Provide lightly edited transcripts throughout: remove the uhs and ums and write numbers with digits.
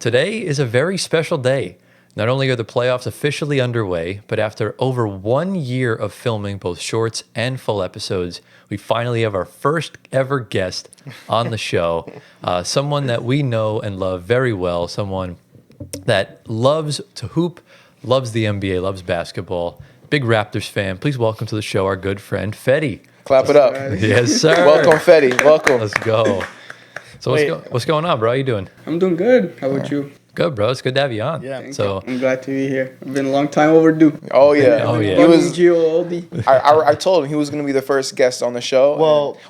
Today is a very special day. Not only are the playoffs officially underway, but after over 1 year of filming both shorts and full episodes, we finally have our first ever guest on the show. Someone that we know and love very well, someone that loves to hoop, loves the NBA, loves basketball, big Raptors fan. Please welcome to the show our good friend, Fady. Clap it up. Yes, sir. Welcome, Fady. Welcome. Let's go. So what's going on, bro? How you doing? I'm doing good. How about you? Good, bro. It's good to have you on. Yeah. I'm glad to be here. It's been a long time overdue. Oh yeah. Yeah. He was. Gio Oldie. I told him he was going to be the first guest on the show.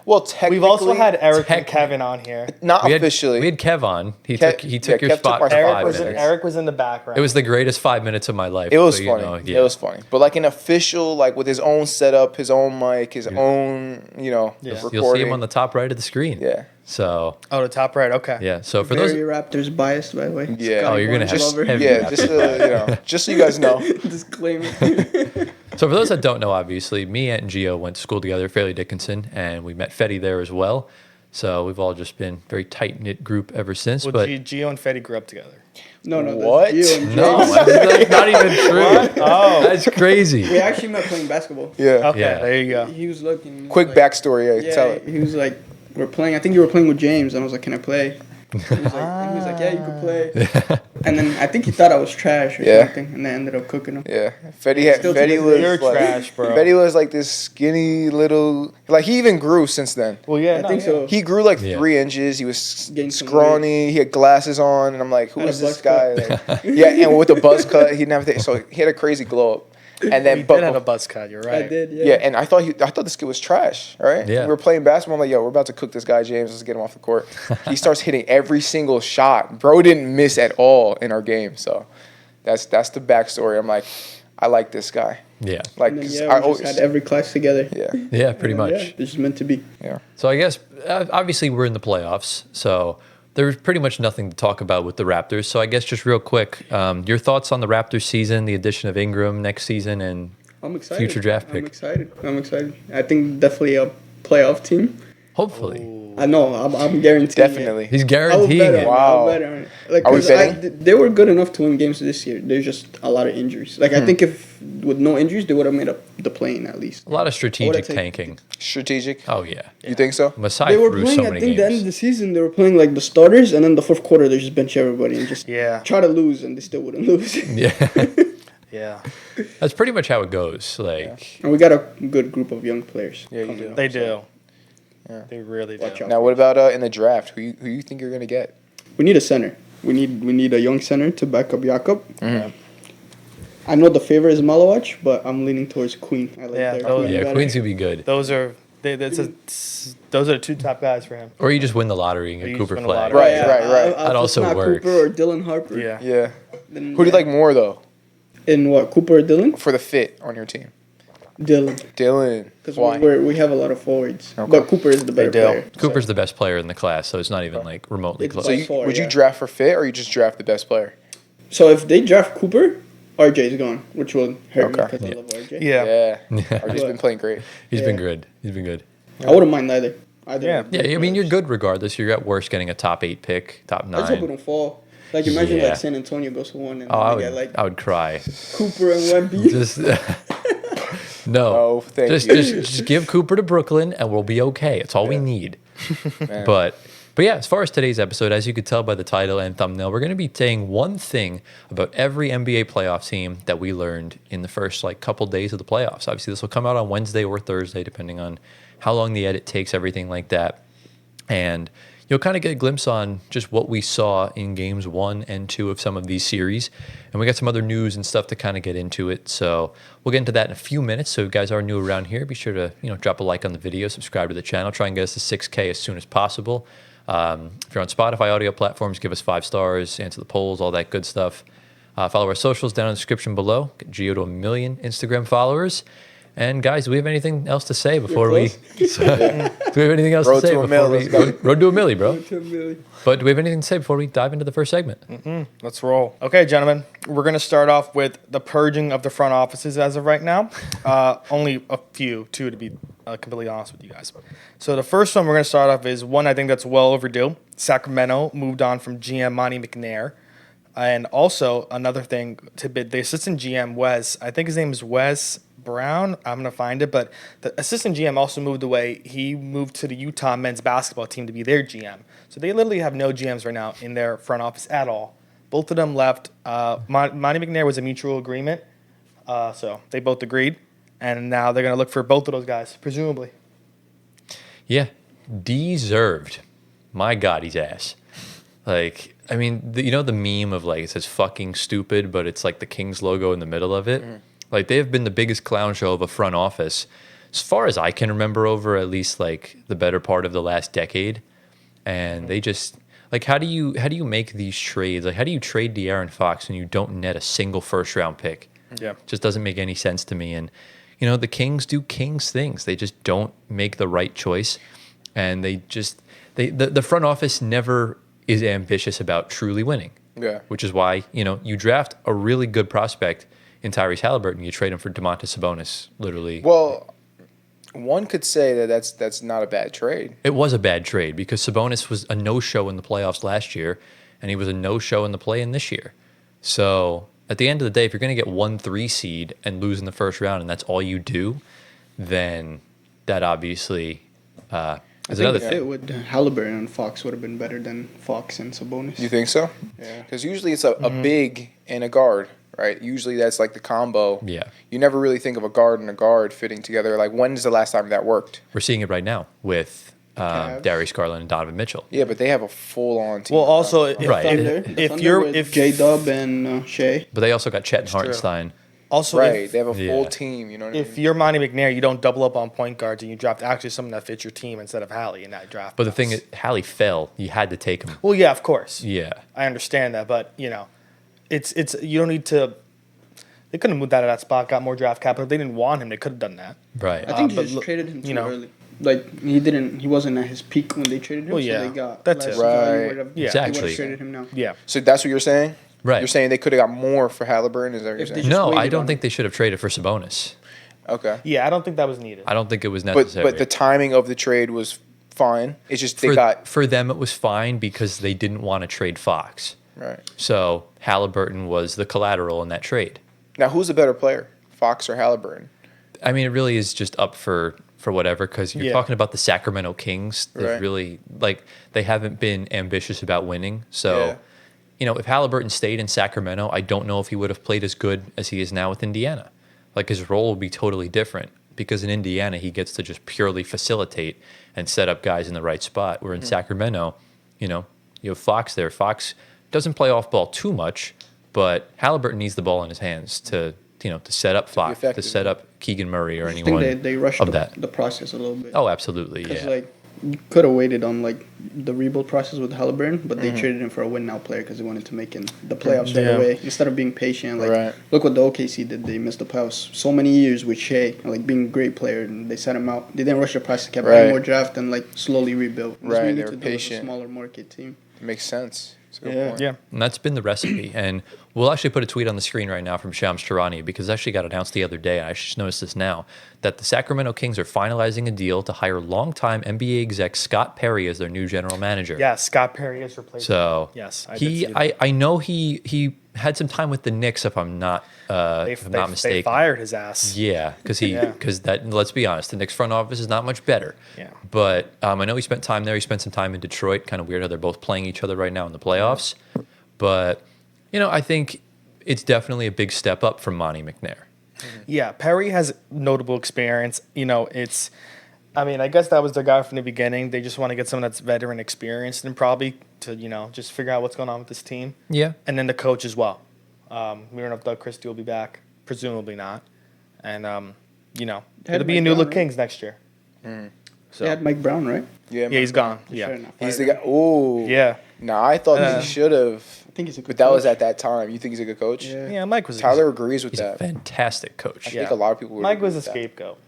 Well, technically, we've also had Eric and Kevin on here. not We officially. had Kev on. He Kev- took your Kev took spot my for spot. 5 Eric minutes. was in the background. It was the greatest 5 minutes of my life. It was but, funny. It was funny. But like an official, like with his own setup, his own mic, his own, recording. You'll see him on the top right of the screen. Yeah. So the top right. Okay. yeah. So for Very those, Raptors biased, by the way. Yeah. Oh, you're gonna have Lover. heavy just so you guys know. Disclaimer. so for those that don't know, obviously, me and Gio went to school together, Fairleigh Dickinson, and we met Fedy there as well. So we've all just been very tight knit group ever since. Well, but Gio and Fedy grew up together. No. What? That's Gio and no, James. that's not even true. Oh. That's crazy. We actually met playing basketball. Yeah. Okay. Yeah. There you go. He was looking. he was Quick like- backstory. Yeah, Tell it. he was like, we're playing. I think you were playing with James, and I was like, can I play? He was like, yeah, you could play. And then I think he thought I was trash or Yeah. something, and I ended up cooking him. Yeah. Fedy Still to was this day. You're like, trash, bro. Fedy was like this skinny little. Like he even grew since then. Well, yeah, I think so. He grew like Yeah. 3 inches. He was Gained some scrawny. He had glasses on, and I'm like, who Had a is this buzz guy? cut. Like, yeah, and with the buzz cut, he didn't have anything. So he had a crazy glow up. And then, He did have a buzz cut. You're right. I did, yeah. yeah, and I thought this kid was trash. Right? Yeah. We were playing basketball. I'm like, yo, we're about to cook this guy, James. Let's get him off the court. He starts hitting every single shot. Bro didn't miss at all in our game. So that's the backstory. I'm like, I like this guy. Yeah. Like, And then, 'cause yeah, I we always, just had every class together. yeah, Yeah, pretty much. Yeah, it's just meant to be. yeah. So I guess obviously we're in the playoffs, so there's pretty much nothing to talk about with the Raptors. So I guess just real quick, your thoughts on the Raptors season, the addition of Ingram next season, and I'm excited. future draft pick. I'm excited. I think definitely a playoff team. Hopefully. I know. I'm guaranteeing. Definitely. He's I would guarantteeing bet on it. it. Wow. I'll bet on it. Like, Are we 'cause betting? they were good enough to win games this year. There's just a lot of injuries. Like I think if with no injuries, they would have made up the play-in at least. A lot of strategic take- tanking. Strategic. Oh, yeah. You think so? Masai They were threw playing. so I many think the end of games. the season they were playing like the starters, and then the fourth quarter they just bench everybody and just Yeah. try to lose, and they still wouldn't lose. Yeah. Yeah. That's pretty much how it goes. Like, And we got a good group of young players. Yeah, you coming do. up, They so do. Yeah. They really do. Watch out. Now, what about in the draft? Who you think you're gonna get? We need a center. We need a young center to back up Jakob. Mhm. I know the favorite is Malawach, but I'm leaning towards Queen. I like Yeah, their those- Queen yeah, better. Queen's going to be good. Those are those are the two top guys for him. Or you just win the lottery and Or get you Cooper just win the Flag. lottery. Right. That also not works. Cooper or Dylan Harper. Yeah. Yeah. Then, Who do you like more though In what, Cooper or Dylan? for the fit on your team? Dylan. Dylan. Because Why? we have a lot of forwards. Okay. But Cooper is the better do. player. Cooper's the best player in the class, so it's not even like remotely It's close. So by far, would you yeah. draft for fit or you just draft the best player? So if they draft Cooper, RJ's gone, which will hurt me Okay. because I love RJ. Yeah. Yeah. Yeah. RJ's been playing great. He's been Yeah. good. He's been good. I wouldn't mind either. Yeah. Yeah, I mean, you're good regardless. You're at worst getting a top 8 pick, top I just hope we 9. don't fall. Like imagine Yeah. like San Antonio goes to 1 and Oh, they get like I would cry. Cooper and Wemby. Just no. Oh, thank just, you. just give Cooper to Brooklyn, and we'll be okay. It's all we need. Man. But yeah, as far as today's episode, as you could tell by the title and thumbnail, we're going to be saying one thing about every NBA playoff team that we learned in the first couple days of the playoffs. Obviously, this will come out on Wednesday or Thursday, depending on how long the edit takes, everything like that. And you'll kind of get a glimpse on just what we saw in games 1 and 2 of some of these series. And we got some other news and stuff to kind of get into it. So we'll get into that in a few minutes. So if you guys are new around here, be sure to drop a like on the video, subscribe to the channel, try and get us to 6K as soon as possible. If you're on Spotify audio platforms, give us 5 stars, answer the polls, all that good stuff. Follow our socials down in the description below. Get Gio to 1 million Instagram followers. And guys, do we have anything else to say before we? Do we have anything else Road to say to a before mil, we? let's go. Road to a milli, bro. 10 million. But do we have anything to say before we dive into the first segment? Let's roll. Okay, gentlemen. We're going to start off with the purging of the front offices as of right now. Only a few, 2 to be completely honest with you guys. So the first one we're going to start off is one I think that's well overdue. Sacramento moved on from GM Monte McNair. And also another thing, tidbit: the assistant GM Wes, I think his name is Wes Brown. I'm gonna find it, but the assistant GM also moved away. He moved to the Utah men's basketball team to be their GM. So they literally have no GMs right now in their front office at all. Both of them left. Monte McNair was a mutual agreement, so they both agreed, and now they're gonna look for both of those guys, presumably. Yeah, deserved. My God, he's ass. Like, I mean, the meme of like it says "fucking stupid," but it's like the Kings logo in the middle of it. Like they have been the biggest clown show of a front office, as far as I can remember, over at least like the better part of the last decade. And they just like, how do you make these trades? Like, how do you trade De'Aaron Fox and you don't net a single first round pick? Yeah, It just doesn't make any sense to me. And the Kings do Kings things. They just don't make the right choice, and the front office never is ambitious about truly winning. Yeah. Which is why, you draft a really good prospect in Tyrese Halliburton, you trade him for Domantas Sabonis, literally. Well, one could say that that's not a bad trade. It was a bad trade because Sabonis was a no-show in the playoffs last year, and he was a no-show in the play-in this year. So at the end of the day, if you're going to get 1-3 seed and lose in the first round, and that's all you do, then that obviously I is think another the thing. fit with Halliburton and Fox would have been better than Fox and Sabonis. You think so? Yeah. Because usually it's a big and a guard, right? Usually that's like the combo. Yeah. You never really think of a guard and a guard fitting together. Like, when's the last time that worked? We're seeing it right now with Cavs. Darius Garland and Donovan Mitchell. Yeah, but they have a full-on team. well, also if, Right. if you're if J Dub and Shea. But they also got Chet and true. Hartenstein. also right, if, they have a full Yeah. team. You know what I if mean? you're Monte McNair, you don't double up on point guards and you draft actually someone that fits your team instead of Hallie in that draft. But the thing class. is, Hallie fell. You had to take him. well, yeah, of course, Yeah. I understand that, but it's you don't need to. They couldn't have moved that at that spot, got more draft capital. If they didn't want him, they could have done that. Right. I think but he just look, traded him too you know. early. Like he wasn't at his peak when they traded him. Well, so yeah, they got that's less it. value, Right. whatever. Yeah. They would Exactly. have traded him now. Yeah, So that's what you're saying? Right. You're saying they could have got more for Halliburton? Is that what you're If they saying? just No, I waited don't on think they should have traded for Sabonis. Okay. yeah, I don't think that was needed. I don't think it was But necessary. the timing of the trade was fine. It's just they got for them, it was fine because they didn't want to trade Fox. right. So Halliburton was the collateral in that trade. Now, who's the better player, Fox or Halliburton? I mean, it really is just up for whatever, because you're Yeah. talking about the Sacramento Kings. They've Right. really, like, they haven't been ambitious about winning. So, if Halliburton stayed in Sacramento, I don't know if he would have played as good as he is now with Indiana. Like, his role would be totally different because in Indiana, he gets to just purely facilitate and set up guys in the right spot. Where in Sacramento, you have Fox there. Fox doesn't play off ball too much, but Halliburton needs the ball in his hands to set up Fox, to effective. set up Keegan Murray or I anyone think they rushed of that. the process a little bit. Oh, absolutely, Because yeah. like you could have waited on like the rebuild process with Halliburton, but they traded him for a win now player because they wanted to make him the playoffs right Yeah. away instead of being patient. Like Right. look what the OKC did; they missed the playoffs so many years with Shea, like being a great player, and they set him out. They didn't rush the process, kept Right. adding more draft, and like slowly rebuilt. That's what Right, you they need were to do with patient. a smaller market team. Makes sense. It's a good Yeah. point. yeah, And that's been the recipe. And we'll actually put a tweet on the screen right now from Shams Charania because it actually got announced the other day, and I just noticed this now, that the Sacramento Kings are finalizing a deal to hire longtime NBA exec Scott Perry as their new general manager. yeah. Scott Perry is replaced. So yes, I did see that. I know he had some time with the Knicks, if I'm not they mistaken. fired his ass. Yeah, because Yeah. that. Let's be honest, the Knicks front office is not much better. Yeah. But I know he spent time there. He spent some time in Detroit. Kind of weird how they're both playing each other right now in the playoffs. But I think it's definitely a big step up from Monte McNair. Yeah, Perry has notable experience. I guess that was the guy from the beginning. They just want to get someone that's veteran experienced and probably to, just figure out what's going on with this team. Yeah. And then the coach as well. We don't know if Doug Christie will be back. Presumably not. And, it'll be a Mike new Brown, look right? Kings next year. So, They had Mike Brown, right? Yeah, yeah, he's gone. They Yeah. should've not He's fired the him. guy. Ooh. Yeah. Nah, I thought Uh, he should have. I think he's a good But that was coach. at that time. You think he's a good coach? Yeah. Yeah, Mike was Tyler agrees with He's a that. fantastic coach. I Yeah, think a lot of people would Mike agree was a with that. scapegoat.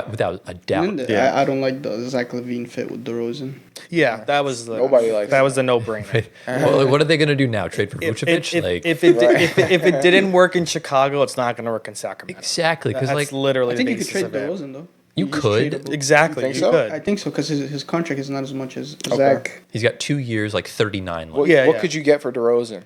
without a doubt. And Yeah. I don't like the Zach LaVine fit with DeRozan. Yeah, that was the Nobody likes that that. was the no-brainer. Well, what are they going to do now? Trade for If, Vucevic? if it didn't work in Chicago, it's not going to work in Sacramento. Exactly, because That's literally I think the you could basis trade of it. DeRozan though. You He's could. tradable. Exactly. You think You so? could. I think so because his contract is not as much as Okay. Zach. He's got 2 years, like 39 left. What, Yeah, what yeah. could you get for DeRozan?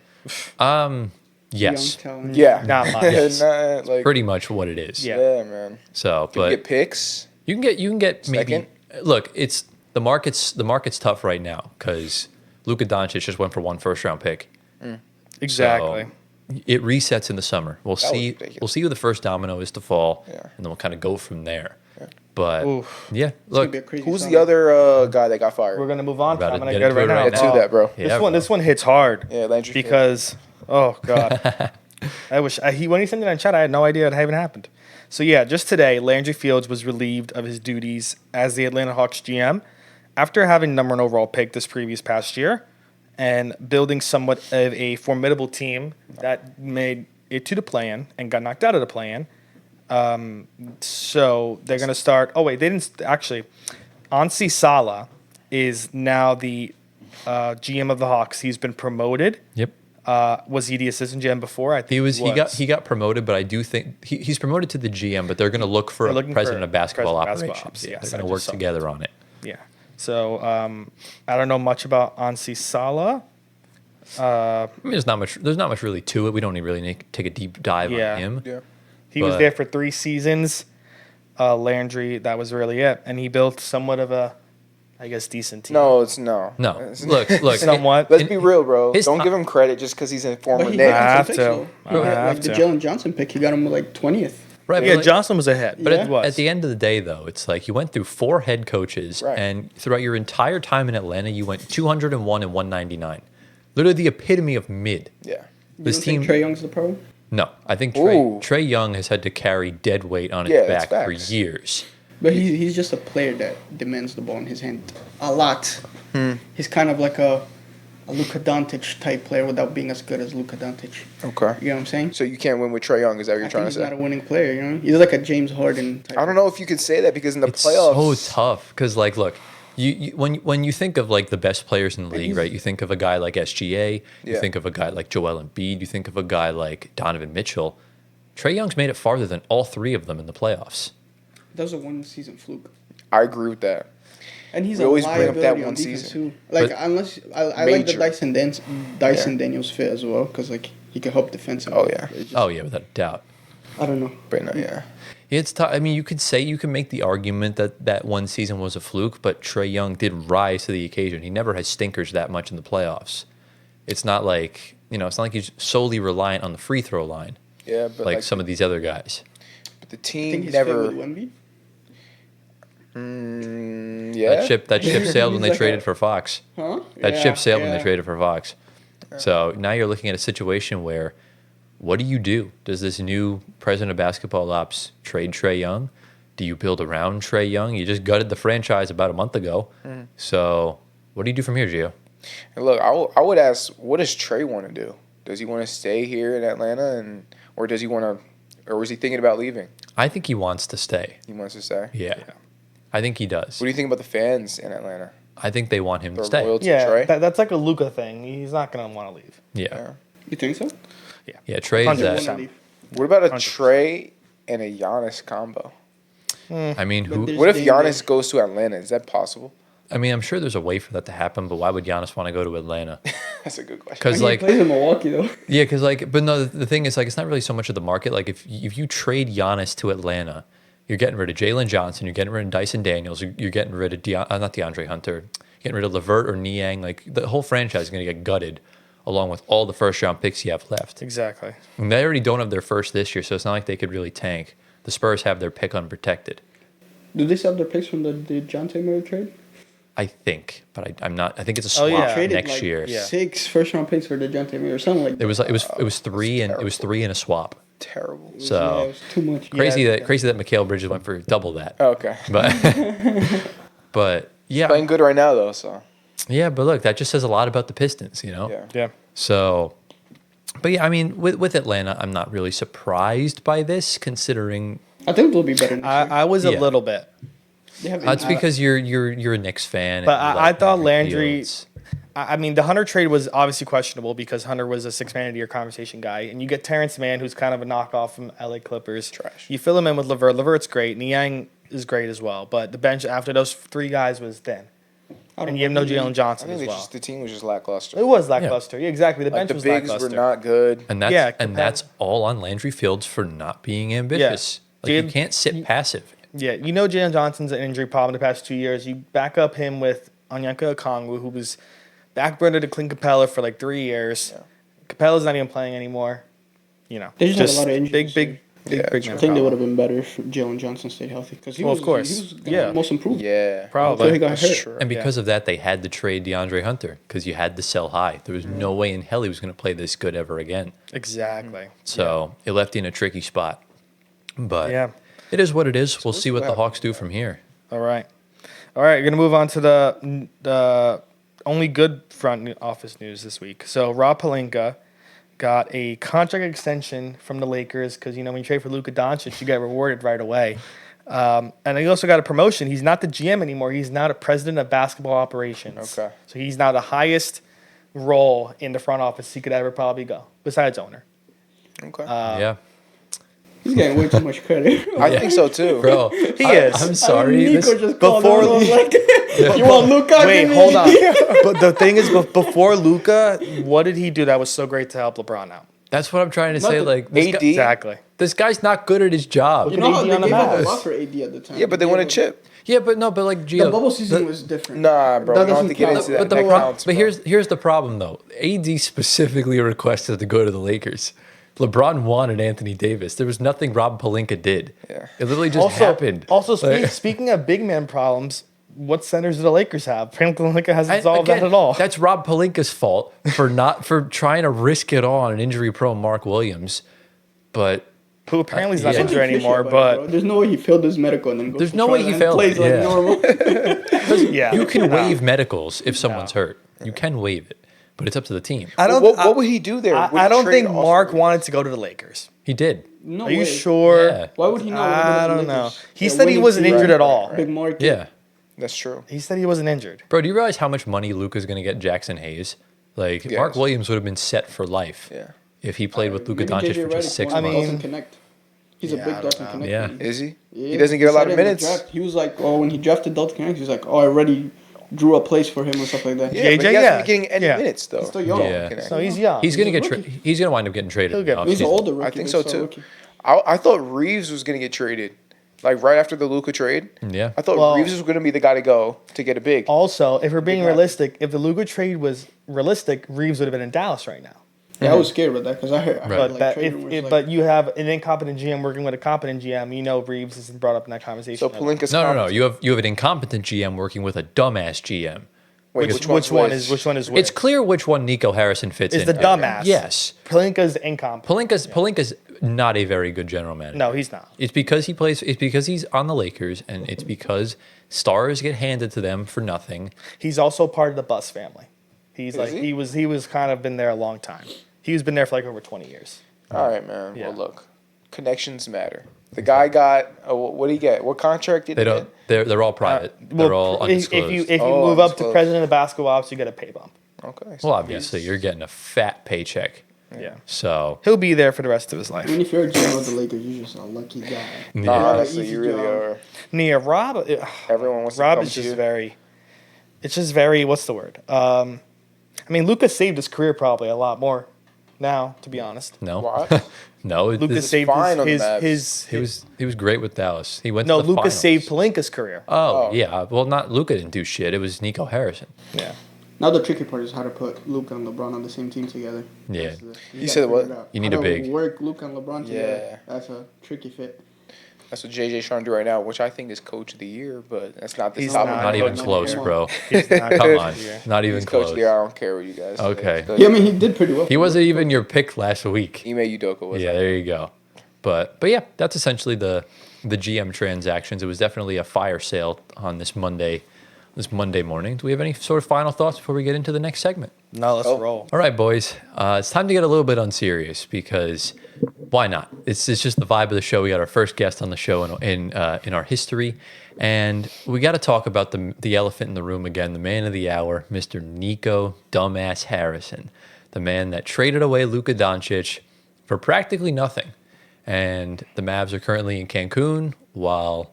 Yes, Young talent. Yeah, Not much. Yes. Not, like, pretty much what it is. Yeah. yeah, man. So, Can you but get picks? you can get maybe. Second? Look, it's the market's tough right now because Luka Doncic just went for 1 first-round pick. Exactly. So it resets in the summer. We'll That was see. ridiculous. We'll see who the first domino is to fall, Yeah. and then we'll kind of go from there. But Oof. yeah, It's gonna look, be a crazy Who's summer. the other guy that got fired? We're gonna move on. About I'm to gonna get get it into right it now. right Let's do that, bro. Yeah, This one hits hard. Yeah, Landry. Because God, I wish when he sent it on chat, I had no idea it even happened. So yeah, just today, Landry Fields was relieved of his duties as the Atlanta Hawks GM after having #1 overall pick this previous past year and building somewhat of a formidable team that made it to the play-in and got knocked out of the play-in. So they're gonna start. Oh wait, they didn't actually. Ansi Sala is now the GM of the Hawks. He's been promoted. yep. Was he the assistant GM before? I think He got promoted, but I do think he's promoted to the GM. But they're going to look for They're a looking president for of basketball president of operations. basketball Yeah, ops. Yes, they're I going to work just saw together on it. Yeah. So I don't know much about Ansi Sala. I mean, there's not much really to it. We don't really need to take a deep dive Yeah. on him. Yeah. He was But- there for 3 seasons. Landry, that was really it, and he built somewhat of a, I guess, decent team. No, it's no. No, It's- look. Somewhat. Let's be real, bro. his Don't ti- give him credit just because he's a former But he Knick. got I some have picks, to. though. I He got, have like the to. Jalen Johnson pick, he got him like 20th. Right, Yeah, but Johnson was ahead. But Yeah. at, was. at the end of the day, though, it's like you went through 4 head coaches, Right. and throughout your entire time in Atlanta, you went 201 and 199. Literally the epitome of mid. Yeah. You This don't think team. Trae Young's the problem? No, I think Ooh. Trey Young has had to carry dead weight on his Yeah, that's back for facts. years. But he's just a player that demands the ball in his hand a lot. He's kind of like a Luka Doncic type player without being as good as Luka Doncic. Okay. You know what I'm saying? So you can't win with Trae Young, is that what you're I think trying to he's say? not a winning player, you know? He's like a James Harden type. I don't know if you could say that because in the It's playoffs. so tough because, like, look, when you think of like the best players in the league, he's- right? You think of a guy like SGA, you Yeah. think of a guy like Joel Embiid, you think of a guy like Donovan Mitchell. Trey Young's made it farther than all 3 of them in the playoffs. That was a one-season fluke. I agree with that. And he's We a always bring up liability that on one defense season. too. Like But- unless I like the Major. Dyson Daniels fit as well because like he can help defensively. Oh, yeah. It's just- Oh yeah, without a doubt. I don't know. But no, yeah. It's tough. I mean, you can make the argument that that one season was a fluke, but Trey Young did rise to the occasion. He never has stinkers that much in the playoffs. It's not like it's not like he's solely reliant on the free throw line Yeah, but like some of these other guys. but the I think team he's never. fit with Wemby. Yeah. That ship sailed when they He's like traded a- for Fox. Huh? That Yeah, ship sailed when they yeah. traded for Fox. So now you're looking at a situation where, what do you do? Does this new president of basketball ops trade Trey Young? Do you build around Trey Young? You just gutted the franchise about a month ago. So what do you do from here, Gio? And look, I would ask, what does Trey want to do? Does he want to stay here in Atlanta, or does he want to, or was he thinking about leaving? I think he wants to stay. He wants to stay. Yeah. I think he does. What do you think about the fans in Atlanta? I think they want him to They're stay. loyal to Yeah, Trey. that's like a Luka thing. He's not gonna want to leave. Yeah. Yeah. You think so? Yeah, Trey's 100%. that. What about a 100%. Trey and a Giannis combo? I mean, But who? there's- What if Dame Giannis there. goes to Atlanta? Is that possible? I mean, I'm sure there's a way for that to happen, but why would Giannis want to go to Atlanta? That's a good question. Because He like, plays in Milwaukee though. yeah, because like, but no, the thing is like, it's not really so much of the market. Like, if you trade Giannis to Atlanta, you're getting rid of Jalen Johnson, you're getting rid of Dyson Daniels, you're getting rid of not DeAndre Hunter, you're getting rid of Levert or Niang. Like the whole franchise is going to get gutted, along with all the first round picks you have left. Exactly. And they already don't have their first this year, so it's not like they could really tank. The Spurs have their pick unprotected, Do they still have their picks from the Jonte Murray trade? I think, but I'm not. I think it's a Oh, swap yeah. Traded next like year. Yeah. 6 first-round picks for the Jonte Murray or something like that. It was three and it was three in a swap. Terrible. Yeah, So it was too much. crazy Yeah. that Mikal Bridges went for double that. Okay. But yeah, Playing good right now though, so yeah. But look, that just says a lot about the Pistons, you know. yeah. Yeah. So, but yeah, I mean, with Atlanta, I'm not really surprised by this, considering I think they'll be better next year. I was a Yeah. little bit. They have that's because you're a Knicks fan. But and you I like thought Landry. Fields. I mean, the Hunter trade was obviously questionable because Hunter was a 6-man of the year conversation guy, and you get Terrence Mann, who's kind of a knockoff from LA Clippers. Trash. You fill him in with Levert. Levert's great. Niang is great as well. But the bench after those 3 guys was thin. And you have no Jalen I Johnson think as well. the team was just lackluster. It was lackluster. Yeah, exactly. The Like bench the was bigs lackluster. were not good. And that's Yeah, and that's all on Landry Fields for not being ambitious. Like you can't sit passive. Yeah, you know Jalen Johnson's an injury problem the past 2 years. You back up him with Onyeka Okongwu, who was backburner to Clint Capella for like 3 years. Yeah. Capella's not even playing anymore. You know, They just had a lot of injuries. big Yeah, man I think they problem. would have been better if Jalen Johnson stayed healthy because he Well, was, of course. he was Yeah. most improved. Yeah, Probably. Until he got that's hurt. true. And because of that, they had to trade DeAndre Hunter because you had to sell high. There was no way in hell he was going to play this good ever again. Exactly. So it left you in a tricky spot. But Yeah. it is what it is. We'll see what the Hawks do from here. All right. We're gonna move on to the only good front office news this week. So Rob Pelinka got a contract extension from the Lakers because when you trade for Luka Doncic, you get rewarded right away. And he also got a promotion. He's not the GM anymore. He's now the president of basketball operations. Okay. So he's now the highest role in the front office he could ever probably go, besides owner. Okay, Yeah. He's getting way too much credit. I think so too, Bro, He is. I'm sorry. Nico This- just called before- him, I was like, you want Luka? Wait, Give me- hold on. But the thing is, before Luka, what did he do that was so great to help LeBron out? that's what I'm trying to say. Nothing. Like this, AD? Exactly. this guy's not good at his job. You know how AD they on the gave up a Mavs. lot for AD at the time. Yeah, but they won a chip. Yeah, but like The Gio, bubble season was different. Nah, bro, That we don't have doesn't to get count. into that. But, That counts, but bro. here's the problem though. AD specifically requested to go to the Lakers. LeBron wanted Anthony Davis. There was nothing Rob Pelinka did. Yeah. It literally just happened. Also, Like- speaking of big man problems, what centers do the Lakers have? Pelinka hasn't And solved again, that at all. That's Rob Pelinka's fault for trying to risk it all on an injury-prone Mark Williams. But Who apparently is not Yeah. injured Something fishy anymore, about it, bro. but there's no way he failed his medical and then goes There's to no way Charlotte he and failed plays it, like yeah. normal. yeah, you can no. waive medicals if someone's hurt. You can waive it, but it's up to the team. I don't. What would he do there? Would I he don't trade think Austin Mark Reeves? wanted to go to the Lakers. He did. No Are you way. sure? Yeah. Why would he not? want to go I to the don't know. Lakers? He Yeah, said he winning wasn't team. injured at all. Big market. Yeah. That's true. He said he wasn't injured. Bro, do you realize how much money Luka's going to get Jackson Hayes? Like, Yes. Mark Williams would have been set for life Yeah. if he played with Luka Maybe Doncic JJ for Redick just 6 won months. Dalton Connect. He's Yeah, a I big don't Dalton know. Connect. Yeah. fan. Is he? Yeah, He doesn't get a lot said of in the minutes. draft, He was like, oh, when he drafted Dalton Connect, he was like, oh, I already drew a place for him and stuff like that. Yeah, but JJ, he hasn't yeah. been getting any Yeah. minutes though. He's still young. Yeah. So he's young. He's going to a get rookie. he's going to wind up getting traded. He'll in get- the He's an offseason. older rookie. I think but so still a too. rookie. I thought Reeves was gonna get traded, like right after the Luka trade. Yeah. I thought Well- Reeves was gonna be the guy to go to get a big. Also, if we're being Big man. realistic, if the Luka trade was realistic, Reeves would have been in Dallas right now. Yeah, I was scared with that because I heard. Right. But but you have an incompetent GM working with a competent GM, Reeves isn't brought up in that conversation. So ever. Pelinka's No. competent. You have an incompetent GM working with a dumbass GM. Wait, which one's one Wiz? is which? It's clear which one Nico Harrison fits Is in. the dumbass. Yes. Pelinka's incompetent. Pelinka's not a very good general manager. No, he's not. It's because it's because he's on the Lakers, and it's because stars get handed to them for nothing. He's also part of the Bus family. He's Is like he? he was kind of been there a long time. He's been there for like over 20 years. All right, man. Yeah. Well, look, connections matter. The guy got what did he get? What contract did They he don't. They're all private. Well, they're all if undisclosed. you Oh, move up to undisclosed. president of basketball ops, you get a pay bump. get? Okay. well, obviously, you're getting a fat paycheck. Yeah. So He'll be there for the rest of his I life. mean, if you're a GM of the Lakers, you're just a lucky guy. Nah, yeah. honestly, Easy you really job. are. Nia, Rob. Everyone wants to Rob come is to just you. very. It's just very. What's the word? I mean, Lucas saved his career probably a lot more now, to be honest. no, What? no. Lucas saved fine on the his, Mavs. his, he was great with Dallas. He went. no. to the Lucas finals. saved Pelinka's career. Oh yeah. Well, not Luka didn't do shit. It was Nico Harrison. Yeah. Now the tricky part is how to put Luka and LeBron on the same team together. Yeah. You You gotta said what? figure it out. You need How a to big. Work Luka and LeBron together. Yeah. That's a tricky fit. That's what JJ's trying to do right now, which I think is coach of the year, but that's not this He's topic. Not even no, close, come on. bro. He's not Come coach on. of the year. Not even He's coach of close. the year. I don't care what you guys. Okay. Say. Yeah, I mean, he did pretty well. He wasn't even your pick last week. Ime Udoka was. Yeah, there you go. But yeah, that's essentially the GM transactions. It was definitely a fire sale on this Monday morning. Do we have any sort of final thoughts before we get into the next segment? No, let's Oh. roll. All right, boys. It's time to get a little bit unserious because why not? It's just the vibe of the show. We got our first guest on the show in our history, and we got to talk about the elephant in the room again. The man of the hour, Mr. Nico Dumbass Harrison, the man that traded away Luka Doncic for practically nothing. And the Mavs are currently in Cancun while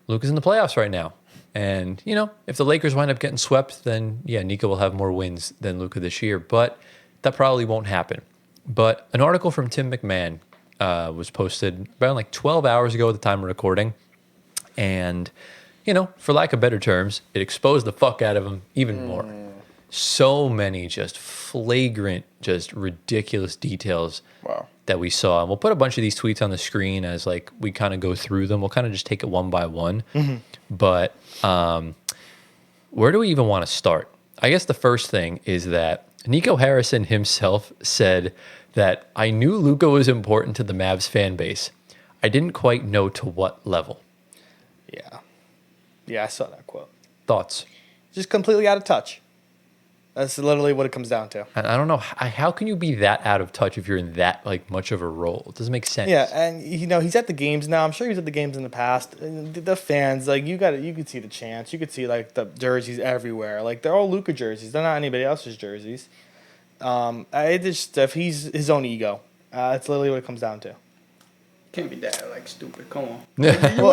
Luka's in the playoffs right now. And, if the Lakers wind up getting swept, then, yeah, Nico will have more wins than Luka this year. But that probably won't happen. But an article from Tim McMahon was posted about like 12 hours ago at the time of recording. And, for lack of better terms, it exposed the fuck out of him even more. So many just flagrant, just ridiculous details that we saw. And we'll put a bunch of these tweets on the screen as like we kind of go through them. We'll kind of just take it one by one. But where do we even want to start? I guess the first thing is that Nico Harrison himself said that I knew Luka was important to the Mavs fan base. I didn't quite know to what level. Yeah, I saw that quote. Thoughts? Just completely out of touch. That's literally what it comes down to. And I don't know, how can you be that out of touch if you're in that like much of a role? It doesn't make sense. Yeah, and he's at the games now. I'm sure he was at the games in the past. And the fans, like you could see the chants. You could see like the jerseys everywhere. Like they're all Luka jerseys. They're not anybody else's jerseys. It just if he's his own ego. That's literally what it comes down to. Can't be that like stupid. Come on. Well,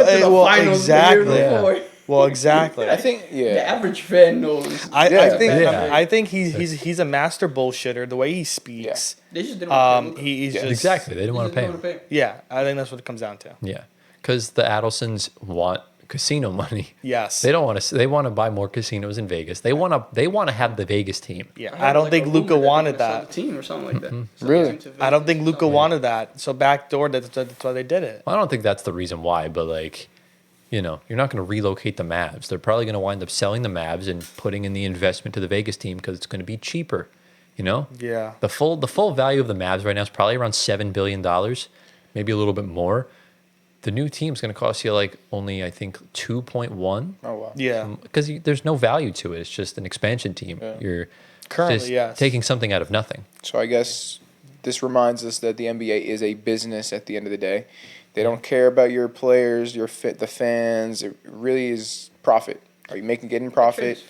exactly. The year before. Well, exactly. I think The average fan knows. I think he's a master bullshitter. The way he speaks. They just didn't want to pay He's just Exactly. They didn't want to pay him. Yeah, I think that's what it comes down to. Yeah. Because the Adelsons want casino money. Yes. They don't want to. They want to buy more casinos in Vegas. They want to. They want to have the Vegas team. Yeah, I don't think Luka wanted that. Team or something like that. Really? I don't think Luka wanted that. So backdoor, that's why they did it. Well, I don't think that's the reason why, but like, you're not going to relocate the Mavs. They're probably going to wind up selling the Mavs and putting in the investment to the Vegas team because it's going to be cheaper. Yeah. The full value of the Mavs right now is probably around $7 billion, maybe a little bit more. The new team's going to cost you like only, I think, 2.1. Oh, wow. Yeah. Because there's no value to it. It's just an expansion team. Yeah. You're Currently, just yes. taking something out of nothing. So I guess this reminds us that the NBA is a business at the end of the day. They don't care about your players, the fans. It really is profit. Are you getting profit?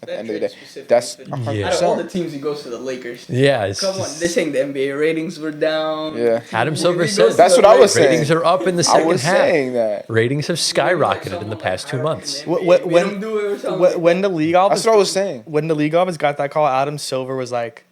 At the end of the day, that's 100%. Yeah. Out of all the teams, he goes to the Lakers. Yeah. It's Come on, this ain't the NBA. Ratings were down. Yeah. Adam Silver He goes said to That's the what I was Lakers. saying. ratings are up in the I second was half. saying that. Ratings have skyrocketed in Someone the past 2 higher months. up in the NBA, we don't do it or something. When the league office, That's what I was saying. When the league office got that call, Adam Silver was like,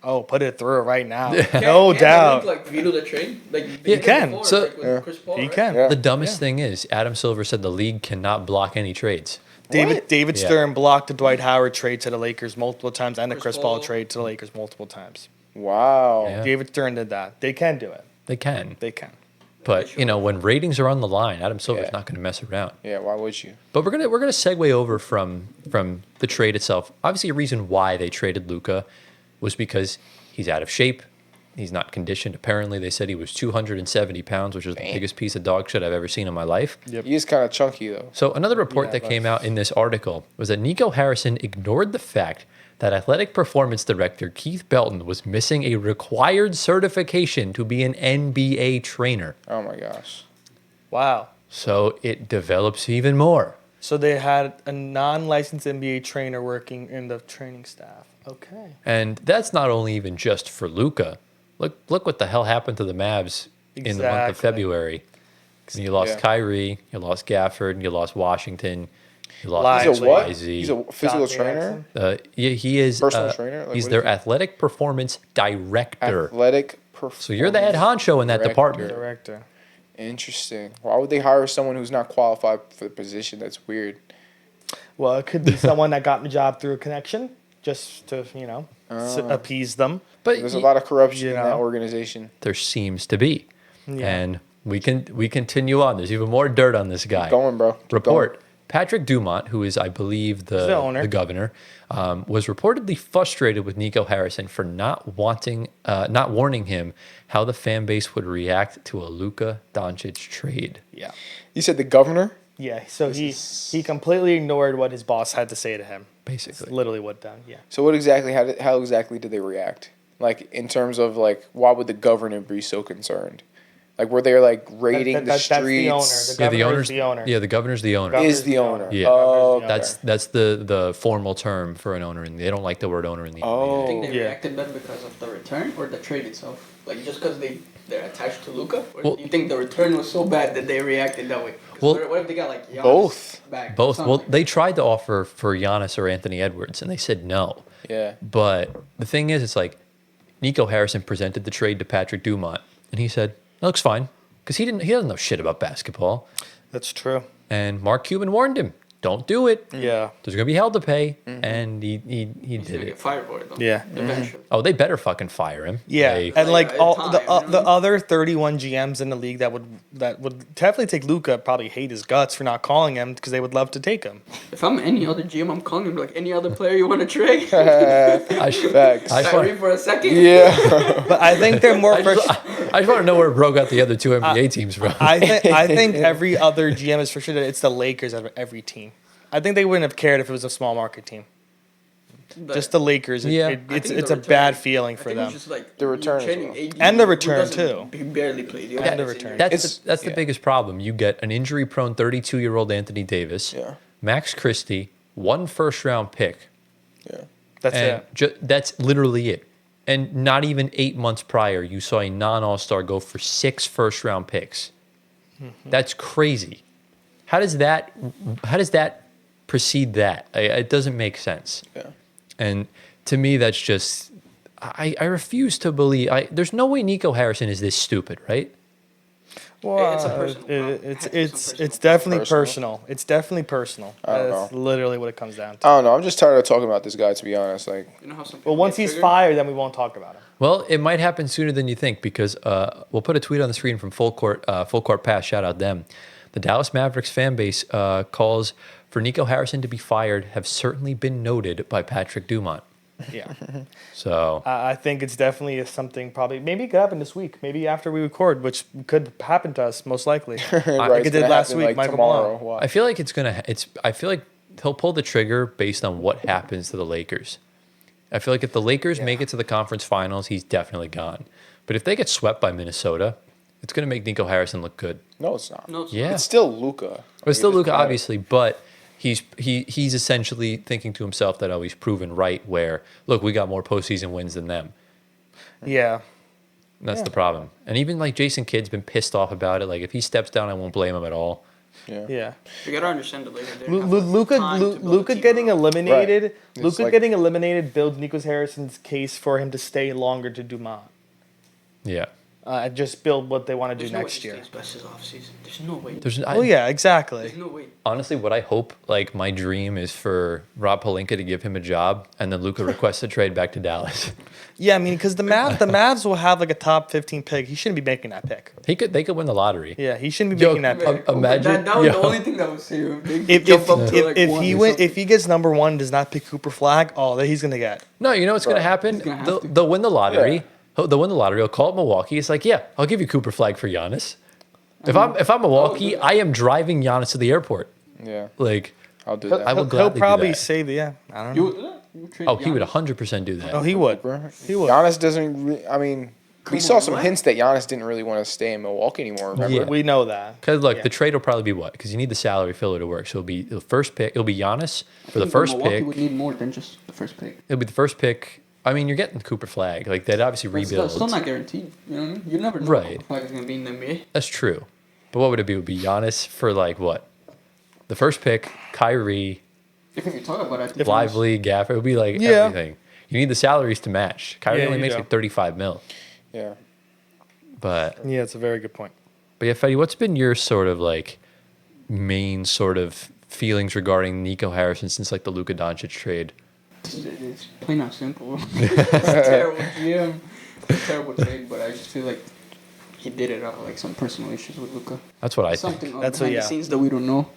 "Oh, put it through right now, Yeah. no Can't doubt." the league, like veto the trade. Like Yeah, they did can. before, So- like, with Yeah. Chris Paul, He right? can. Yeah. The dumbest thing is Adam Silver said the league cannot block any trades. David Yeah. Stern blocked the Dwight Howard trade to the Lakers multiple times and the Chris Chris Paul Paul. trade to the Lakers multiple times. Wow. Yeah. David Stern did that. They can do it. They can. They can. But, when ratings are on the line, Adam Silver's Yeah. not going to mess around. Yeah, why would you? But we're gonna segue over from the trade itself. Obviously, a reason why they traded Luka was because he's out of shape. He's not conditioned. Apparently, they said he was 270 pounds, which is the biggest piece of dog shit I've ever seen in my life. He is kind of chunky, though. So another report Yeah, that but- came out in this article was that Nico Harrison ignored the fact that athletic performance director Keith Belton was missing a required certification to be an NBA trainer. Oh, my gosh. Wow. So it develops even more. So they had a non-licensed NBA trainer working in the training staff. Okay. And that's not only even just for Luka. Look what the hell happened to the Mavs in the month of Exactly. February. You lost Yeah. Kyrie, you lost Gafford, you lost Washington, you lost Lively. He's a what? YZ. He's a physical Dante trainer? Jackson. He is Personal trainer? Like, he's what their is he? athletic performance director. Athletic performance. So you're the head honcho in that Director. department. Director. Interesting. Why would they hire someone who's not qualified for the position? That's weird. Well, it could be someone that got the job through a connection, just to appease them. But There's a lot of corruption You in that know. organization. there seems to be, Yeah. and we continue on. There's even more dirt on this guy. Going, bro. Keep Report. Patrick Dumont, who is, I believe, the owner. the governor, was reportedly frustrated with Nico Harrison for not warning him how the fan base would react to a Luka Doncic trade. Yeah. You said the governor? Yeah. So he completely ignored what his boss had to say to him. That's Basically, literally what done. Yeah. So what exactly? How exactly did they react? Like in terms of like, why would the governor be so concerned? Like were they like raiding the That's the owner. streets? The governor's the owner. Yeah, the governor's the owner. Governor's Is the owner? Yeah. Oh, Governor's the That's the formal term for an owner, and they don't like the word owner in the Oh. I think they Yeah. reacted better because of the return or the trade itself. Like just because they're attached to Luka, or Well- do you think the return was so bad that they reacted that way? 'Cause Well- what if they got like Giannis Both. back? or Both. something Well, like they tried to offer for Giannis or Anthony Edwards, and they said no. Yeah. But the thing is, it's like Nico Harrison presented the trade to Patrick Dumont, and he said, "That looks fine," because he doesn't know shit about basketball. That's true. And Mark Cuban warned him, "Don't do it. Yeah. There's gonna be hell to pay," and he He's did gonna it. get fired for it though. Yeah. Eventually. Oh, they better fucking fire him. Yeah, Like, and like Like, all time, the you know what I the mean? other 31 GMs in the league that would definitely take Luka probably hate his guts for not calling him because they would love to take him. If I'm any other GM, I'm calling him like any other player you want to trade. I sh- Facts. I just Kyrie want- for a second. Yeah. But I think they're more. I just want to know where Bro got the other two NBA teams from. I think every other GM is for sure that it's the Lakers out of every team. I think they wouldn't have cared if it was a small market team. But Just the Lakers. Yeah. I It's think it's the a return- bad feeling I for think them. it's just like The return as trading well. AD, And the who return, doesn't- too. He barely played. You And have the to return. see- That's It's- the yeah. biggest problem. You get an injury-prone 32-year-old Anthony Davis, Yeah. Max Christie, 1 first-round pick, Yeah. That's and it. that's literally it. And not even 8 months prior, you saw a non-All-Star go for 6 first-round picks. That's crazy. How does that precede that? It doesn't make sense. Yeah. And to me, that's just I refuse to believe. There's no way Nico Harrison is this stupid, right? Well, It's a personal problem. it's Had to be it's some it's definitely Personal? personal. It's definitely personal. I don't That's know. literally what it comes down to. I don't know. I'm just tired of talking about this guy, to be honest. Like, You know how some Well, people once get he's triggered? fired, then we won't talk about him. Well, it might happen sooner than you think because we'll put a tweet on the screen from Full Court Pass. Shout out them. The Dallas Mavericks fan base calls for Nico Harrison to be fired have certainly been noted by Patrick Dumont. Yeah. So I think it's definitely something probably maybe it could happen this week, maybe after we record, which could happen to us most likely. right, like it's it did gonna last happen, week, like, Michael tomorrow. Malone. Why? I feel like I feel like he'll pull the trigger based on what happens to the Lakers. I feel like if the Lakers make it to the conference finals, he's definitely gone. But if they get swept by Minnesota, it's going to make Nico Harrison look good. No, it's not. No, it's Yeah. It's still Luka. But it's still Luka, obviously, but he's essentially thinking to himself that he's proven right. Where look, we got more postseason wins than them. Yeah. And that's Yeah. the problem. And even like Jason Kidd's been pissed off about it. Like if he steps down, I won't blame him at all. Yeah. Yeah. You gotta understand the Lakers. They have time to build a Luka team getting around. eliminated. Right. It's Luka like- getting eliminated builds Nico Harrison's case for him to stay longer to Dumont. Yeah. And just build what they want to do There's no way next he year. stays past his offseason. There's no way. Oh yeah, exactly. There's no way. Honestly, what I hope, like my dream, is for Rob Pelinka to give him a job, and then Luka requests a trade back to Dallas. Yeah, I mean, because the Mavs will have like a top 15 pick. He shouldn't be making that pick. They could win the lottery. Yeah, he shouldn't be Yo, making that pick. imagine- that was yo. the only thing that was saved. They If jump up to, like, one or something. if he gets number one, and does not pick Cooper Flag, that he's gonna get. No, you know what's going to Right. happen? He's gonna have They'll, to. they'll win the lottery. Yeah. They'll win the lottery. He'll call it Milwaukee. It's like, yeah, I'll give you Cooper Flag for Giannis. If I'm Milwaukee, I am driving Giannis to the airport. Yeah. Like, I'll do I that. will He'll gladly do probably that. save the I don't You know. would do that? You would trade Oh, he would Giannis? 100% do that. Oh, he would. He would. Giannis doesn't. I mean, we Come saw on, some what? hints that Giannis didn't really want to stay in Milwaukee anymore. Remember? Yeah. We know that. Because look, Yeah. the trade will probably be what? Because you need the salary filler to work. So it'll be the first pick. It'll be Giannis for the I think first Milwaukee pick. would need more than just the first pick. It'll be the first pick. I mean, you're getting Cooper Flag. Like they'd obviously But rebuild. Still not guaranteed. You know what I mean? You never know Right. what is going to be in the NBA. That's true. But what would it be? It would be Giannis for like what? The first pick, Kyrie, If you talk about it, I think Lively, Gaffer. It would be like Yeah. everything. You need the salaries to match. Kyrie Yeah, only you makes do. like 35 mil. Yeah. But Yeah, it's a very good point. yeah, Fady, what's been your sort of like main sort of feelings regarding Nico Harrison since like the Luka Doncic trade? It's plain and simple. It's a terrible GM. It's a terrible trade, but I just feel like he did it out of like some personal issues with Luka. That's what I think. Something That's behind what- the yeah. scenes that we don't know.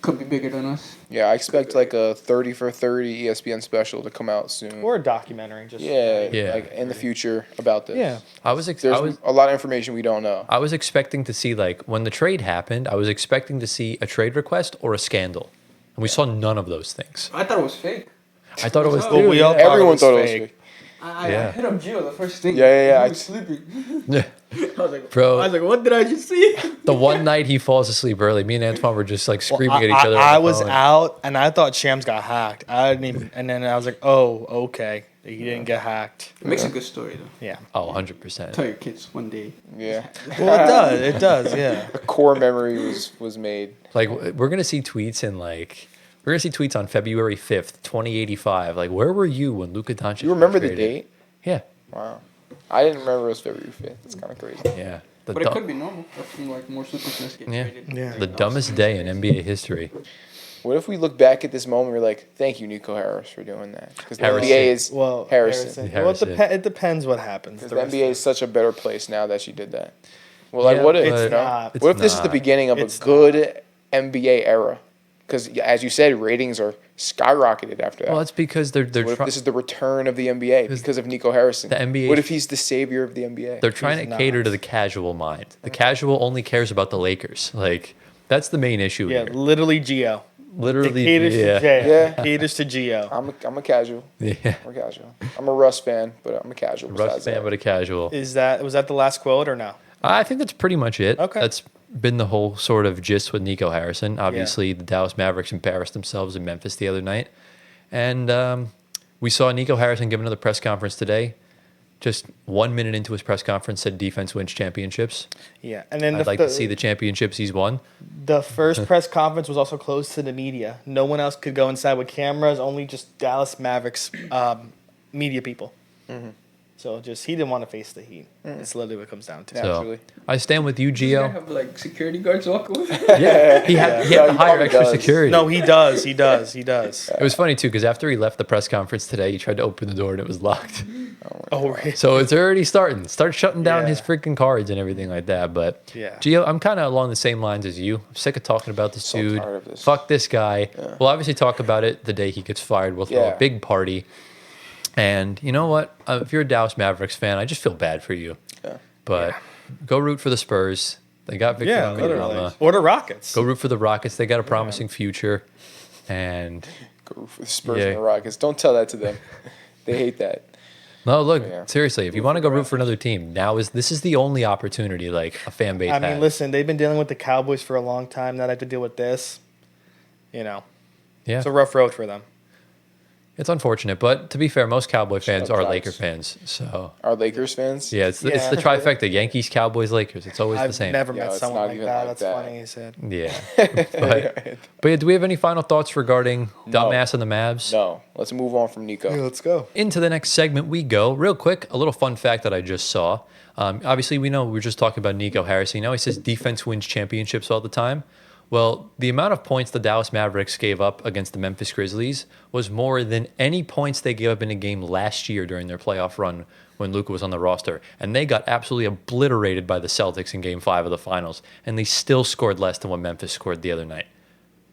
Could be bigger than us. Yeah, I expect like a 30 for 30 ESPN special to come out soon. Or a documentary. Just Yeah, Yeah. like in the future about this. Yeah. I was There's a lot of information we don't know. I was expecting to see like when the trade happened, I was expecting to see a trade request or a scandal. And we saw none of those things. I thought it was fake. I thought it was Well, we all dude, thought Everyone was thought it was fake. fake. I Yeah. hit up Gio the first thing. Yeah. He was sleeping. yeah. I was like, Bro. I was like, what did I just see? The one night he falls asleep early, me and Antoine were just like screaming at each other. on I the was phone. out and I thought Shams got hacked. I didn't even, and then I was like, oh, okay. He didn't get hacked. It makes a good story though. Yeah. Oh, 100%. Tell your kids one day. Yeah. Well, it does. It does. Yeah. A core memory was made. Like, we're going to see tweets in, like, we're going to see tweets on February 5th, 2085. Like, where were you when Luka Doncic You remember was the traded? date? Yeah. Wow. I didn't remember it was February 5th. It's kind of crazy. Yeah. But it could be normal. I've seen like more superstars get Yeah. traded. Yeah. The dumbest day in NBA history. What if we look back at this moment and we're like, thank you, Nico Harris, for doing that? Because the Harrison. NBA is Well, Harrison. Well, Harrison. it depends what happens. Because The the rest NBA of is such a better place now that she did that. Well, like, Yeah, what if, but you know? not. It's What if this is the not. beginning of a It's good NBA era? Because, as you said, ratings are skyrocketed after that. Well, it's because they're What if trying. this is the return of the NBA because of Nico Harrison? the NBA What if he's the savior of the NBA? They're trying He's to cater not. to the casual mind. The casual only cares about the Lakers. Like, that's the main issue Yeah, here. literally Geo. Literally, Caters to yeah. Geo. Yeah. Caters to Geo. I'm a casual. Yeah. I'm a casual. I'm a Russ fan, but I'm a casual. Russ besides fan, that. but a casual. Was that the last quote or no? I think that's pretty much it. Okay. That's been the whole sort of gist with Nico Harrison. Obviously, the Dallas Mavericks embarrassed themselves in Memphis the other night. And we saw Nico Harrison give another press conference today. Just 1 minute into his press conference, said defense wins championships. Yeah, and then I'd like to see the championships he's won. the first press conference was also closed to the media. No one else could go inside with cameras. Only just Dallas Mavericks media people. So just he didn't want to face the heat. It's literally what it comes down to. Yeah. So Naturally. I stand with you, Does this guy Gio. have like security guards walk over? Yeah, he had Yeah, to he hire probably extra does. security. No, he does. He does. He does. It was funny too because after he left the press conference today, he tried to open the door and it was locked. Oh, really? So it's already starting. Start shutting down Yeah. his freaking cards and everything like that. But Yeah. Gio, I'm kind of along the same lines as you. I'm sick of talking about this So dude. tired of this. Fuck this guy. Yeah. We'll obviously talk about it the day he gets fired. We'll throw Yeah. a big party. And you know what? If you're a Dallas Mavericks fan, I just feel bad for you. Yeah. But go root for the Spurs. They got Victor Yeah, literally. Wembanyama. Or the Rockets. Go root for the Rockets. They got a promising future. And Go for the Spurs Yeah. and the Rockets. Don't tell that to them. They hate that. no, look, Yeah. seriously, if you want to go root for another team, this is the only opportunity like a fan base I mean, has. listen, they've been dealing with the Cowboys for a long time. Now they have to deal with this. Yeah. It's a rough road for them. It's unfortunate, but to be fair, most Cowboy fans up, are Giants. Laker fans. So Are Lakers fans? yeah, it's the Yeah. trifecta: Yankees, Cowboys, Lakers. It's always the I've same. never Yeah, met it's someone not like even that. like That's that. funny, he said. Yeah, but yeah, do we have any final thoughts regarding dumbass and the Mavs? No. Let's move on from Nico. Let's go. Into the next segment we go. Real quick, a little fun fact that I just saw. Obviously, we know we were just talking about Nico Harrison. He says defense wins championships all the time. Well, the amount of points the Dallas Mavericks gave up against the Memphis Grizzlies was more than any points they gave up in a game last year during their playoff run when Luka was on the roster. And they got absolutely obliterated by the Celtics in Game 5 of the Finals. And they still scored less than what Memphis scored the other night.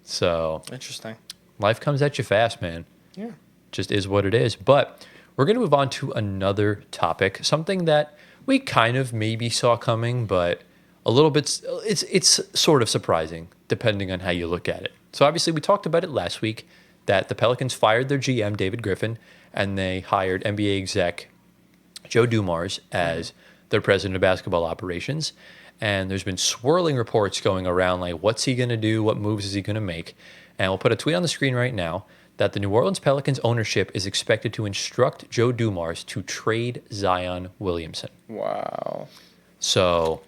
So Interesting. life comes at you fast, man. Yeah. Just is what it is. But we're going to move on to another topic, something that we kind of maybe saw coming, but a little bit, it's sort of surprising depending on how you look at it. So obviously we talked about it last week that the Pelicans fired their GM, David Griffin, and they hired NBA exec Joe Dumars as their president of basketball operations. And there's been swirling reports going around like, what's he going to do? What moves is he going to make? And we'll put a tweet on the screen right now that the New Orleans Pelicans ownership is expected to instruct Joe Dumars to trade Zion Williamson. Wow. So,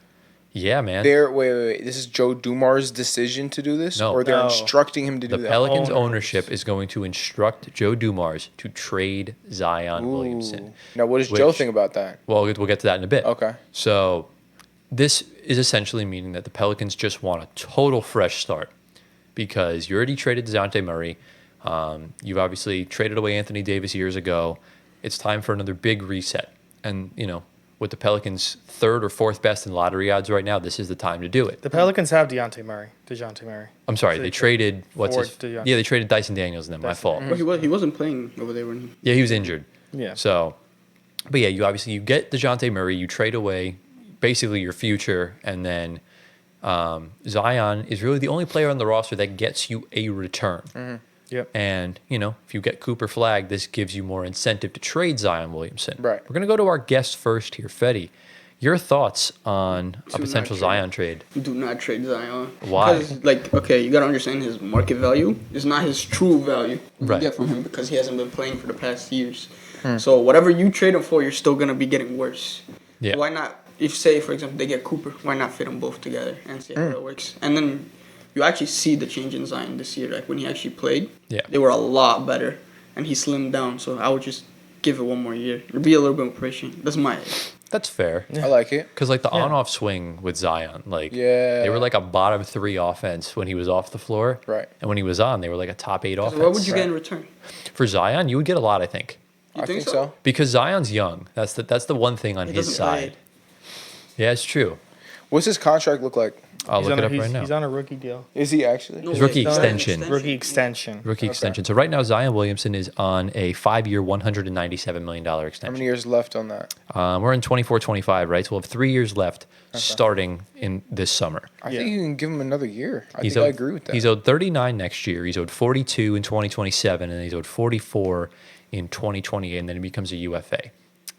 yeah, man. Wait. This is Joe Dumars' decision to do this? No. Or they're No. instructing him to The do that? Pelicans Owners. ownership is going to instruct Joe Dumars to trade Zion Williamson. Now, what does Joe Which- think about that? Well, we'll get to that in a bit. Okay. So, this is essentially meaning that the Pelicans just want a total fresh start because you already traded DeJounte Murray. You've obviously traded away Anthony Davis years ago. It's time for another big reset. And, with the Pelicans' third or fourth best in lottery odds right now, this is the time to do it. The Pelicans have DeJounte Murray. I'm sorry, So they they traded for DeJounte. they traded Dyson Daniels and them. My fault. But he wasn't playing over there when Yeah, he was injured. Yeah. So, but yeah, you get DeJounte Murray, you trade away basically your future, and then Zion is really the only player on the roster that gets you a return. Yep. And, if you get Cooper Flag, this gives you more incentive to trade Zion Williamson. Right. We're going to go to our guest first here, Fedy. Your thoughts on a Do potential not trade. Zion trade? do not trade Zion. Why? Because, okay, you got to understand his market value is not his true value you Right. get from him because he hasn't been playing for the past years. So whatever you trade him for, you're still gonna be getting worse. Yeah. So why not? If say for example they get Cooper, why not fit them both together and see how it works? And then you actually see the change in Zion this year. Like when he actually played, they were a lot better, and he slimmed down. So I would just give it one more year. Be a little bit more patient. That's fair. I like it. Because like the on-off swing with Zion, like Yeah. they were like a bottom 3 offense when he was off the floor, Right. And when he was on, they were like a top 8 offense. What would you get in return? For Zion? You would get a lot, I think, You I think so. because Zion's young. That's the one thing on He his doesn't play. side. Yeah, it's true. What's his contract look like? I'll look it up right now. He's on a rookie deal. Is he actually? His rookie he's on an extension. Rookie extension. Rookie extension. So right now, Zion Williamson is on a 5-year, $197 million How extension. many years left on that? We're in 24-25, right? So we'll have 3 years left starting in this summer. I think you can give him another year. I He's think I owed- agree with that. He's owed 39 next year. He's owed 42 in 2027, and he's owed 44 in 2028, and then he becomes a UFA.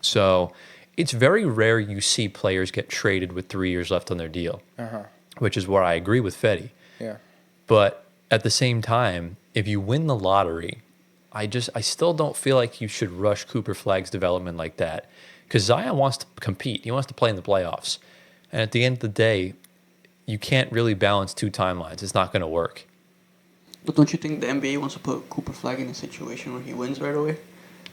So it's very rare you see players get traded with 3 years left on their deal, which is where I agree with Fedy. Yeah. But at the same time, if you win the lottery, I still don't feel like you should rush Cooper Flagg's development like that, because Zion wants to compete. He wants to play in the playoffs. And at the end of the day, you can't really balance 2 timelines. It's not going to work. But don't you think the NBA wants to put Cooper Flag in a situation where he wins right away?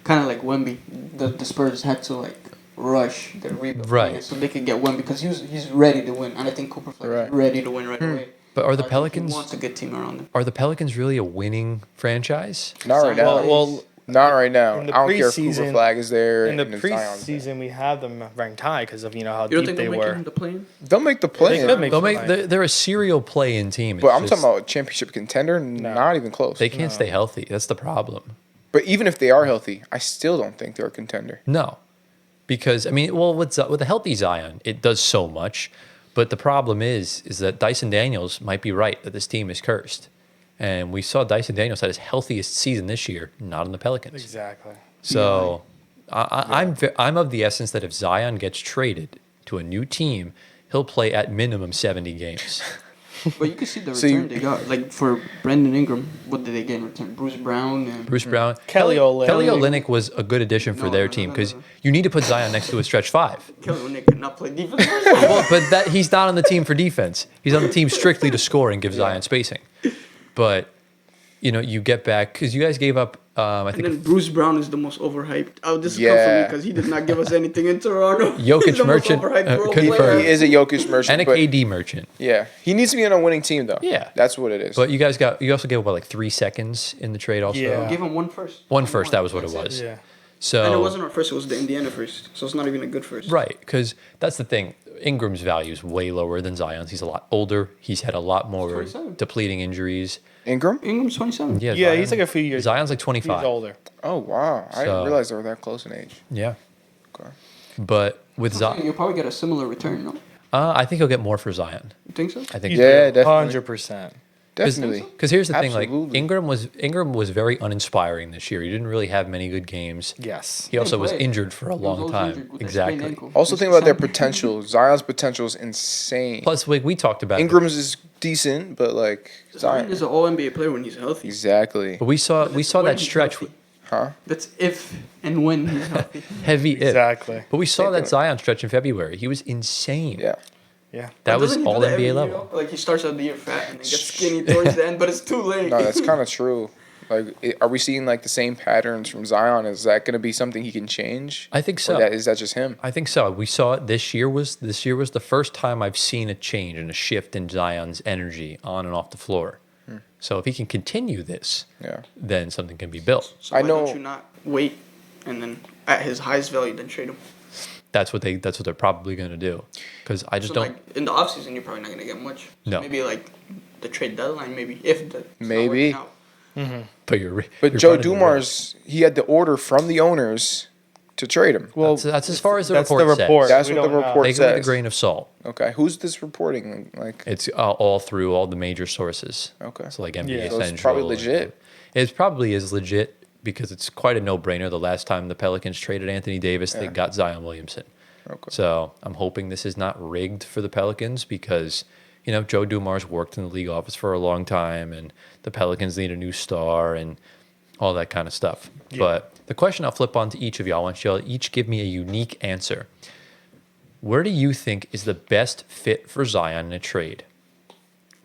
Kind of like Wemby. The Spurs had to like rush their rebuild, Right. so they could get Wemby because he's ready to win, and I think Cooper Flag is ready to win right away. But are the I think Pelicans He wants a good team around him. are the Pelicans really a winning franchise? Not right now. Well, Not right now. I in the don't care if Cooper preseason- Flag is there. in the and Zion's there. preseason, we have them ranked high because of how You don't deep think they they'll make were. him the play-in? They'll make the play. They could make They'll the make play-in. they're a serial play-in team. But It's I'm just- talking about a championship contender. Not even close. they can't stay healthy. That's the problem. But even if they are healthy, I still don't think they're a contender. No, because I mean, well, with a healthy Zion, it does so much. But the problem is that Dyson Daniels might be right that this team is cursed, and we saw Dyson Daniels had his healthiest season this year, not on the Pelicans. Exactly. So I'm of the essence that if Zion gets traded to a new team, he'll play at minimum 70 games. But you can see the So you- return they got. Like for Brandon Ingram, what did they get in return? Bruce Brown and Bruce Brown, Kelly Olynyk. Kelly Olynyk was a good addition for No, their no, team no, because no. you need to put Zion next to a stretch 5. Kelly Olynyk could not play defense. Well, but that he's not on the team for defense. He's on the team strictly to score and give Zion spacing. But you get back because you guys gave up. I And think then Bruce Brown is the most overhyped. Oh, this is Yeah. come for me because he did not give us anything in Toronto. He's Jokic the most merchant, overhyped role confirmed. player. He is a Jokic merchant. and a but KD merchant. yeah, he needs to be on a winning team though. Yeah. That's what it is. But you also gave up like 3 seconds in the trade. Also, Yeah. Give him one first. One first. That was what it That's was. Yeah. So And it wasn't our first, it was the Indiana first. So it's not even a good first. right, because that's the thing. Ingram's value is way lower than Zion's. He's a lot older. He's had a lot more 27. depleting injuries. Ingram? Ingram's 27. Yeah, Yeah, Zion- he's like a few years. Zion's like He's 25. older. Oh wow, I So- didn't realize they were that close in age. Yeah, Okay. but with Zion, You'll probably get a similar return, no? I think he'll get more for Zion. You think so? I think Yeah, definitely. 100%. Definitely. Because here's the thing, like Absolutely. Ingram was very uninspiring this year. He didn't really have many good games. Yes. He also was play. injured for a He was long always time. injured with that sprained Exactly. ankle. Also He's think about their 7. potential. Zion's potential is insane. Plus, like we talked about, Ingram's is decent, but like Zion Zion. is an all NBA player when he's healthy. Exactly. but we saw That's that when he's stretch healthy. Huh? That's if and when he's healthy. heavy if. Exactly. But we saw Same that thing. Zion stretch in February. He was insane. Yeah. Yeah. That was Doesn't he do all that every NBA year, level. though? Like he starts out the year fat and then gets skinny towards the end, but it's too late. No, that's kind of true. Like, are we seeing like the same patterns from Zion? Is that going to be something he can change? I think Or so. is that just him? I think so. We saw it this year. Was the first time I've seen a change and a shift in Zion's energy on and off the floor. So if he can continue this, Yeah. then something can be built. So I why know- don't you not wait and then at his highest value then trade him? That's what they're probably going to do. Because I just So don't. like in the offseason you're probably not gonna get much. So No. Maybe like the trade deadline, maybe if the it's not Maybe. working out. But you're. But you're Joe running the risk. Dumars, he had the order from the owners to trade him. Well, That's as far as the that's report the says. report. That's We what the don't know. report Take it with a says. grain of salt. Okay, who's this reporting? Like, It's all through all the major sources. okay, So like NBA Yeah. Central. So it's probably legit. It probably is legit because it's quite a no-brainer. The last time the Pelicans traded Anthony Davis, they Yeah. got Zion Williamson. okay. So I'm hoping this is not rigged for the Pelicans because, Joe Dumars worked in the league office for a long time and the Pelicans need a new star and all that kind of stuff. Yeah. But the question I'll flip on to each of y'all, I want y'all each give me a unique answer. Where do you think is the best fit for Zion in a trade?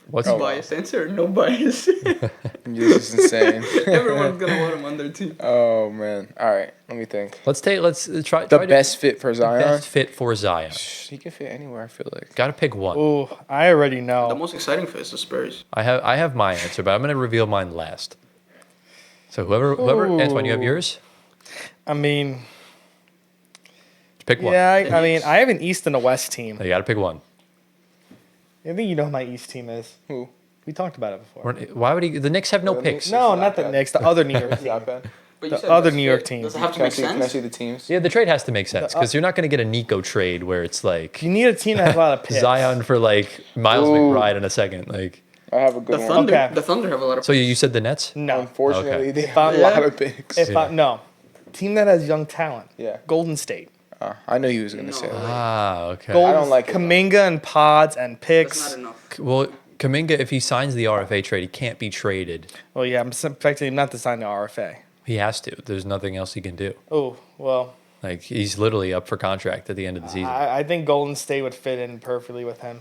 What's biased answer? No bias. This is insane. Everyone's gonna want him on their team. Oh man! All right, let me think. Let's try the best fit for Zion. The best fit for Zion. He can fit anywhere. I feel like. Got to pick one. Oh, I already know. The most exciting fit is the Spurs. I have my answer, but I'm gonna reveal mine last. So whoever, Antoine, you have yours. I mean, pick one. Yeah, I mean, I have an East and a West team. You got to pick one. I think you know who my East team is. Who? We talked about it before. Why would he? The Knicks have no picks. No, not the Knicks. The other New York team. The other New York team. Does it have to make sense? Can I see the teams? Yeah, the trade has to make sense because you're not going to get a Nico trade where it's like you need a team that has a lot of picks. Zion for like Miles McBride in a second. Like I have a good one. Thunder, okay. The Thunder have a lot of picks. So you said the Nets? No. Unfortunately, they have a lot of picks. No. Team that has young talent. Yeah. Golden State. I knew he was going to say that. Okay. I don't like Kaminga and pods and picks. That's not enough. Well, Kaminga, if he signs the RFA trade, he can't be traded. Well, yeah, I'm expecting him not to sign the RFA. He has to. There's nothing else he can do. Oh, well. Like, he's literally up for contract at the end of the season. I think Golden State would fit in perfectly with him.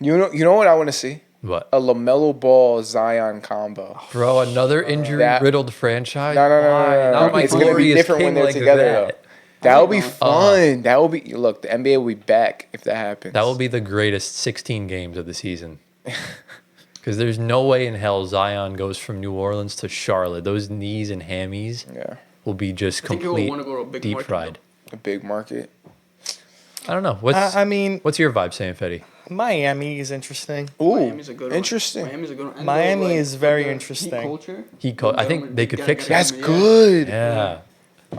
You know what I want to see? What? A LaMelo Ball Zion combo. Bro, another injury-riddled franchise? No. It's going to be different when they're together, though. That would be fun. That will be. Look, the NBA will be back if that happens. That will be the greatest 16 games of the season. Because there's no way in hell Zion goes from New Orleans to Charlotte. Those knees and hammies will be just complete deep fried. A big market. I don't know. What's your vibe saying, Fady? Miami is interesting. Ooh, Miami's a good one. interesting. Miami's a good one. Miami is very interesting. I think they could fix it. That's good. Yeah.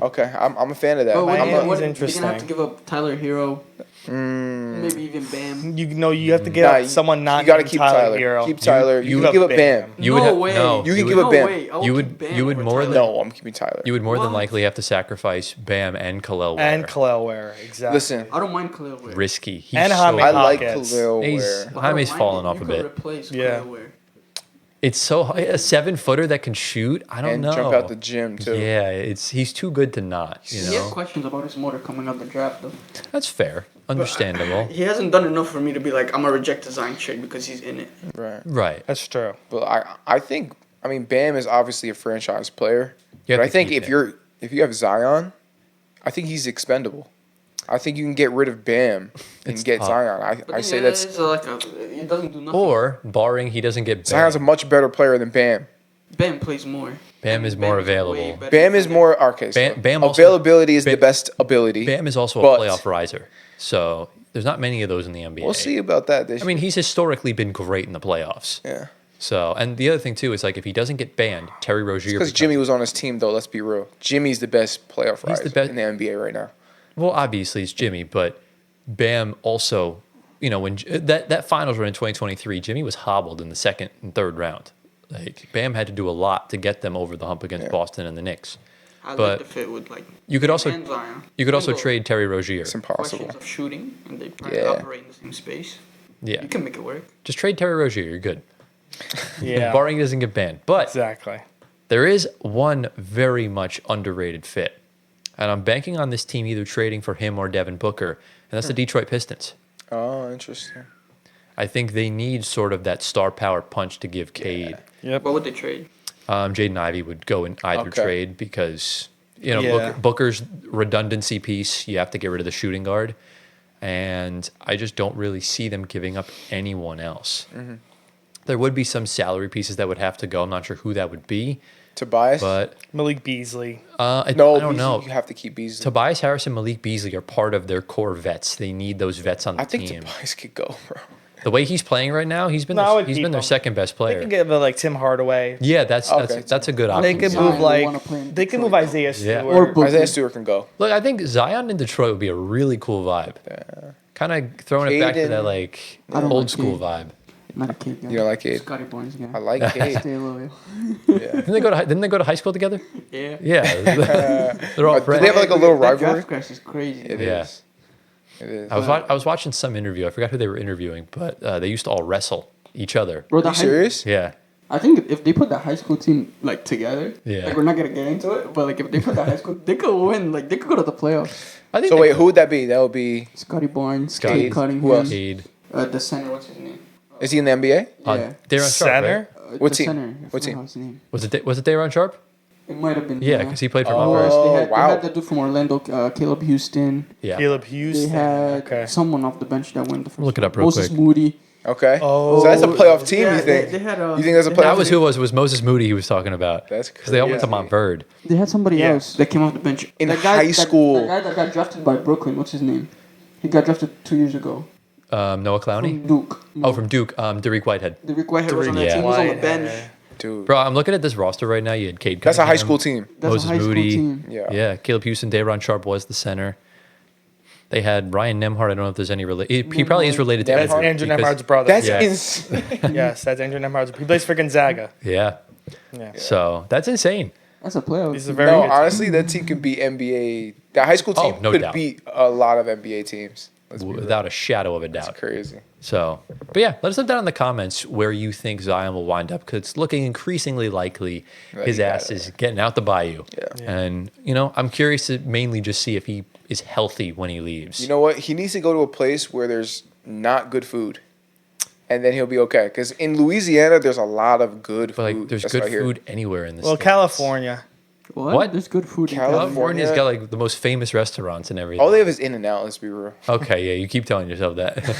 Okay, I'm a fan of that. Miami's interesting. You're gonna have to give up Tyler Hero. Maybe even Bam. You have to give up someone not. You got to keep Tyler. Hero. Keep Tyler. You can give up Bam. You can give up Bam. You would more than no. I'm keeping Tyler. You would more than likely have to sacrifice Bam and Khalil Ware. And Khalil Ware, exactly. Listen, I don't mind Khalil Ware. Risky. And I like Khalil Ware. Jaime's fallen off a bit. Yeah. It's so high. A 7-footer that can shoot. I don't know. And jump out the gym too. Yeah, he's too good to not. You know. He has questions about his motor coming out the draft though. That's fair. Understandable. He hasn't done enough for me to be like, I'm gonna reject the Zion trade because he's in it. Right. That's true. But I think Bam is obviously a franchise player. But I think if you have Zion, I think he's expendable. I think you can get rid of Bam and get Zion. I say that's it doesn't do nothing. Or barring he doesn't get Bam. Zion's a much better player than Bam. Bam plays more. Bam is more available. Bam is more Bam availability is the best ability. Bam is also a playoff riser. So there's not many of those in the NBA. We'll see about that this year. I mean, he's historically been great in the playoffs. Yeah. So, and the other thing too is like if he doesn't get banned, Terry Rozier. Because Jimmy was on his team, though. Let's be real. Jimmy's the best playoff riser in the NBA right now. Well, obviously it's Jimmy, but Bam also, when that finals run in 2023, Jimmy was hobbled in the second and third round. Like Bam had to do a lot to get them over the hump against Boston and the Knicks. I'd like to fit with you could also trade Terry Rozier. It's impossible. Questions of shooting, and they probably operate in the same space. Yeah, you can make it work. Just trade Terry Rozier. You're good. Yeah, barring he doesn't get banned. But exactly, there is one very much underrated fit, and I'm banking on this team either trading for him or Devin Booker, and that's the Detroit Pistons. Oh, interesting. I think they need sort of that star power punch to give Cade. Yep. What would they trade? Jaden Ivey would go in either trade because Booker's redundancy piece. You have to get rid of the shooting guard, and I just don't really see them giving up anyone else. Mm-hmm. There would be some salary pieces that would have to go. I'm not sure who that would be. Tobias, but Malik Beasley. I don't know. You have to keep Beasley. Tobias Harris and Malik Beasley are part of their core vets. They need those vets on the team. I think Tobias could go, bro. The way he's playing right now, he's been their second best player. They can get Tim Hardaway. Yeah, that's a good option. They can move Isaiah Stewart. Or Isaiah Stewart can go. Look, I think Zion in Detroit would be a really cool vibe. Yeah. Kind of throwing it back to that old school vibe. Not a kid guy. You don't like Cade? Scotty Barnes guy. I like Cade. Stay loyal. Didn't they go to high school together? Yeah. Yeah. They're all friends. Do they have a little rivalry? That draft class is crazy. It is. It is. I was watching some interview. I forgot who they were interviewing, but they used to all wrestle each other. Bro, are you serious? Yeah. I think if they put the high school team like together, Yeah. like we're not gonna get into it, but like if they put the high school, they could win. Like they could go to the playoffs. I think So wait, who would that be? That would be. Scotty Barnes, Scotty. Cade Cunningham, Who else? Cade. The center. What's his name? Is he in the NBA? Yeah. Dayron Sharp, Center? right? What the team? Center. I What forgot team? His name. Was it Dayron Sharp? It might have been. Yeah, because he played for Oh. Monte. They wow. had the dude from Orlando, Caleb Houston. Yeah. Caleb They Houston. had Okay. someone off the bench that went the first. Look it round. up real Moses quick. Moody. Okay. Oh. So that's a playoff team, Yeah, you think? They had, you think that's a they playoff That was team? who it was Moses Moody he was talking about. That's Because they all went to crazy. Montverde. They had somebody Yeah. else that came off the bench. In That guy- high school. That guy that got drafted by Brooklyn. What's his name? He got drafted 2 years ago. Noah Clowney? From Duke. Oh, from Duke. Derek Whitehead. The Rick Whitehead was on that Yeah. team. He was on the bench. Dude. Bro, I'm looking at this roster right now. You had Cade That's a high Cunningham, school team. That's Moses a high school Moody. team. Yeah. Yeah, Caleb Houston, Dayron Sharp was the center. They had Ryan Nemhard. I don't know if there's any relation. He probably is related to Nemhard? That's Andrew. Andrew because- Nemhard's brother. That's Yeah. insane. Yes, that's Andrew Nemhard's. He plays for Gonzaga. Yeah. Yeah. So that's insane. That's a playoff. He's a very No, good honestly, that team could beat NBA. That high school team Oh, no could doubt. beat a lot of NBA teams. Let's be real. Without a shadow of a doubt. That's crazy. So, but yeah, let us know down in the comments where you think Zion will wind up because it's looking increasingly likely That his he ass got it. is getting out the bayou. Yeah. And, I'm curious to mainly just see if he is healthy when he leaves. You know what? He needs to go to a place where there's not good food, and then he'll be okay. Because in Louisiana, there's a lot of good but food. like, there's That's good what I hear. food anywhere in this. Well, California. What? There's good food in California's California. got like the most famous restaurants and everything. All they have is In-N-Out. Let's be real. Okay, yeah, you keep telling yourself that.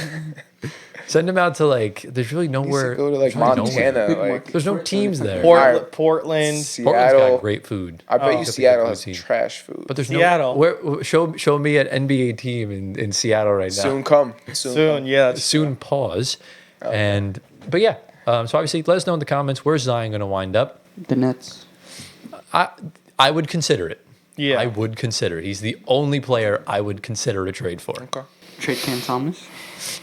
Send them out to like. There's really He needs nowhere. to go to like there's really Montana. Big Like market. There's no teams there. Alright. Portland. Portland's Seattle. got great food. I bet Oh. you Seattle has Food team. trash food. But there's Seattle. no. Show me an NBA team in Seattle right now. soon come. Soon, yeah. that's- Soon pause. But yeah. So obviously, let us know in the comments where's Zion going to wind up. The Nets. I would consider it. Yeah. I would consider it. He's the only player I would consider a trade for. Okay. Trade Cam Thomas.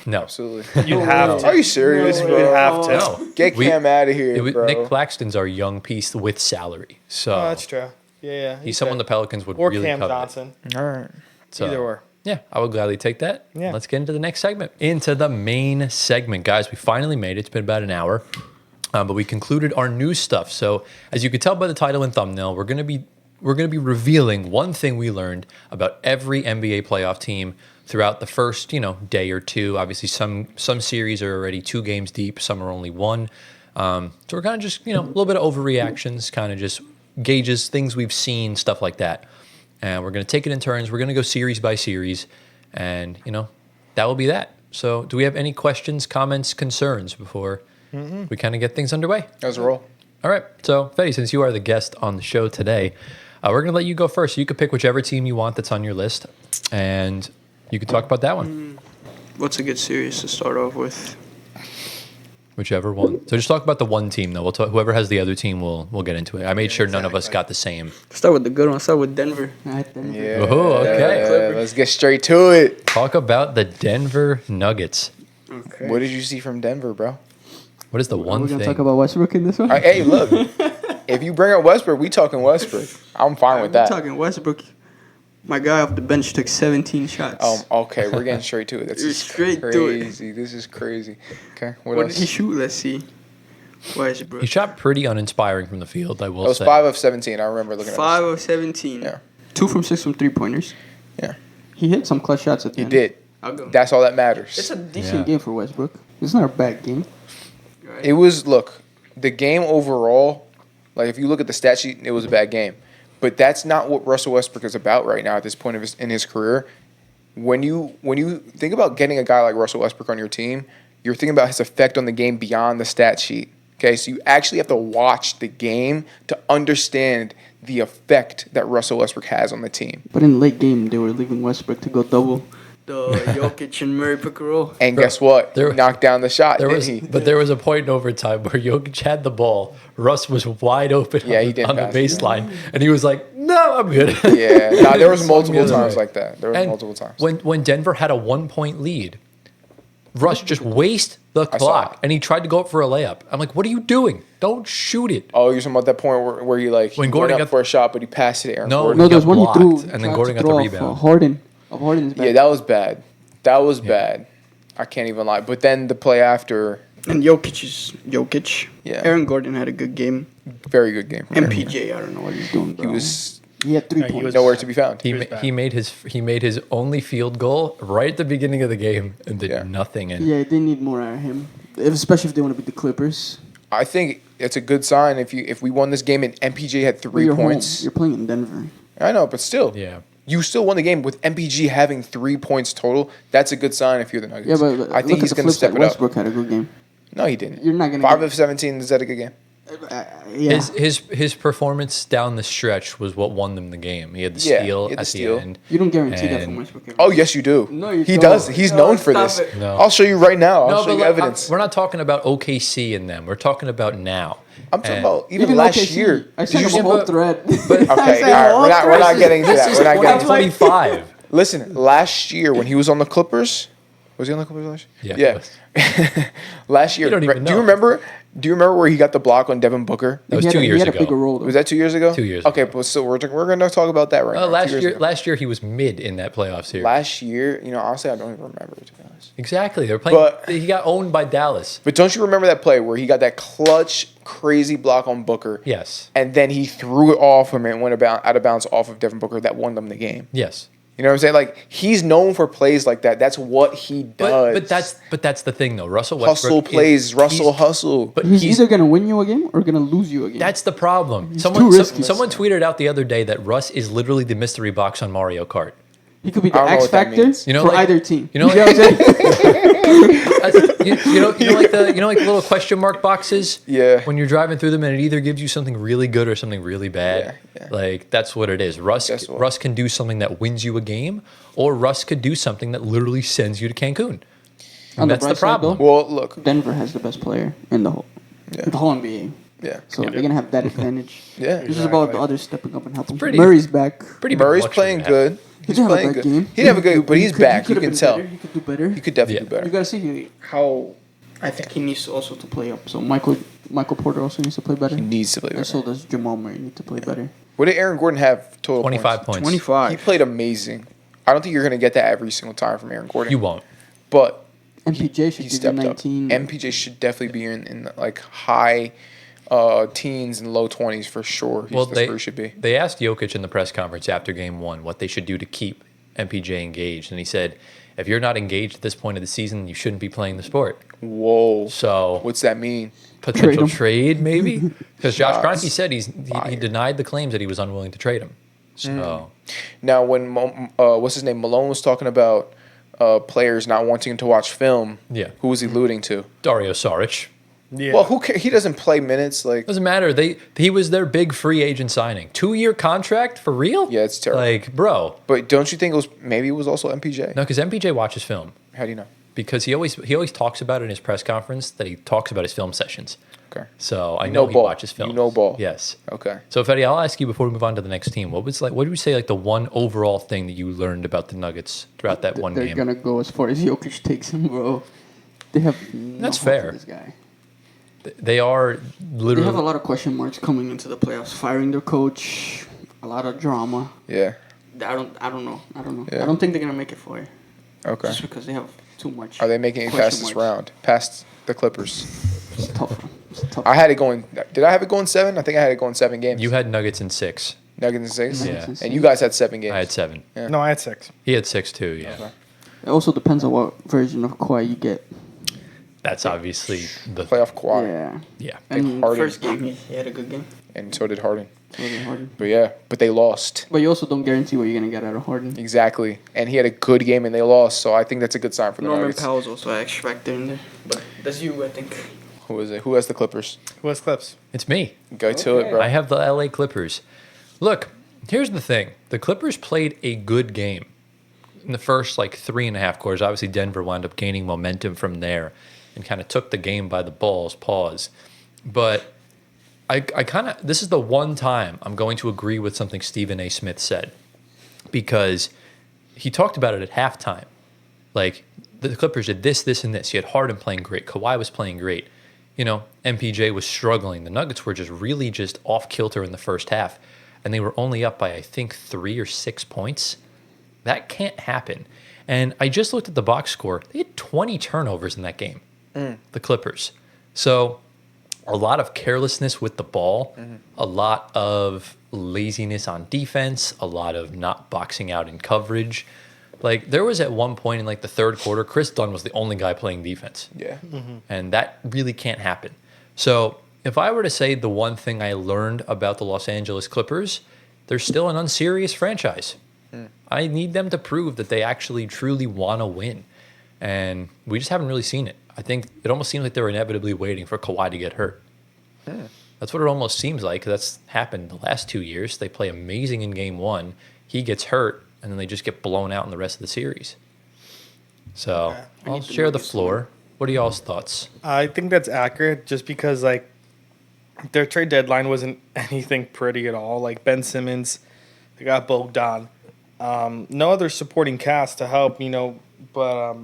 No. Absolutely. You'd have to. Are you serious, No bro? You'd have to. No. Get Cam out of here, bro. Nick Claxton's our young piece with salary. So Oh, that's true. Yeah. he's someone the Pelicans would Or really Cam covet. Johnson. All right. So, Either or. Yeah, I would gladly take that. Yeah. Let's get into the next segment. Into the main segment, guys. We finally made it. It's been about an hour, but we concluded our news stuff. So as you could tell by the title and thumbnail, we're gonna be revealing one thing we learned about every NBA playoff team throughout the first day or two. Obviously, some series are already 2 games deep. Some are only 1. So we're kind of just a little bit of overreactions, kind of just gauges things we've seen, stuff like that. And we're going to take it in turns. We're going to go series by series. And, that will be that. So do we have any questions, comments, concerns before we kind of get things underway? Let's roll. All right. So, Fady, since you are the guest on the show today, we're going to let you go first. So you can pick whichever team you want that's on your list. And you can talk about that one. What's a good series to start off with? Whichever one. So just talk about the one team, though. We'll talk, whoever has the other team, we'll get into it. I made sure none of us got the same. Start with the good one. Start with Denver. I had Denver. Yeah. Oh, okay. Yeah, let's get straight to it. Talk about the Denver Nuggets. Okay. What did you see from Denver, bro? What is the Are one we gonna thing? talk about Westbrook in this one? Hey, look. If you bring up Westbrook, we talking Westbrook. I'm fine with We're that. talking Westbrook. My guy off the bench took 17 shots. Okay, we're getting straight to it. That's You're just straight to it. crazy. This is crazy. Okay, what What else? did he shoot? Let's see. Westbrook. He shot pretty uninspiring from the field, I will It was say. 5 of 17. I remember looking at 5 of 17. Yeah. 2 from 6 from 3-pointers. Yeah. He hit some clutch shots at the He end. did. I'll go. That's all that matters. It's a decent Yeah. game for Westbrook. It's not a bad game. Right? It was, look, the game overall, like if you look at the stat sheet, it was a bad game. But that's not what Russell Westbrook is about right now at this point in his career. When you think about getting a guy like Russell Westbrook on your team, you're thinking about his effect on the game beyond the stat sheet. Okay, so you actually have to watch the game to understand the effect that Russell Westbrook has on the team. But in late game, they were leaving Westbrook to go double the Jokic and Murray pick and roll. And guess what? There- He knocked down the shot, There didn't was, he? but there was a point in overtime where Jokic had the ball. Russ was wide open Yeah, on, he didn't on the pass it. baseline, and he was like, "No, I'm good." Yeah, nah, there was Swung the multiple other times way. like that. There was And multiple times. when Denver had a 1-point lead, Russ just wasted the saw clock, it. and he tried to go up for a layup. I'm like, "What are you doing? Don't shoot it." Oh, you're talking about that point where he like When he Gordon went up got- for a shot, but he passed it to Aaron No, Gordon. No, He there was got one he blocked, threw. and then tried Gordon to got the throw off, rebound. Harden. Harden's back. Yeah, that was bad. That was bad. I can't even lie. But then the play after, And Jokic is Jokic. Yeah. Aaron Gordon had a good game. Very good game. MPJ, I don't know what he's doing, bro. He had 3 he points. was- nowhere to be found. He made his only field goal right at the beginning of the game and did nothing. And Yeah, they need more out of him, especially if they want to beat the Clippers. I think it's a good sign if we won this game and MPJ had 3 You're points. home. You're playing in Denver. I know, but still. yeah. You still won the game with MPG having 3 points total. That's a good sign if you're the Nuggets. Yeah, but I think look he's at the going to flip step side. it up. Westbrook had a good game. No, he didn't. You're not gonna 5 get- of 17. Is that a good game? Yeah. His performance down the stretch was what won them the game. He had the Yeah, steal he had the at steal. the end. You don't guarantee that from And- Westbrook. Oh, yes, you do. No, you he don't. does. He's No, known for stop this. it. No. I'll show you right now. I'll No, show but you evidence. we're not talking about OKC and them. We're talking about now. I'm talking And- about even last OKC, year. I Did sent you him a see- whole thread. Okay, all right. We're not getting into that. We're not getting into that. 2025. Listen, last year when he was on the Clippers, was he on the Clippers last year? Yeah, Yeah. Last year. You don't even Do you know. remember? Do you remember where he got the block on Devin Booker? That was He had 2 a- years He had ago. a bigger role, though. Was that 2 years ago? 2 years Okay, ago. but so we're going to talk about that right now. 2 Last years year, ago. last year he was mid in that playoff series. Last year, honestly, I don't even remember, to be honest. Exactly. They were playing. But- He got owned by Dallas. But don't you remember that play where he got that clutch, crazy block on Booker? Yes. And then he threw it off him and went out of bounds off of Devin Booker that won them the game. Yes. You know what I'm saying? Like, he's known for plays like that. That's what he does. But that's the thing though. Russell Westbrook hustle plays, Russell he's- hustle. But He's he's either gonna win you a game or gonna lose you a game. that's the problem. He's Someone too risky. someone tweeted out the other day that Russ is literally the mystery box on Mario Kart. He could be the I don't know X what that factor means. You know, for like- either team. you know, what I'm saying? you know like the little question mark boxes. Yeah. When you're driving through them and it either gives you something really good or something really bad. Yeah. Like that's what it is. Guess what? Russ can do something that wins you a game, or Russ could do something that literally sends you to Cancun. On And that's the bright side, problem. though, Well, look. Denver has the best player in the whole NBA. Yeah. So they're gonna have that advantage. Yeah. This is about the others stepping up and helping. pretty- Murray's back. Pretty big Murray's luxury playing to have. good. He He's didn't have a playing bad good. game. He didn't have a good, but he's back. You could've can been tell. better. He could do better. He could definitely Yeah. do better. You gotta see how. I think he needs to also to play up. So Michael Porter also needs to play better. He needs to play And so better. does Jamal Murray need to play better. What did Aaron Gordon have total 25 points? points. 25. He played amazing. I don't think you're going to get that every single time from Aaron Gordon. You won't. But MPJ should he give you stepped up. 19. MPJ should definitely be in like high teens and low 20s for sure. That's where he should be. They asked Jokic in the press conference after game one what they should do to keep MPJ engaged. And he said, if you're not engaged at this point of the season, you shouldn't be playing the sport. Whoa. So What's that mean? potential him. trade, maybe? Because Josh Shots Kroenke said he denied the claims that he was unwilling to trade him. So Now, when what's his name? Malone was talking about players not wanting to watch film. Yeah. Who was he alluding to? Dario Saric. Yeah. Well, who cares? He doesn't play minutes. Like, Doesn't matter. He was their big free agent signing. 2-year contract for real? Yeah, it's terrible. Like, bro. but don't you think maybe it was also MPJ? No, because MPJ watches film. How do you know? Because he always talks about it in his press conference that he talks about his film sessions. Okay. So I You know know he ball. watches film. You know ball. Yes. Okay. So Fady, I'll ask you before we move on to the next team. What would you say like the one overall thing that you learned about the Nuggets throughout that one They're game? gonna go as far as Jokic takes him, bro. They have That's no hope fair. for this guy. They are They literally. have a lot of question marks coming into the playoffs. Firing their coach, a lot of drama. Yeah. I don't know. Yeah. I don't think they're gonna make it far. Okay. Just because they have too much. Are they making it question past this marks. round? Past the Clippers? It's tough. It's tough. I had it going. Did I have it going 7? I think I had it going 7 games. You had Nuggets in 6. Nuggets in 6. Yeah. And you guys had 7 games. I had 7. Yeah. No, I had 6. He had 6 too. Yeah. Okay. It also depends on what version of Kawhi you get. That's obviously the Playoff quad. Yeah. yeah. And Harden. First game, he had a good game. And so did Harden. Harden, Harden. But yeah, but they lost. But you also don't guarantee what you're gonna get out of Harden. Exactly. And he had a good game and they lost. So I think that's a good sign for the Norman Nuggets. Powell's also an X factor in there. But that's you, I think. Who is it? Who has the Clippers? Who has Clips? It's me. Go to it, bro. I have the LA Clippers. Look, here's the thing. The Clippers played a good game in the first like 3.5 quarters. Obviously, Denver wound up gaining momentum from there and kind of took the game by the balls, pause. But I kind of, this is the one time I'm going to agree with something Stephen A. Smith said, because he talked about it at halftime. Like, the Clippers did this, this, and this. You had Harden playing great. Kawhi was playing great. You know, MPJ was struggling. The Nuggets were just off kilter in the first half. And they were only up by, I think, 3 or 6 points. That can't happen. And I just looked at the box score. They had 20 turnovers in that game. the Clippers. So a lot of carelessness with the ball, a lot of laziness on defense, a lot of not boxing out in coverage. Like, there was at one point in, like, the third quarter, Chris Dunn was the only guy playing defense. Yeah. And that really can't happen. So if I were to say the one thing I learned about the Los Angeles Clippers, they're still an unserious franchise. I need them to prove that they actually truly want to win. And we just haven't really seen it. I think it almost seems like they're inevitably waiting for Kawhi to get hurt. That's what it almost seems like. That's happened the last 2 years. They play amazing in game one. He gets hurt, and then they just get blown out in the rest of the series. So I'll share the floor. What are y'all's thoughts? I think that's accurate just because, like, their trade deadline wasn't anything pretty at all. Like, Ben Simmons, they got Bogdan. No other supporting cast to help, but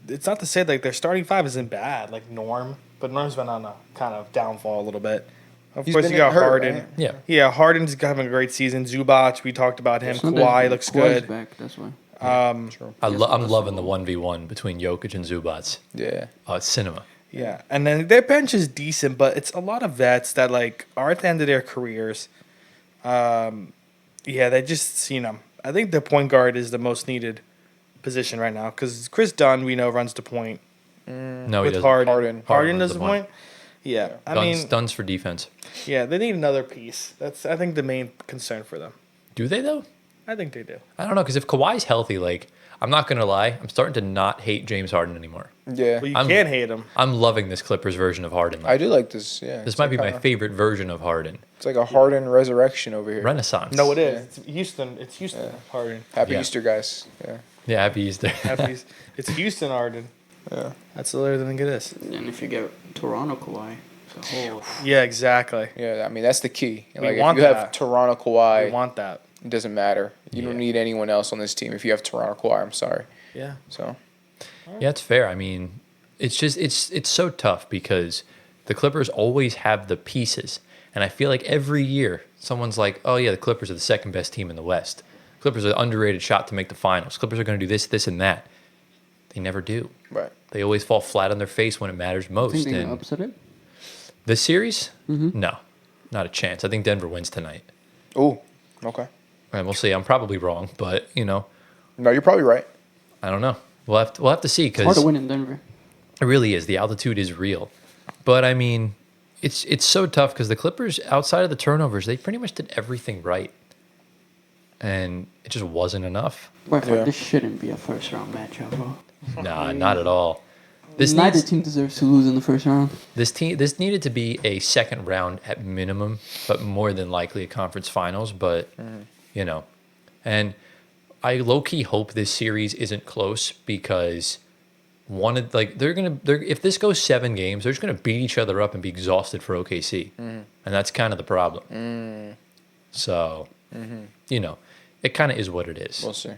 it's not to say, like, their starting five isn't bad, like Norm. But Norm's been on a kind of downfall a little bit. Of course, you got Harden. Right? Yeah, Harden's having a great season. Zubac, we talked about him. Kawhi looks good. Back, that's why. I'm loving the 1v1 between Jokic and Zubac. Yeah. Oh, it's cinema. Yeah, and then their bench is decent, but it's a lot of vets that, like, are at the end of their careers. They just, I think the point guard is the most needed position right now because Chris Dunn, we know, runs the point. No, with he doesn't. Harden does the point. Yeah, Dunn's for defense. Yeah, they need another piece. That's, I think, the main concern for them. Do they, though? I think they do. I don't know, because if Kawhi's healthy, like, I'm not going to lie, I'm starting to not hate James Harden anymore. Yeah. Well, you can't hate him. I'm loving this Clippers version of Harden. I do like this, yeah. This might be my favorite version of Harden. It's like a Harden resurrection over here. Renaissance. No, it is. It's Houston. It's Houston Harden. Happy Easter, guys. Yeah. Yeah, happy Easter. It's Houston Harden. Yeah. That's the other thing it is. And if you get Toronto Kawhi, it's a whole... Yeah, exactly. Yeah, I mean, that's the key. Like, want if you have that. Toronto Kawhi, We want that. it doesn't matter. You don't need anyone else on this team if you have Toronto Kawhi. I'm sorry. Yeah. So. Yeah, it's fair. I mean, it's just it's so tough because the Clippers always have the pieces, and I feel like every year someone's like, "Oh yeah, the Clippers are the second best team in the West. Clippers are the underrated shot to make the finals. Clippers are going to do this, this, and that." They never do. Right. They always fall flat on their face when it matters most. Think they And upset it? this series, no, not a chance. I think Denver wins tonight, Ooh. Okay. and we'll see. I'm probably wrong, but No, you're probably right. I don't know. We'll have to see It's hard because to win in Denver. it really is. The altitude is real. But, I mean, it's so tough because the Clippers, outside of the turnovers, they pretty much did everything right. And it just wasn't enough. But Yeah. this shouldn't be a first-round matchup, bro. Nah, not at all. Neither team deserves to lose in the first round. This needed to be a second round at minimum, but more than likely a conference finals. But, and I low-key hope this series isn't close because if this goes 7 games, they're just gonna beat each other up and be exhausted for OKC, and that's kind of the problem. So, it kind of is what it is. We'll see.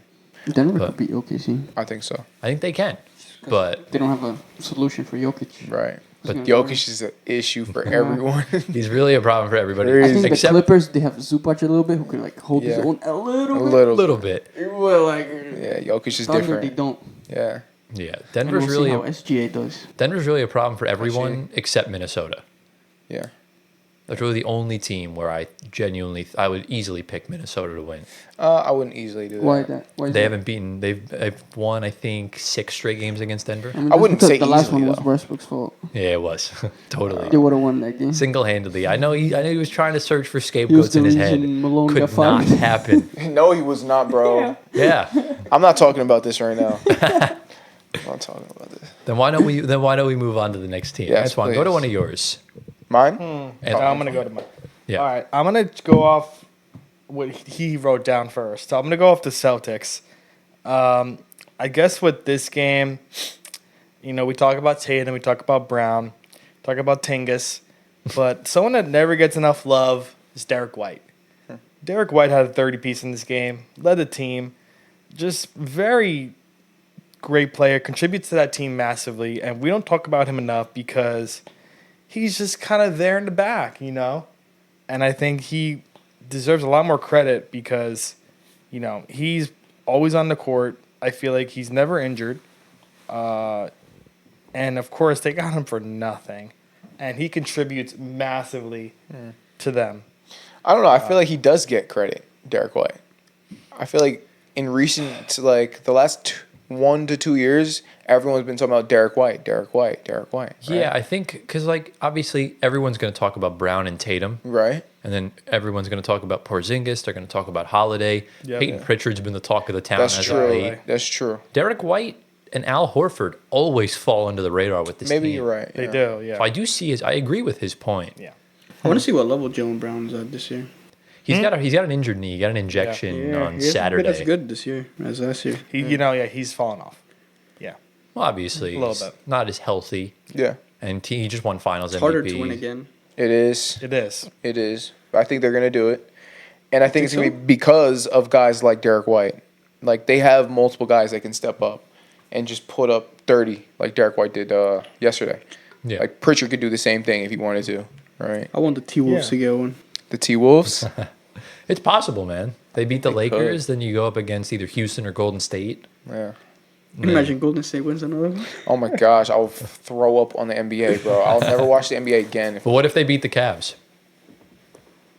Denver could beat OKC. I think so. I think they can, but They don't have a solution for Jokic. Right. But gonna Jokic is an issue for everyone. he's really a problem for everybody. There I is. think the Except Clippers, they have Zubac a little bit, who can hold his Yeah. own a little a bit. little. bit. Well, Yeah, Jokic is Thunder, different. they don't. Yeah. Yeah, And Denver's we'll see really how SGA does. Denver's really a problem for everyone except Minnesota. Yeah. That's really the only team where I would easily pick Minnesota to win. I wouldn't easily do that. Why that? Why is They that? haven't beaten. They've won, I think, 6 straight games against Denver. mean, I that's wouldn't because say the last easily, one was though. Westbrook's fault. Yeah, it was totally They would have won that game. single-handedly. I know he was trying to search for scapegoats the in his head. reason Malone Could got not fired. happen. No, he was not, bro. Yeah. I'm not talking about this right now. I'm not talking about this. Then why don't we move on to the next team? Yes, That's fine. Go to please. one of yours. Mine? And- I'm going to go to mine. Yeah. All right, I'm going to go off what he wrote down first. So I'm going to go off the Celtics. I guess with this game, we talk about Tatum, we talk about Brown, talk about Tingus, but someone that never gets enough love is Derek White. Derek White had a 30-piece in this game, led the team, just very great player, contributes to that team massively, and we don't talk about him enough because he's just kind of there in the back, And I think he deserves a lot more credit because, he's always on the court. I feel like he's never injured. And, of course, they got him for nothing. And he contributes massively to them. I don't know. I feel like he does get credit, Derek White. I feel like in recent, like, the last 1 to 2 years, everyone's been talking about Derek White. Right? Yeah, I think because, like, obviously everyone's going to talk about Brown and Tatum. Right. And then everyone's going to talk about Porzingis. They're going to talk about Holiday. Yep. Peyton Pritchard's been the talk of the town. That's as true. of late. That's true. Derek White and Al Horford always fall under the radar with this Maybe team. you're right. They yeah. do, yeah. So I agree with his point. Yeah. I want to see what level Jalen Brown's at this year. He's got an injured knee. He got an injection on he hasn't Saturday. been as good this year as last year. He's fallen off. Yeah. Well, obviously, A little he's bit. not as healthy. Yeah. And he just won Finals It's MVP. harder to win again. It is. It is. It is. I think they're going to do it. And I think it's going to so? be because of guys like Derek White. Like, they have multiple guys that can step up and just put up 30 like Derek White did yesterday. Yeah. Like, Pritchard could do the same thing if he wanted to, right? I want the T-Wolves to get one. The T-Wolves? It's possible, man. They beat the They Lakers, then you go up against either Houston or Golden State. Yeah. Can you imagine Golden State wins another one? Oh, my gosh. I'll throw up on the NBA, bro. I'll never watch the NBA again. But what if they beat the Cavs?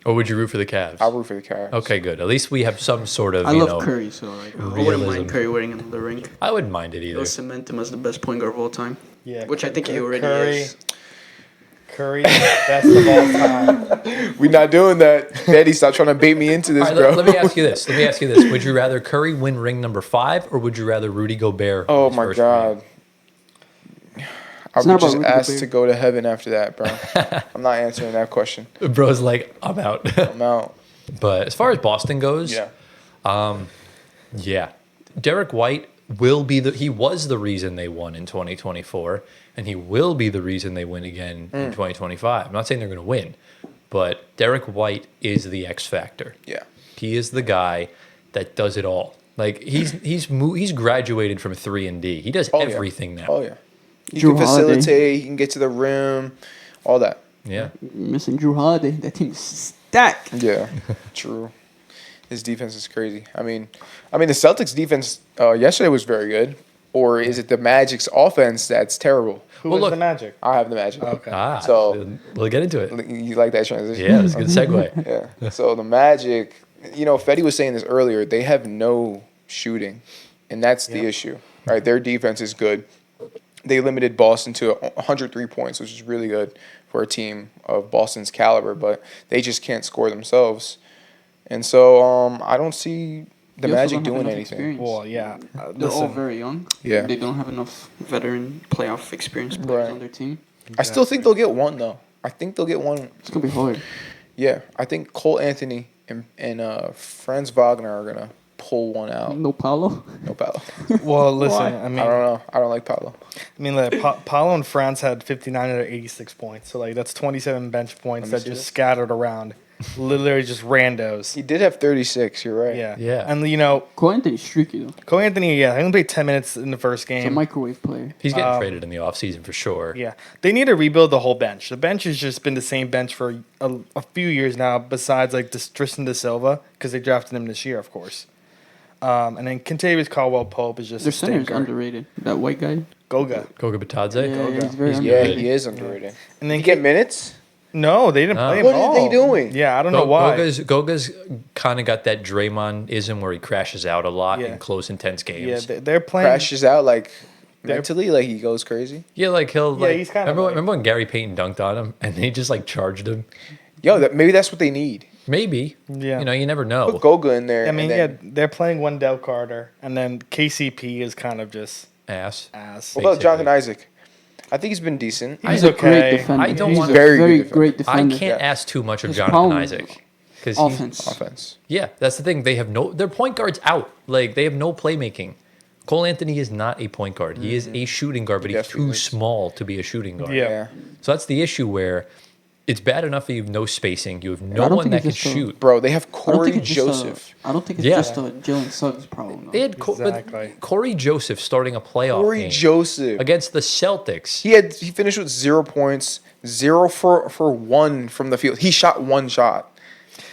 Or would you root for the Cavs? I'll root for the Cavs. Okay, good. At least we have some sort of, I love Curry, so like, I wouldn't realism. mind Curry winning another ring. I wouldn't mind it either. They'll cement him as the best point guard of all time. Yeah. Which I think he already Curry, is. Curry, best of all time. We're not doing that. Daddy, stop trying to bait me into this, All right, bro. let me ask you this. Would you rather Curry win ring number 5, or would you rather Rudy Gobert? Oh, win his my first God. I It's would not just about Rudy ask Gobert. to go to heaven after that, bro. I'm not answering that question. ring? Bro's like, I'm out. I'm out. But as far as Boston goes, yeah. Derek White he was the reason they won in 2024, and he will be the reason they win again in 2025. I'm not saying they're going to win, but Derek White is the X factor. Yeah. He is the guy that does it all. Like he's graduated from 3-and-D. He does everything now. Oh, yeah. He Drew can Holiday. facilitate. He can get to the rim. All that. Yeah. Missing Drew Holiday. That team's stacked. Yeah. True. His defense is crazy. I mean, the Celtics defense yesterday was very good. Or is it the Magic's offense that's terrible? Who Well, was look- the Magic? I have the Magic. Okay. So- we'll get into it. You like that transition? Yeah, that's a good segue. Yeah. So the Magic, Fedy was saying this earlier, they have no shooting, and that's the issue. Right? Their defense is good. They limited Boston to 103 points, which is really good for a team of Boston's caliber, but they just can't score themselves. And so I don't see the They also Magic don't have doing enough anything. experience. Well, yeah. They're all Listen, very young. Yeah. They don't have enough veteran playoff experience players Right. on their team. I still think they'll get one, though. I think they'll get one. It's gonna be hard. Yeah, I think Cole Anthony and Franz Wagner are going to pull one out. No Paulo. No Paolo. well, listen. Why? I I mean, don't know. I don't like Paolo. Paulo and France had 59 out of 86 points. So like that's 27 bench points Let me that see just this. scattered around, literally just randos. He did have 36. You're right. Yeah. Yeah. And Cole Anthony's streaky though. Cole Anthony, he only played 10 minutes in the first He's a game. microwave player. He's getting traded in the offseason for sure. Yeah, they need to rebuild the whole bench. The bench has just been the same bench for a few years now. Besides like Tristan Da Silva, because they drafted him this year, of course. And then Kentavious Caldwell-Pope is just Their a center is stinker. underrated. That white guy. Goga. Goga Batadze? Yeah, he's very He's Yeah, underrated. he is underrated. And Did then he get minutes? No, they didn't No. play him What at are all. they doing? Yeah, I don't know why. Goga's kind of got that Draymond-ism where he crashes out a lot Yeah. in close, intense Yeah, games. they're playing. Crashes out like They're- mentally, like he goes crazy. Yeah, like he'll Yeah, like. he's kinda remember, like- remember when Gary Payton dunked on him and he just like charged him? Yo, maybe that's what they need. Maybe. Yeah. You never know. Put Goga in there. I mean, and then, they're playing Wendell Carter, and then KCP is kind of just Ass. ass. What about basically. Jonathan Isaac? I think he's been decent. He's He's a great okay. defender. I don't He's want- a Very good very defender. great I defender. can't ask too much of His Jonathan problem- Isaac. Because Offense. Offense. Yeah, that's the thing. They have their point guard's out. Like they have no playmaking. Cole Anthony is not a point guard. He is a shooting guard, but He he's definitely too is. small to be a shooting guard. Yeah. Yeah. So that's the issue where it's bad enough that you have no spacing. You have no I don't one think that it's can just a- shoot. Bro, they have I don't Corey think it's just Joseph. I don't think it's Yeah. just a Jalen Suggs problem. They had Exactly. Corey Joseph starting a playoff Corey game Joseph. against the Celtics. He finished with 0 points, 0 for 1 from the field. He shot 1 shot.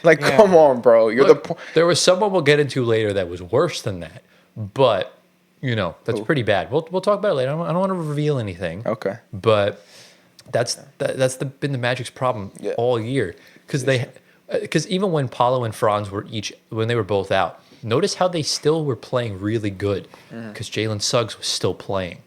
Like, come on, bro. You're Look, the there was someone we'll get into later that was worse than that. But That's pretty bad. We'll talk about it later. I don't want to reveal anything. Okay. But that's been the Magic's problem all year because even when Paulo and Franz when they were both out, notice how they still were playing really good because Jalen Suggs was still playing.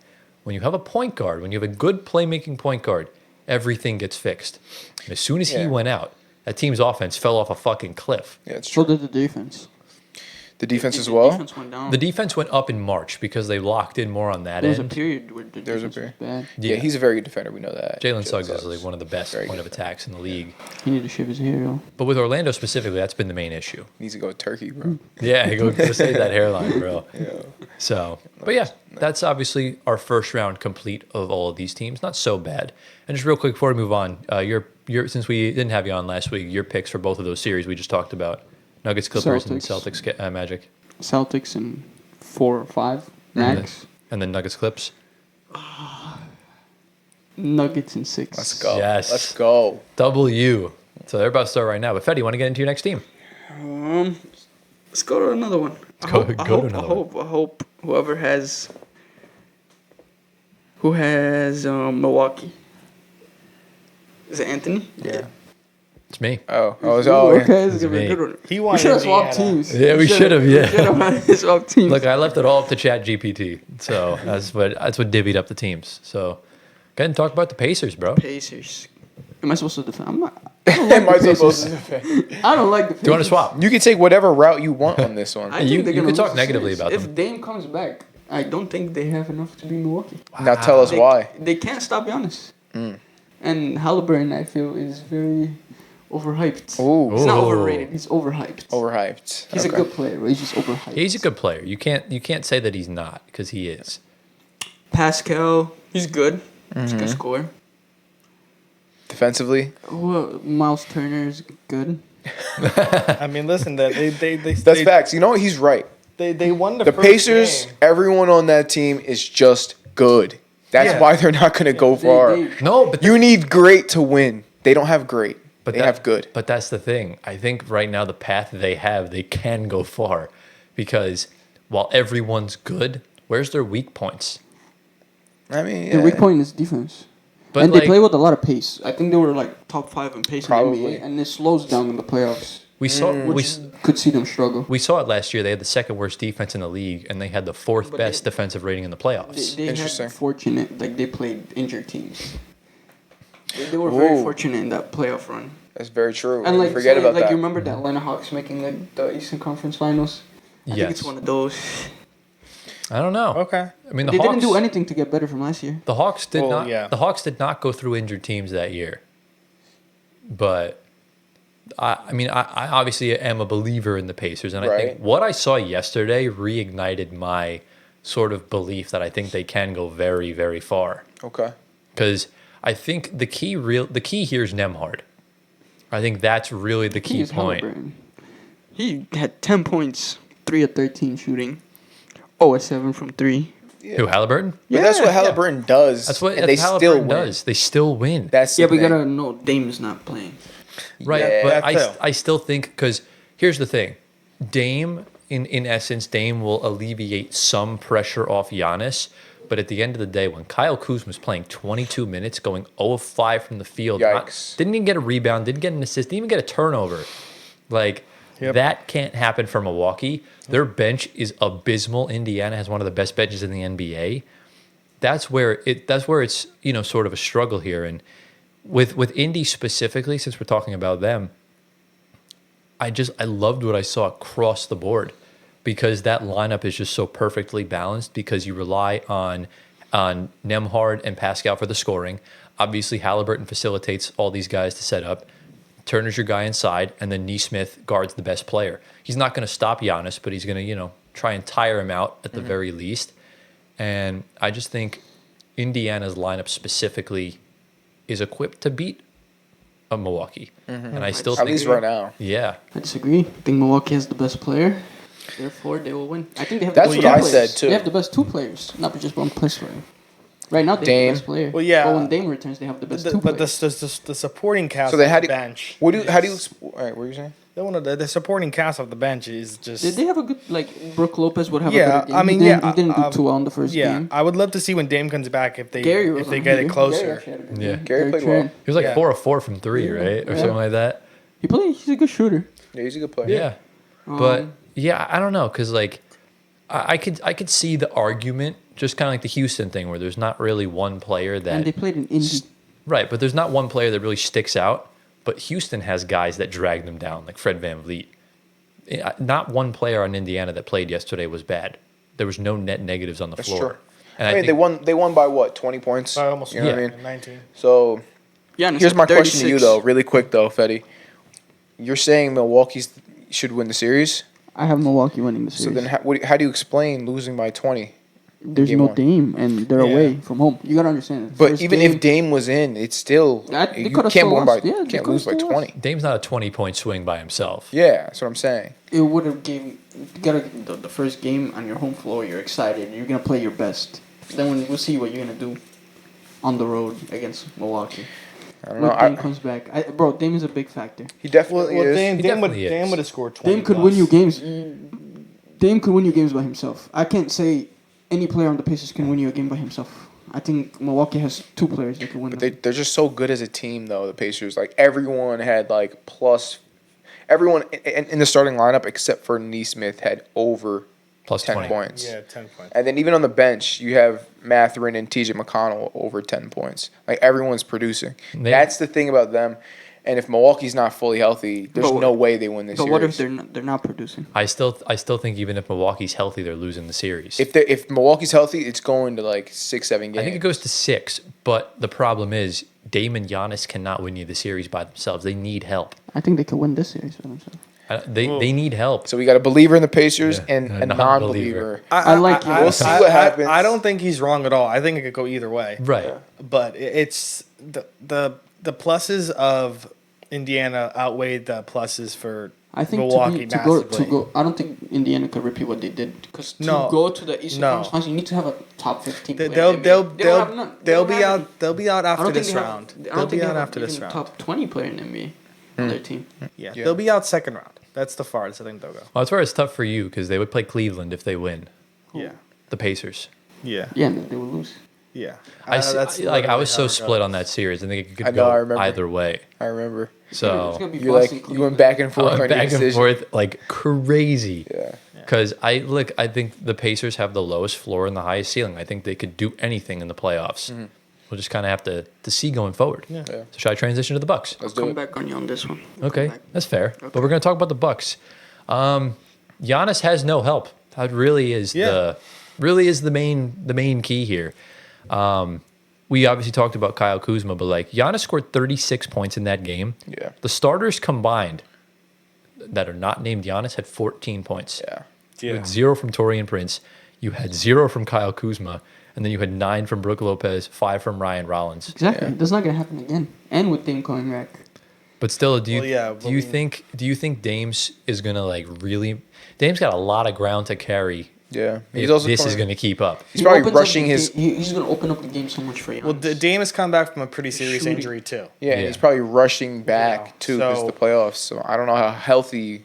When you have a point guard, when you have a good playmaking point guard, everything gets fixed. And as soon as he went out, that team's offense fell off a fucking cliff. Yeah, it's true. So did the defense. The defense as well? The defense went down. The defense went up in March because they locked in more on that There was a end. period where the defense was bad. Yeah, he's a very good defender. We know that. Jalen Suggs is like one of the best Very point good of attacks in the league. He need to shave his hair, though. But with Orlando specifically, that's been the main issue. Needs to go with Turkey, bro. Yeah, go save that hairline, bro. Yeah. So, but yeah, that's obviously our first round complete of all of these teams. Not so bad. And just real quick before we move on, your since we didn't have you on last week, your picks for both of those series we just talked about: Nuggets, Clippers, and Celtics, Magic. Celtics in 4 or 5 max. And then Nuggets, Clips. Nuggets in 6. Let's go. Yes. Let's go. W. So they're about to start right now. But Fedy, you want to get into your next team? Let's go to another one. I hope who has Milwaukee. Is it Anthony? Yeah. It's me. Oh, yeah. Okay, this is gonna be a me. good one. He We wanted should have swapped Indiana. teams. Yeah, we should have. Yeah. Should have swapped teams. Look, I left it all up to Chat GPT. So that's what divvied up the teams. So go ahead and talk about the Pacers, bro. Do Pacers. Am I supposed to defend? I'm not. Am I supposed to defend? I don't like the Pacers. you want to swap? You can take whatever route you want on this one. I You- think they're you gonna could talk lose the negatively series. about If them. Dame comes back, I don't think they have enough to beat Milwaukee. Now tell us why. They can't stop Giannis. And Halliburton, I feel, is very overhyped. Ooh. He's not Ooh. overrated. He's overhyped. Overhyped. He's Okay. a good player, but he's just overhyped. He's a good player. You can't say that he's not because he is. Pascal, he's good. He's a good scorer. Defensively, Well, Miles Turner is good. I mean, listen, they that's facts. You know what? He's right. They won the The first Pacers, game. everyone on that team is just good. That's Yeah. why they're not going to go far. No, but You need great to win. They don't have great. They have good. But that's the thing. I think right now the path they have, they can go far because while everyone's good, where's their weak points? I mean, The weak point is defense. But and like, they play with a lot of pace. I think they were like top 5 in pace Probably. in the NBA, and it slows down in the playoffs. we saw Could see them struggle. we saw it last year. They had the second worst defense in the league, and they had the fourth But best they- defensive rating in the playoffs. They Interesting. had fortunate, like they played injured teams. They were very Ooh. fortunate in that playoff run. That's very true. And like, Forget so, about like that. you remember that Atlanta Hawks making like the Eastern Conference Finals? I think it's Yes. one of those. I don't know. Okay. I mean, the They Hawks didn't do anything to get better from last year. The Hawks did Well, not. yeah. The Hawks did not go through injured teams that year. But I mean, I obviously am a believer in the Pacers, and I think Right. what I saw yesterday reignited my sort of belief that I think they can go very, very far. Okay. Because I think the key here is Nemhard. I think that's really the key He's point. Halliburton. He had 10 points, 3 of 13 shooting, 0 of 7 from 3. Who, Halliburton? But that's what Halliburton does. That's what and they Halliburton still win. does. They still win. That's Yeah, the but you thing. gotta know Dame's not playing. Right, Yeah. but That too. I still think because here's the thing, Dame in essence, Dame will alleviate some pressure off Giannis, but at the end of the day, when Kyle Kuzma was playing 22 minutes, going 0 of 5 from the field, Yikes. didn't even get a rebound, didn't get an assist, didn't even get a turnover, like that can't happen for Milwaukee. Their bench is abysmal. Indiana has one of the best benches in the NBA. That's where it's sort of a struggle here, and with Indy specifically, since we're talking about them, I loved what I saw across the board because that lineup is just so perfectly balanced because you rely on Nemhard and Pascal for the scoring. Obviously, Halliburton facilitates all these guys to set up. Turner's your guy inside, and then Nesmith guards the best player. He's not going to stop Giannis, but he's going to try and tire him out at the very least. And I just think Indiana's lineup specifically is equipped to beat a Milwaukee. And I still At think least right now. Yeah. I disagree. I think Milwaukee has the best player. Therefore, they will win. I think they have That's the what best I two said, players. too. They have the best 2 players, not just one player. Right now, they have Dame. the best player. Well, yeah. But when Dame returns, they have the best two But players. the supporting cast So then, off how the do you, bench. what do you, how do you? All right, what were you saying? The supporting cast off the bench is just. They have a good, like, Brook Lopez would have a Yeah, better game. I mean, he didn't, yeah, he didn't do too well in the first Yeah, game. I would love to see when Dame comes back if they Gary was get Gary it closer. actually had a good Yeah. game. Gary played Trent. well. He was like Yeah. 4 of 4 from 3, right? Or Yeah. something like that. He's a good shooter. Yeah, he's a good player. Yeah. But yeah, I don't know, because like I could see the argument, just kind of like the Houston thing, where there's not really one player And that they played in Indy. right, but there's not one player that really sticks out. But Houston has guys that drag them down, like Fred VanVleet. Not one player on Indiana that played yesterday was bad. There was no net negatives on the That's floor. true. And I mean, they won by what, 20 points? By almost You know what I mean? 19. So Yeah, and it's here's my like question to you 36. though, really quick though, Fedy. You're saying Milwaukee should win the series. I have Milwaukee winning the So series. then, how do you explain losing by 20? There's game no one? Dame, and they're Yeah. away from home. You gotta understand. The But first even game- if Dame was in, it's still They you coulda can't still win by lost. Yeah, they can't coulda lose by still 20. Dame's not a 20-point swing by himself. Yeah, that's what I'm saying. it would have gave the first game on your home floor. You're excited. You're gonna play your best. Then we'll see what you're gonna do on the road against Milwaukee. I don't When know. Dame comes back, bro, Dame is a big factor. He definitely Well, is. Dame would definitely Dame is. would have scored 20. Dame could plus. win you games. Dame could win you games by himself. I can't say any player on the Pacers can win you a game by himself. I think Milwaukee has two players that can win. But them. they're just so good as a team, though. The Pacers, like everyone had like plus, everyone in the starting lineup except for Neesmith had over Plus 10 20. points. Yeah, 10 points. And then even on the bench, you have Mathurin and TJ McConnell over 10 points. Like everyone's producing. That's the thing about them. And if Milwaukee's not fully healthy, there's But- no way they win this But series. what if they're not producing? I still think even if Milwaukee's healthy, they're losing the series. If Milwaukee's healthy, it's going to like 6-7 games. I think it goes to 6, but the problem is Dame and Giannis cannot win you the series by themselves. They need help. I think they could win this series by themselves. They need help. So we got a believer in the Pacers Yeah, and and a a non-believer. non-believer. I like you. We'll see what happens. I don't think he's wrong at all. I think it could go either way. Right. But it's the pluses of Indiana outweigh the pluses for I think Milwaukee to massively. go. I don't think Indiana could repeat what they did because to No. go to the Eastern No. Conference Finals, you need to have a top 15. They- player They'll in the NBA. They don't have none. They they'll don't be have out any. they'll be out I after don't think this they have. round. I They'll don't think be they out have after this even round. top 20 player in the NBA on their team. Yeah, Yeah. they'll be out second round. That's the farthest I think they'll go. Well, that's where it's tough for you because they would play Cleveland if they win. Yeah, The Pacers. yeah, Yeah, and they will lose. yeah. I That's was literally so how it split goes. on that series. I think it could I know, go I remember. either way. I remember. It's So gonna be You Boston, you went Cleveland. back and forth on your back and decision. forth like crazy. Yeah. Because I think the Pacers have the lowest floor and the highest ceiling. I think they could do anything in the playoffs. We'll just kind of have to see going forward. Yeah. Yeah. So should I transition to the Bucks? Let's do Come it. back on you on this one. Okay, Come back. that's fair. But we're going to talk about the Bucks. Giannis has no help. That really is the main key here. We obviously talked about Kyle Kuzma, but like Giannis scored 36 points in that game. Yeah. The starters combined that are not named Giannis had 14 points. Yeah. You had 0 from Torian Prince. You had 0 from Kyle Kuzma. And then you had 9 from Brook Lopez, 5 from Ryan Rollins. Exactly. Yeah. That's not gonna happen again. And with Dame coming back. But still, do you Well, yeah, do you think Dame's is gonna like really? Dame's got a lot of ground to carry. Yeah. If He's also this is coming- gonna keep up. He's probably opens up rushing the his. game- he's gonna open up the game so much for you. Well, Dame has come back from a pretty serious Shooting. injury too. Yeah, and Yeah. he's probably rushing back Yeah. too because So- the playoffs. So I don't know how healthy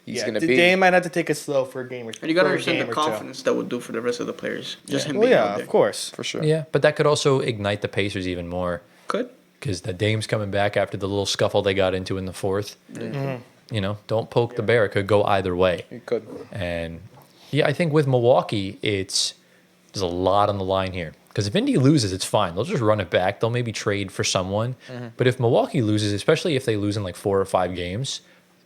he's going to be. Dame might have to take it slow for a game or And you gotta for a understand game the or two. confidence that would do for the rest of the players. Just him Well, being yeah, out there. of course. For sure. Yeah, but that could also ignite the Pacers even more Could. because the Dame's coming back after the little scuffle they got into in the fourth. You know, don't poke the bear. It could go either way. He could. And yeah, I think with Milwaukee, there's a lot on the line here. Because if Indy loses, it's fine. They'll just run it back. They'll maybe trade for someone. But if Milwaukee loses, especially if they lose in like 4 or 5 games,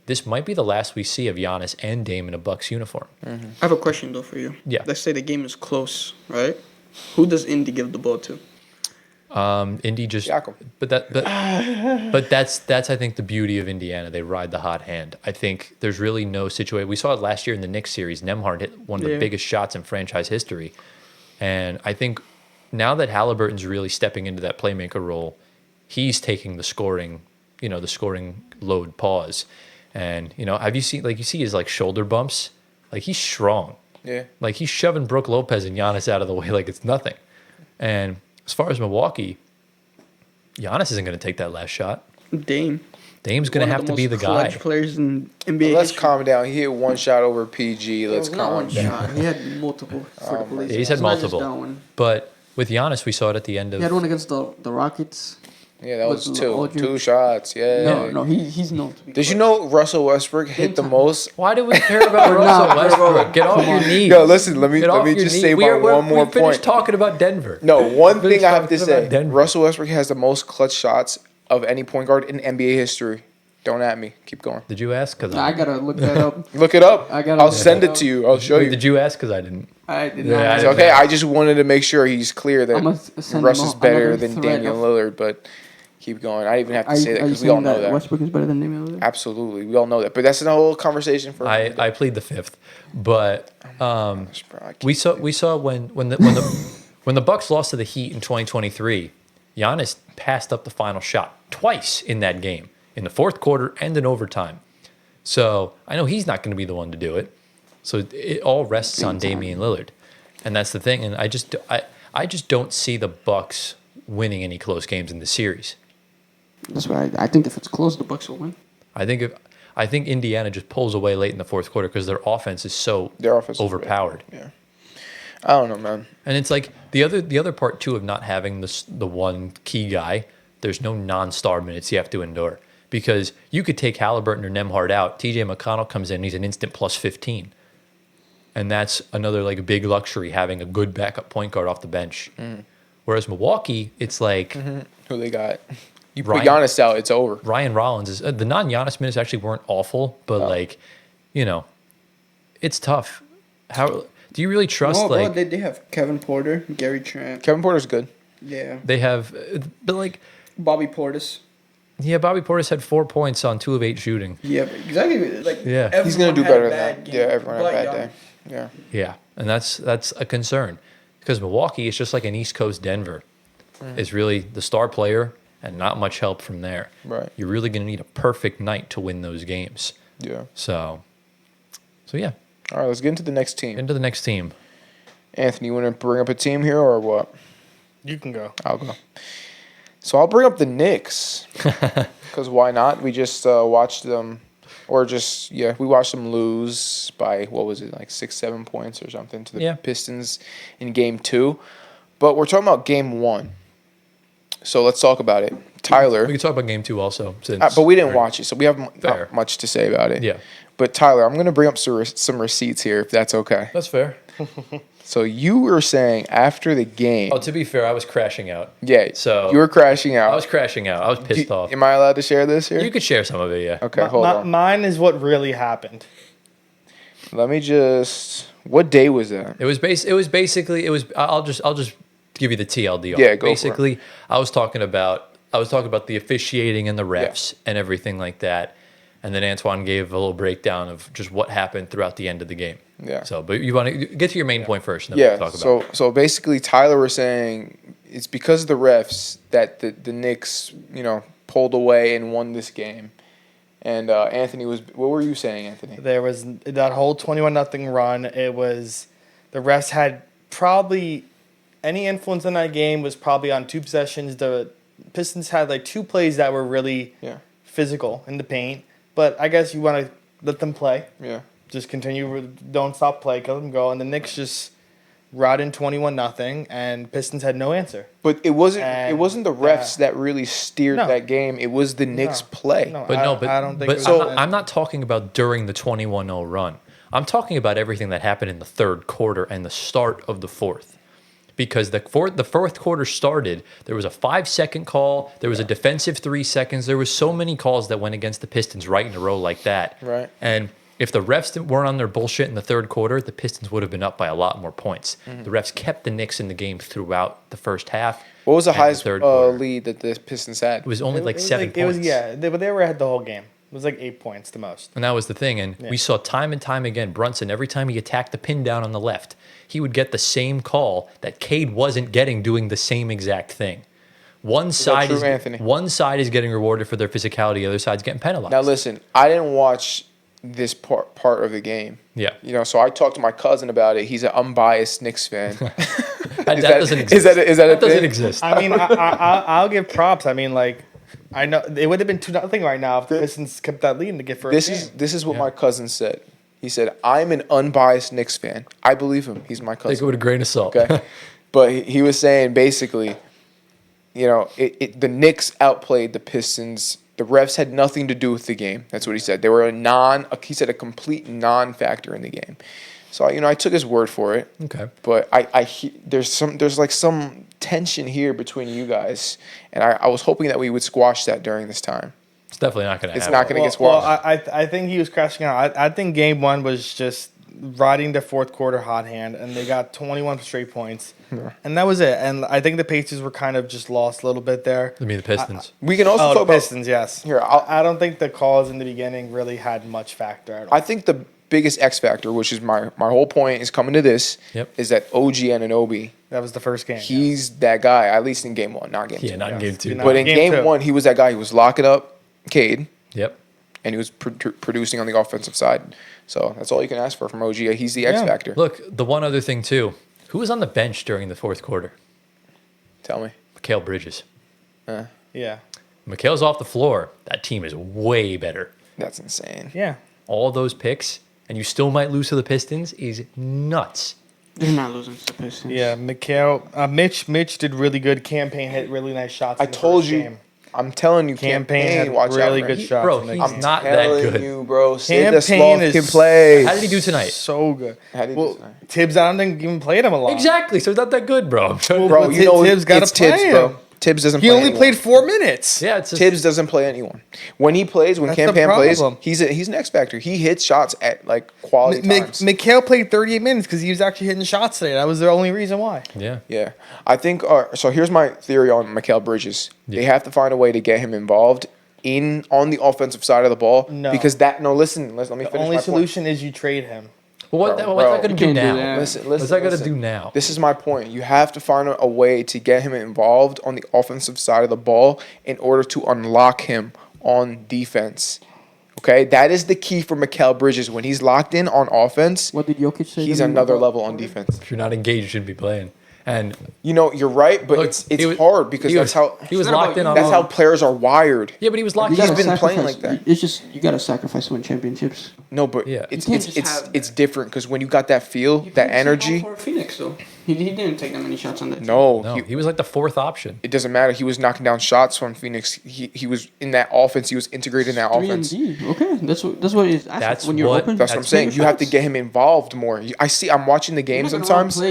this might be the last we see of Giannis and Dame in a Bucks uniform. I have a question though for you. Yeah. Let's say the game is close, right? Who does Indy give the ball to? Indy just, Siakam. but that's I think the beauty of Indiana. They ride the hot hand. I think there's really no situation. We saw it last year in the Knicks series. Nemhard hit one of the Yeah. biggest shots in franchise history, and I think now that Halliburton's really stepping into that playmaker role, he's taking the scoring load pause, and have you seen you see his like shoulder bumps, like he's strong. Yeah. Like he's shoving Brook Lopez and Giannis out of the way like it's nothing. And as far as Milwaukee, Giannis isn't going to take that last shot. Dame's going to have to be the guy. Players in NBA. Let's calm down. He hit one shot over PG. Let's calm down. Shot. He had multiple. Yeah, he's had multiple. But with Giannis, we saw it at the end of. He had one against the Rockets. Yeah, that was two shots. Yeah. No, he's known to be. Did you know Russell Westbrook hit the most? Why do we care about Russell Westbrook? Get off your knees. Yo, listen. Let me just say one more we finished point. talking about Denver. No, one thing I have to say. Denver. Russell Westbrook has the most clutch shots of any point guard in NBA history. Don't at me. Keep going. Did you ask? Cause I gotta look that up. Look it up. I'll send it it to you. I'll show you. Did you ask? Because I didn't. I did Yeah, not. It's okay. I just wanted to make sure he's clear that Russ is better than Damian Lillard, but keep going. I even have to say that because we all know that. Westbrook is better than Damian Lillard? Absolutely. We all know that. But that's a whole conversation for I plead the fifth. But we saw when the Bucks lost to the Heat in 2023, Giannis passed up the final shot twice in that game, in the fourth quarter and in overtime. So I know he's not going to be the one to do it. So it all rests on Damian Lillard. And that's the thing. And I just don't see the Bucks winning any close games in the series. That's why I think if it's close, the Bucks will win. I think Indiana just pulls away late in the fourth quarter because their offense is so overpowered. Yeah, I don't know, man. And it's like the other part too of not having the one key guy. There's no non-star minutes you have to endure because you could take Halliburton or Nembhard out. T.J. McConnell comes in, he's an instant plus 15, and that's another like big luxury having a good backup point guard off the bench. Whereas Milwaukee, it's like who they got. You put Giannis out, it's over. Ryan Rollins is the non-Giannis minutes actually weren't awful, but it's tough. How do you really trust? No, bro, they have Kevin Porter, Gary Trent. Kevin Porter's good. Yeah. They have, but like Bobby Portis. Yeah, Bobby Portis had 4 points on 2 of 8 shooting. Yeah, exactly. Like he's gonna do better than that. Yeah, everyone had a bad day. Yeah. Yeah, and that's a concern because Milwaukee is just like an East Coast Denver. Is really the star player. And not much help from there. Right. You're really going to need a perfect night to win those games. Yeah. So yeah. All right, let's get into the next team. Anthony, you want to bring up a team here or what? You can go. I'll go. So I'll bring up the Knicks. Because why not? We just watched them, we watched them lose by, what was it, like 6-7 points or something to the Pistons in Game 2. But we're talking about Game 1. So let's talk about it. Tyler. We can talk about Game 2 also. But we didn't watch it, so we have not much to say about it. Yeah. But Tyler, I'm going to bring up some receipts here, if that's okay. That's fair. So you were saying after the game. Oh, to be fair, I was crashing out. Yeah. So you were crashing out. I was crashing out. I was pissed off. Am I allowed to share this here? You could share some of it, yeah. Okay, hold on. Mine is what really happened. Let me just. What day was that? It was basically. I'll just give you the TLD. Yeah, go basically, for it. I was talking about the officiating and the refs and everything like that, and then Antoine gave a little breakdown of just what happened throughout the end of the game. Yeah. So, but you want to get to your main point first, and then we'll talk about it. So basically, Tyler was saying it's because of the refs that the Knicks, pulled away and won this game. And Anthony was. What were you saying, Anthony? There was that whole 21-0 run. It was the refs had probably. Any influence in that game was probably on 2 possessions. The Pistons had like 2 plays that were really physical in the paint. But I guess you want to let them play. Yeah. Just continue. Don't stop play. Let them go. And the Knicks just rode in 21-0, and Pistons had no answer. But it wasn't the refs that really steered that game. It was the Knicks' play. I don't think I'm not talking about during the 21-0 run. I'm talking about everything that happened in the third quarter and the start of the fourth. Because the fourth quarter started, there was a 5-second call, there was a defensive 3 seconds, there was so many calls that went against the Pistons right in a row like that. Right. And if the refs weren't on their bullshit in the third quarter, the Pistons would have been up by a lot more points. The refs kept the Knicks in the game throughout the first half. What was the highest lead that the Pistons had? It was only like 7 points. But they were had the whole game. It was like 8 points the most. And that was the thing. And we saw time and time again, Brunson, every time he attacked the pin down on the left, he would get the same call that Cade wasn't getting doing the same exact thing. One side is getting rewarded for their physicality, the other side's getting penalized. Now listen, I didn't watch this part of the game. Yeah. So I talked to my cousin about it. He's an unbiased Knicks fan. That doesn't exist. Is that a doesn't thing? exist. I mean, I'll give props. I mean, like, I know it would have been 2-0 right now if the Pistons kept that lead to get first game. This is what my cousin said. He said, "I'm an unbiased Knicks fan. I believe him. He's my cousin." Take it with a grain of salt. Okay, but he was saying basically, the Knicks outplayed the Pistons. The refs had nothing to do with the game. That's what he said. They were a complete non-factor in the game. So I took his word for it. Okay. But there's like some tension here between you guys, and I was hoping that we would squash that during this time. It's definitely not going to happen. It's not going to get squashed. I think he was crashing out. I think game one was just riding the fourth quarter hot hand, and they got 21 straight points. Yeah. And that was it. And I think the Pacers were kind of just lost a little bit there. I mean, the Pistons. We can also talk about Pistons, yes. Here, I don't think the calls in the beginning really had much factor at all. I think the biggest X factor, which is my whole point, is coming to this, is that OG Anunoby. That was the first game. He's that guy, at least in game one, not game two. Yeah, not in game two. But in game one, he was that guy. He was locking up Cade. Yep. And he was producing on the offensive side. So that's all you can ask for from OG. He's the X factor. Look, the one other thing, too. Who was on the bench during the fourth quarter? Tell me. Mikal Bridges. Yeah. Mikal's off the floor. That team is way better. That's insane. Yeah. All those picks, and you still might lose to the Pistons, is nuts. They're not losing to the Pistons. Yeah, Mikal. Mitch did really good. Campaign hit really nice shots. I told you. Game. I'm telling you, Campaign had watch really out, good shots. Bro, he's I'm not that good. telling you, bro. Campaign can play. How did he do tonight? So good. How did he do tonight? Tibbs, I don't think even played him a lot. Exactly, so not that good, bro. Bro, Tibbs got to play Tibbs, him. bro. Tibbs doesn't He play only anyone. played 4 minutes. Yeah, it's just, Tibbs doesn't play anyone. When he plays, when Campaign plays, he's an X factor. He hits shots at like quality times. Mikal played 38 minutes because he was actually hitting shots today. That was the only reason why. Yeah. Yeah. I think, so here's my theory on Mikal Bridges. Yeah. They have to find a way to get him involved on the offensive side of the ball. No. Because let me finish The my only point. solution is you trade him. Well, what's that going to do now? Listen, What's that going to do now? This is my point. You have to find a way to get him involved on the offensive side of the ball in order to unlock him on defense. Okay? That is the key for Mikal Bridges. When he's locked in on offense, What did Jokic say? he's another level on defense. If you're not engaged, you shouldn't be playing. And you're right, but look, it's hard because that's how he was locked in on. That's how players are wired. Yeah, but he was locked in. He's been playing like that. It's just you got to sacrifice to win championships. No, but Yeah. it's different because when you got that feel, that energy. For Phoenix, though, he didn't take that many shots on that. No, he was like the fourth option. it doesn't matter. He was knocking down shots from Phoenix. He was in that offense. He was integrated in that offense. 3 and D. Okay, that's what it is. That's when you're what- open. That's what I'm saying. You have to get him involved more. I'm watching the game sometimes.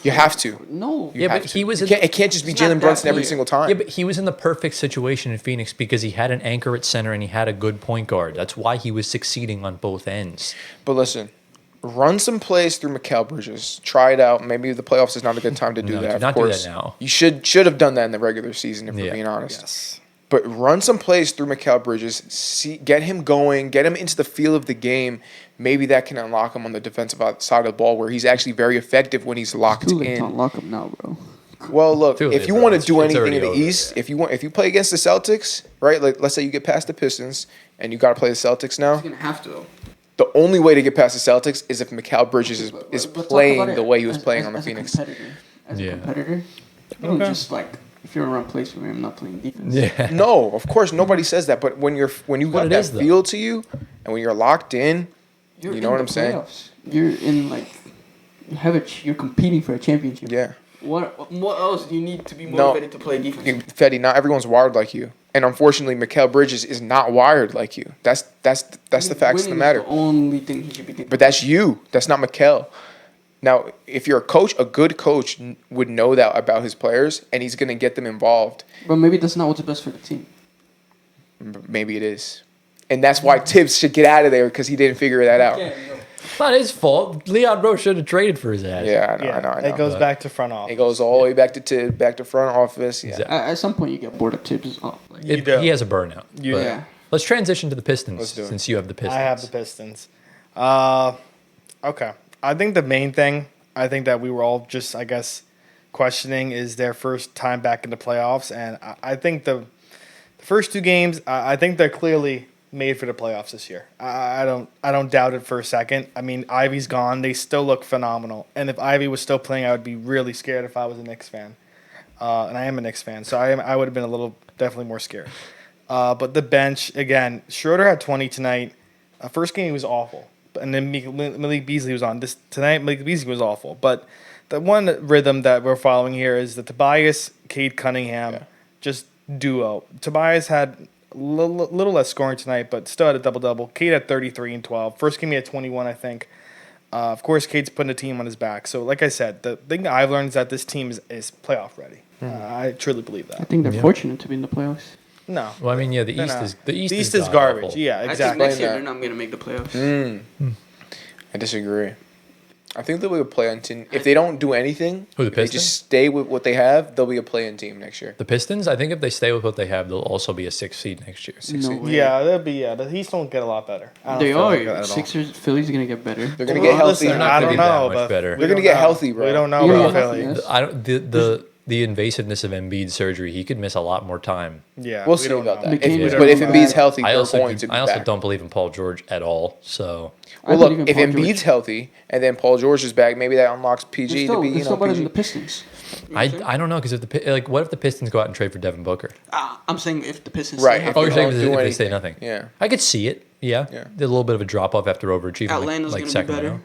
You have to. No. Yeah, but he was. It can't just be It's not Jalen that Brunson every player. single time. Yeah, but he was in the perfect situation in Phoenix because he had an anchor at center and he had a good point guard. That's why he was succeeding on both ends. But listen, run some plays through Mikal Bridges. Try it out. Maybe the playoffs is not a good time to do No, that. do Of not do that course, now. you should have done that in the regular season. If we're being honest. Yes. But run some plays through Mikal Bridges. Get him going. Get him into the feel of the game. Maybe that can unlock him on the defensive side of the ball, where he's actually very effective when he's locked Too late to in. unlock him now, bro. Well, look, Too if late, you bro. want to It's do anything already in the over. East, if you play against the Celtics, right? Like, let's say you get past the Pistons and you got to play the Celtics now. He's gonna have to. The only way to get past the Celtics is if Mikal Bridges is But talk about playing it the way he was as- playing as- on the as a Phoenix. competitor. As a competitor, you don't just like if you're gonna run plays for me, I'm not playing defense. Yeah. No, of course nobody says that. But when you But got it that is, though. feel to you, and when you're locked in, You're You know in what the I'm saying? playoffs. You're in like you're competing for a championship. yeah. What else do you need to be No. motivated to play defense? Fedy, not everyone's wired like you, and unfortunately, Mikal Bridges is not wired like you. That's the facts of the Winning matter. is the only thing he should be thinking. But that's you. That's not Mikal. Now, if you're a coach, a good coach would know that about his players, and he's going to get them involved. But maybe that's not what's best for the team. Maybe it is. And that's why Tibbs should get out of there because he didn't figure that out. It's not his fault. Leon Rose should have traded for his ass. Yeah, I know. It goes back to front office. It goes all the way back to Tibbs, back to front office. Yeah. Exactly. At some point, you get bored of Tibbs. Oh, like, You do. He has a burnout. You But do. yeah. Let's transition to the Pistons Let's do it. since you have the Pistons. I have the Pistons. Okay. I think the main thing, that we were all just, I guess, questioning is their first time back in the playoffs. And I think the first two games, I think they're clearly made for the playoffs this year. I don't doubt it for a second. I mean, Ivy's gone. They still look phenomenal. And if Ivy was still playing, I would be really scared if I was a Knicks fan. And I am a Knicks fan, so I would have been definitely more scared. But the bench, again, Schroeder had 20 tonight. First game, he was awful. And then Malik Beasley was on. Tonight, Malik Beasley was awful. But the one rhythm that we're following here is the Tobias, Cade Cunningham, just duo. Tobias had a little less scoring tonight, but still had a double-double. Cade had 33 and 12. First game, he had 21, I think. Of course, Cade's putting the team on his back. So, like I said, the thing I've learned is that this team is playoff ready. I truly believe that. I think they're fortunate to be in the playoffs. No. Well, I mean, yeah, the East is garbage. awful. Yeah, I think exactly. next year they're not going to make the playoffs. I disagree. I think they'll be a play-in team. If they don't do anything, Who, the if they Pistons? just stay with what they have, they'll be a play-in team next year. The Pistons, I think if they stay with what they have, they'll also be a 6th seed next year. No way. Yeah, they'll be. Yeah, the East don't get a lot better. I don't They feel are. like that at all. Sixers, Philly's going to get better. They're gonna get healthy. Listen, not I gonna don't be that know, much but better. we They're gonna don't get know. healthy, bro. We don't know Yeah, about yeah, Philly. yes. I don't the invasiveness of Embiid's surgery. He could miss a lot more time. Yeah, We'll we see don't about know. that. They can't But if do Embiid's that. healthy, I they're also going to be back. don't believe in Paul George at all. So I Well, believe in look, if Paul Embiid's George. healthy and then Paul George is back, maybe that unlocks PG They're to still, be, they're you still know, better than PG. the Pistons. I don't know because what if the Pistons go out and trade for Devin Booker? I'm saying if the Pistons Right, stay if Oh, healthy, you're saying don't if do they say anything. nothing? Yeah. I could see it. Yeah, Yeah. There's a little bit of a drop off after overachieving. Atlanta's like going to be Sacramento. better.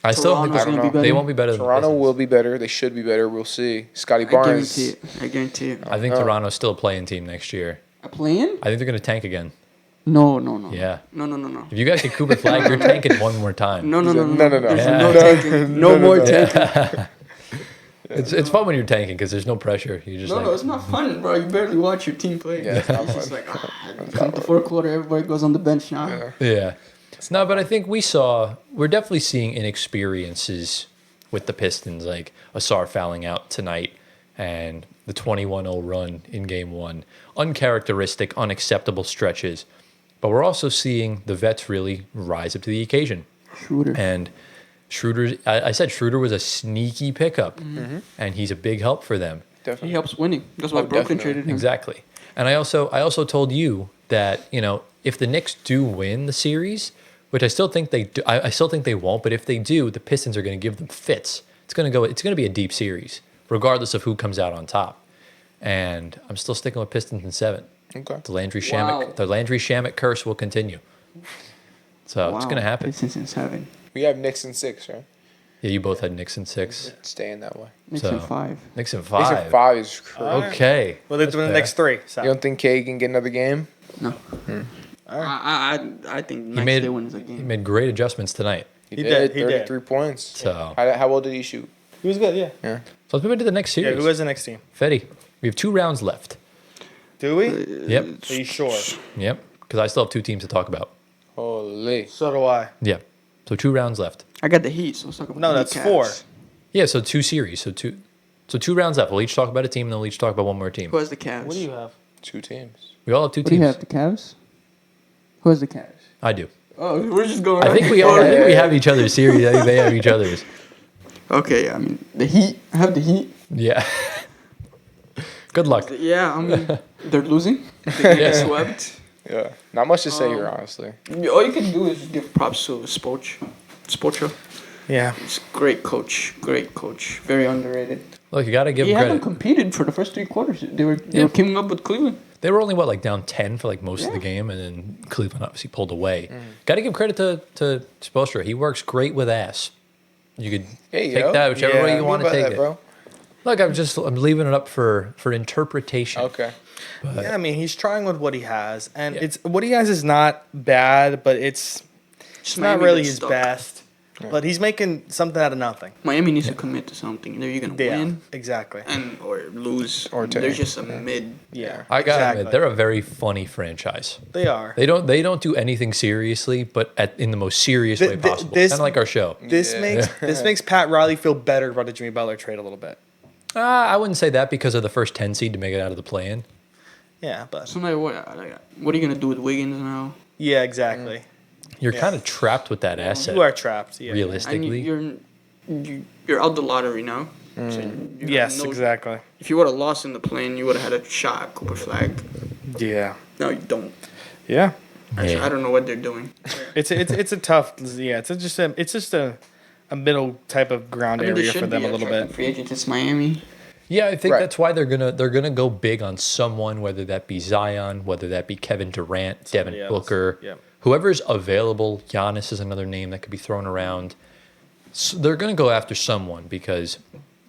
I still think Toronto's gonna be they better. won't be better. Toronto than the will Pistons. be better. They should be better. We'll see. Scotty I Barnes. guarantee it. I guarantee it. I think Toronto's still a playing team next year. A play-in? I think they're going to tank again. No. Yeah. No. If you guys get Cooper Flag, you're tanking one more time. No. No. There's Yeah. no tanking. No more tanking. It's fun when you're tanking because there's no pressure. You just No, it's not fun, bro. You barely watch your team play. Yeah, it's not just fun. like, Come to fourth quarter, everybody goes on the bench now. Yeah. No, but I think we're definitely seeing inexperiences with the Pistons, like Asar fouling out tonight and the 21-0 run in game one. Uncharacteristic, unacceptable stretches. But we're also seeing the vets really rise up to the occasion. Shooter. And I said Schroeder was a sneaky pickup, and he's a big help for them. He Definitely. helps winning. That's why Oh, Brooklyn definitely. traded him. Exactly. And I also told you that, if the Knicks do win the series, which I still think they do, I still think they won't, but if they do, the Pistons are going to give them fits. It's going to be a deep series, regardless of who comes out on top. And I'm still sticking with Pistons in 7. Okay. The Landry Wow. Shamet curse will continue. So it's going to happen. Pistons in 7. We have Knicks in 6, right? Yeah, you both had Knicks in 6. Staying that way. Knicks So- in 5. Knicks in Knicks 5. in 5 is crazy. Okay. Well, they're That's doing the fair. next 3. So. You don't think K can get another game? No. I think next made- day wins the He game. made great adjustments tonight. He He did. did, he did. 33 points. So, How well did he shoot? He was good, yeah. Yeah. so let's move into the next Yeah, series. who has the next team? Fedy, we have 2 rounds left. Do we? Yep. Are you sure? Yep. Because I still have 2 teams to talk about. Holy. So do I. Yeah. So 2 rounds left. I got the Heat, so let's talk about No, the that's Heat 4. Cavs. Yeah, so 2 series. So 2 rounds left. We'll each talk about a team, and then we'll each talk about one more team. Who has the Cavs? What do you have? 2 teams. We all have 2 What do teams. you have? The Cavs? Who has the Cavs? I do. Oh, we're just going. I think we have each other's series. I think they have each other's. Okay, I mean, The Heat. I have the Heat. Yeah. Good luck. yeah, I mean, They're losing. they Yeah. get swept. Yeah. Not much to say here, honestly. All you can do is give props to Spoelstra. Yeah. He's a great coach. Very underrated. Look, you got to give He them hadn't credit. competed for the first 3 quarters. They were Yeah. keeping up with Cleveland. They were only, down 10 for, most of the game, and then Cleveland obviously pulled away. Got to give credit to Spoelstra. He works great with ass. You could Hey, take yo. that whichever Yeah. way What you want to about take that, it. bro? Look, I'm leaving it up for interpretation. Okay. Yeah, I mean, he's trying with what he has. And Yeah. it's what he has is not bad, but it's Just not Miami really gets his stuck. best. But he's making something out of nothing. Miami needs to commit to something. Either you're gonna Yeah, win exactly. or lose, Or they're tank. just a mid. Yeah, I gotta exactly. admit, they're a very funny franchise. They are. They don't do anything seriously, but in the most serious way possible. this- Kind of like our show. This makes Pat Riley feel better about the Jimmy Butler trade a little bit. I wouldn't say that because of the first 10 seed to make it out of the play-in. Yeah, but So now what are you gonna do with Wiggins now? yeah, exactly. You're kind of trapped with that asset, You are trapped. Yeah. And realistically. you're out the lottery now. So you Yes, have no- exactly. If you would have lost in the plane, you would have had a shot at Cooper Flag. Yeah. No, you don't. Yeah. I don't know what they're doing. It's a tough. Yeah, it's just a middle type of ground area for them a little bit. Free agent is Miami. Yeah, I think that's why they're gonna go big on someone, whether that be Zion, whether that be Kevin Durant, Devin Booker, whoever's available. Giannis is another name that could be thrown around. So they're gonna go after someone because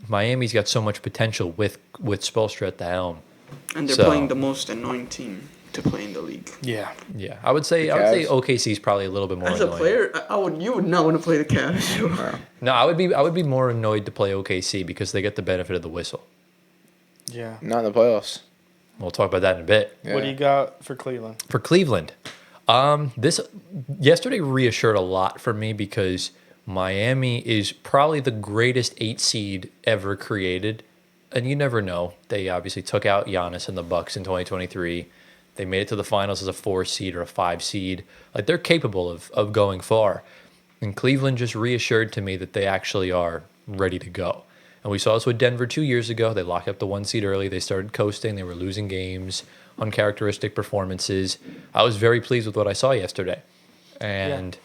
Miami's got so much potential with Spoelstra at the helm. And they're playing the most annoying team to play in the league. Yeah. I would say OKC is probably a little bit more As annoying. a player, you would not want to play the Cavs. No, I would be more annoyed to play OKC because they get the benefit of the whistle. Yeah. Not in the playoffs. We'll talk about that in a bit. Yeah. What do you got for Cleveland? For Cleveland, this yesterday reassured a lot for me because Miami is probably the greatest 8 seed ever created, and you never know. They obviously took out Giannis and the Bucks in 2023. They made it to the finals as a 4 seed or a 5 seed. Like, they're capable of going far. And Cleveland just reassured to me that they actually are ready to go. And we saw this with Denver 2 years ago. They locked up the 1 seed early. They started coasting. They were losing games, uncharacteristic performances. I was very pleased with what I saw yesterday. And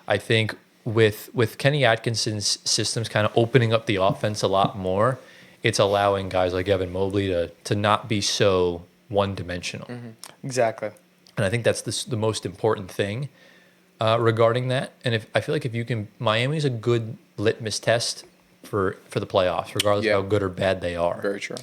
I think with Kenny Atkinson's systems kind of opening up the offense a lot more, it's allowing guys like Evan Mobley to not be so one-dimensional. Mm-hmm. Exactly. And I think that's the most important thing regarding that. And I feel like if you can, Miami's a good litmus test for the playoffs, regardless of how good or bad they are. Very true.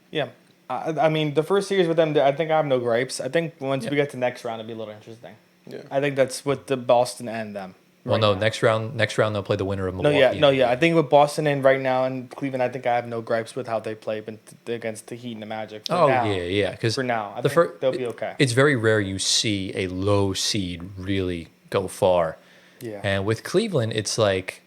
Yeah. I mean, the first series with them, I think I have no gripes. I think once we get to next round, it'll be a little interesting. Yeah. I think that's with the Boston and them. Well, no, next round they'll play the winner of Milwaukee. I think with Boston and right now and Cleveland, I think I have no gripes with how they play against the Heat and the Magic. Because for now, I think they'll be okay. It's very rare you see a low seed really go far. Yeah. And with Cleveland, it's like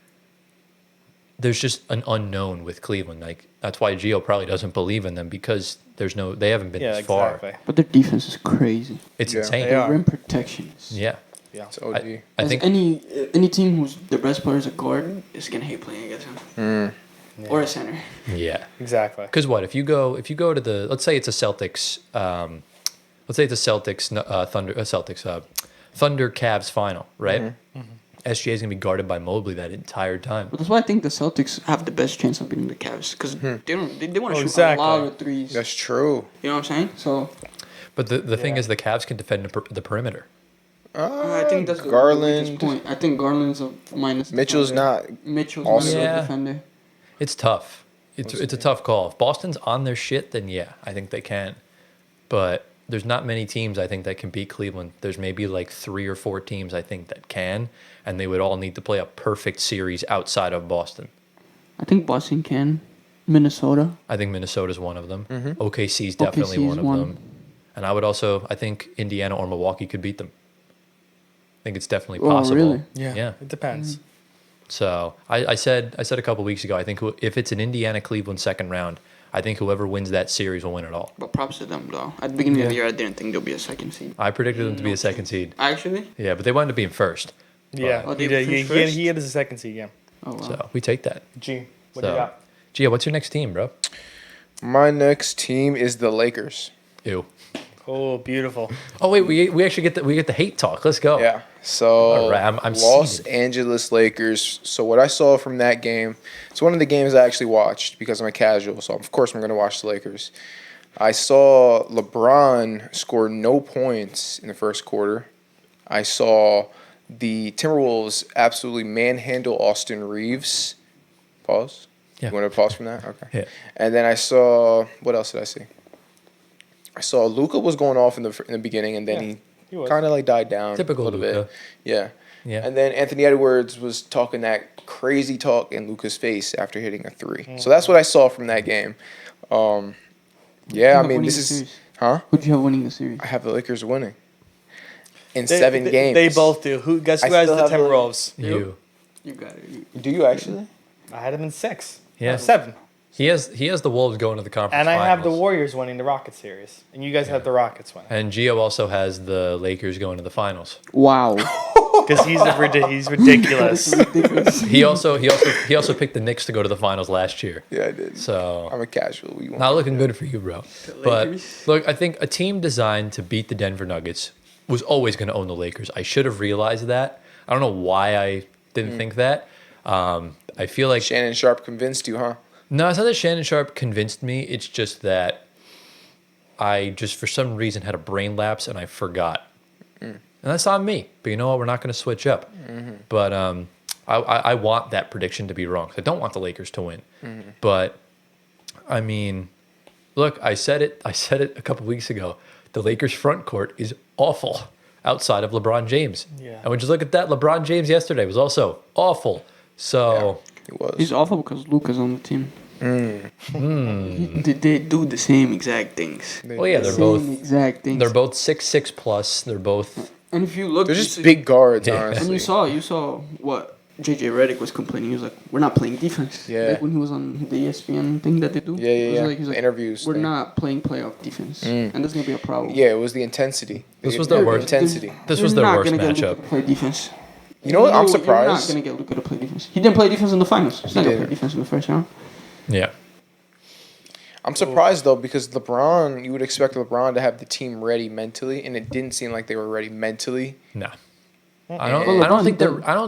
there's just an unknown with Cleveland. Like, that's why Gio probably doesn't believe in them because they haven't been this far. But their defense is crazy. It's insane. Their rim protection is It's OD. I think any team who's the best players at guard is gonna hate playing against him. Or a center. Yeah. Exactly. Because if you go to the, let's say it's a Celtics, Thunder Cavs final, right? Mm-hmm. SGA is gonna be guarded by Mobley that entire time. But that's why I think the Celtics have the best chance of beating the Cavs because they want to shoot a lot of threes. That's true. You know what I'm saying? So. But the thing is, the Cavs can defend the perimeter. I think that's Garland. the point. I think Garland's a minus. Mitchell's defender. not. Mitchell's also not a defender. It's tough. It's a tough call. If Boston's on their shit, then I think they can. But there's not many teams I think that can beat Cleveland. There's maybe like 3 or 4 teams I think that can, and they would all need to play a perfect series outside of Boston. I think Boston can. Minnesota. I think Minnesota's one of them. Mm-hmm. OKC is definitely one of them. And I think Indiana or Milwaukee could beat them. I think it's definitely possible. Really? Yeah. It depends. So I said a couple weeks ago, I think if it's an Indiana-Cleveland second round, I think whoever wins that series will win it all. But props to them, though. At the beginning of the year, I didn't think there'll be a second seed. I predicted them to be a second seed. Actually? Yeah, but they wound up being first. Yeah, Oh, he they did. finished He had his second seed, yeah. Oh, wow. So we take that. G, what do you got? Gia, what's your next team, bro? My next team is the Lakers. Ew. Oh, beautiful. Oh wait, we actually get the hate talk. Let's go. Yeah. So All right, I'm Los seated. Angeles Lakers. So what I saw from that game, it's one of the games I actually watched because I'm a casual. So of course I'm going to watch the Lakers. I saw LeBron score no points in the first quarter. I saw the Timberwolves absolutely manhandle Austin Reeves. Pause. Yeah. You want to pause from that? Okay. Yeah. And then I saw, what else did I see? I saw Luka was going off in the beginning, and then he kind of like died down Typical a little Luka. bit. Yeah. And then Anthony Edwards was talking that crazy talk in Luka's face after hitting a 3. So that's what I saw from that game. I mean, this is Who'd you have winning the series? I have the Lakers winning in 7 games. They both do. Guess who has the Timberwolves? You. You got it. Do you actually? I had him in 6. Yeah. 7. He has the Wolves going to the conference And I have the finals. Warriors winning the Rockets series. And you guys have the Rockets winning. And Gio also has the Lakers going to the finals. Wow. Because he's ridiculous. He also picked the Knicks to go to the finals last year. Yeah, I did. So I'm a casual. not looking good for you, bro. But look, I think a team designed to beat the Denver Nuggets was always going to own the Lakers. I should have realized that. I don't know why I didn't think that. I feel like Shannon Sharp convinced you, huh? no, it's not that Shannon Sharp convinced me. It's just that I just for some reason had a brain lapse and I forgot. And that's on me. But you know what? We're not going to switch up. But I want that prediction to be wrong. I don't want the Lakers to win. But I mean, look, I said it a couple weeks ago. The Lakers front court is awful outside of LeBron James. Yeah. And when you look at that, LeBron James yesterday was also awful. So It was. He's awful because Luka's on the team. They do the same exact things. well, yeah, Same exact things. they're both 6'6" plus. They're both And if you look, They're you just see- big guards, Yeah. honestly. And you saw what JJ Redick was complaining. He was like, "We're not playing defense." Yeah. Like when he was on the ESPN thing that they do. Yeah, It was yeah. like- he was like, Interviews We're thing. not playing playoff defense, and that's gonna be a problem. Yeah, it was the intensity. This was their worst- intensity. this You're was their not worst gonna get matchup. Luka to play defense. You know what? I'm You're not surprised. gonna get Luka to play defense. He didn't play defense in the finals. He's not gonna play didn't. defense in the first round. yeah. I'm surprised though because LeBron, you would expect LeBron to have the team ready mentally, and it didn't seem like they were ready mentally. No. Well, I don't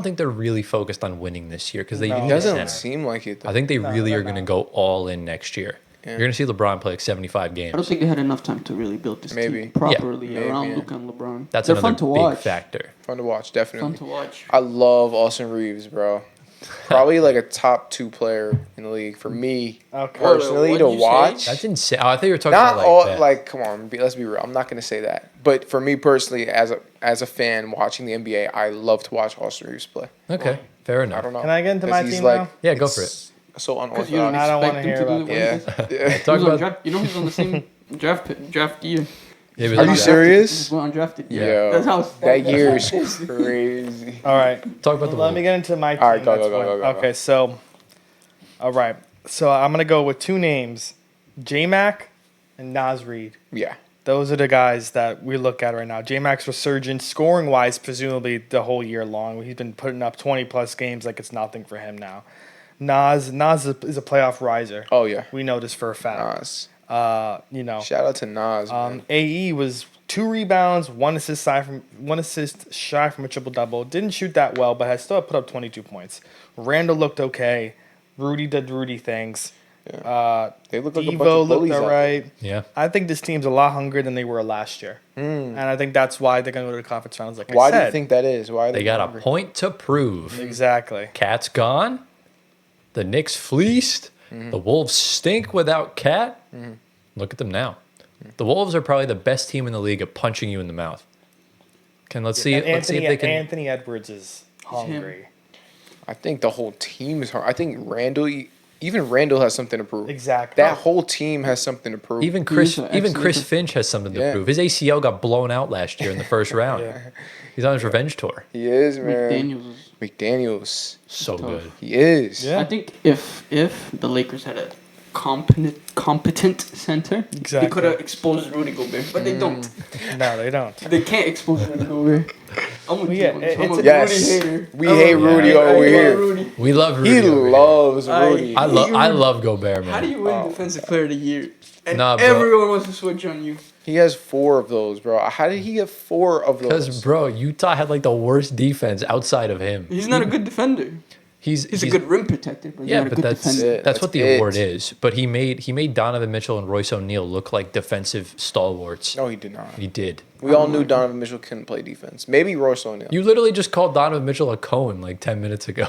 think they're really focused on winning this year because they No. need It a doesn't center. seem like it. Though. I think they really they're are going to not. go all in next year. Yeah. You're going to see LeBron play like 75 games. I don't think they had enough time to really build this Maybe. team properly Maybe, around yeah. Luka and LeBron. That's They're another fun to big watch. factor. Fun to watch, definitely. Fun to watch. I love Austin Reeves, bro. Probably like a top 2 player in the league for me Okay. personally What'd to you say? watch. That's insane. Oh, I thought you were talking Not about all that. like come on, let's be real. I'm not gonna say that, but for me personally, as a fan watching the NBA, I love to watch Austin Reeves play. Okay, fair I enough. don't know. Can I get into 'Cause my he's team like, now? Yeah, go for it's So Because you don't unorthodox. I don't expect wanna him hear to do about what he Yeah. does. Yeah. He Talk was on about draft, you know he's on the same draft year. yeah, Are you but- serious? He was undrafted. Yo, That's how that year is crazy. All right. Talk about the Let me Wolves. get into my team. All right, go, that's go, go, one. go, go. Okay, so, all right. So I'm going to go with 2 names, J-Mac and Naz Reid. Yeah. Those are the guys that we look at right now. J-Mac's resurgence, scoring-wise, presumably the whole year long. He's been putting up 20-plus games like it's nothing for him now. Nas is a playoff riser. Oh yeah. We know this for a fact. Nas. You know, Shout out to Nas. Man. AE was 2 rebounds, 1 assist shy from a triple-double. Didn't shoot that well, but has still put up 22 points. Randall looked okay. Rudy did Rudy things. They look like a bunch Devo of looked bullies out all there. right. Yeah. I think this team's a lot hungrier than they were last year. And I think that's why they're going to go to the conference finals, like Why I do said. you think that is? Why are They got a hungry? point to prove. Exactly. Cat's gone. The Knicks fleeced. The Wolves stink without Cat. Look at them now. The Wolves are probably the best team in the league at punching you in the mouth. Let's see if they can. Anthony Edwards is hungry. I think the whole team is hard. I think Randall, even Randall has something to prove. Exactly. That whole team has something to prove. Even He's Chris, an even excellent Chris def- Finch has something to Yeah. prove. His ACL got blown out last year in the first round. Yeah. He's on his revenge tour. He is, man. McDaniels is McDaniels. So tough. good. He is. Yeah. I think if the Lakers had a competent center, they Exactly. could have exposed Rudy Gobert, but they don't. No, they don't. They can't expose Rudy Gobert. I'm with Yeah, you. it's I'm a a- Yes. Rudy hater. We hate Rudy Yeah. over I here. love Rudy. We love Rudy. He over here. loves Rudy. I love Gobert, man. How do you win Defensive Player of the Year? And Nah, bro. everyone wants to switch on you. He has 4 of those, bro. How did he get 4 of Because, those? bro, Utah had like the worst defense outside of him. He's not a good defender. He's He's a good rim protector, but he's Yeah, not a but good that's defender. it. that's what the That's award it. is. But he made Donovan Mitchell and Royce O'Neal look like defensive stalwarts. No, he did not. He did. We all knew Donovan Mitchell couldn't play defense. Maybe Royce O'Neal. You literally just called Donovan Mitchell a cone like 10 minutes ago.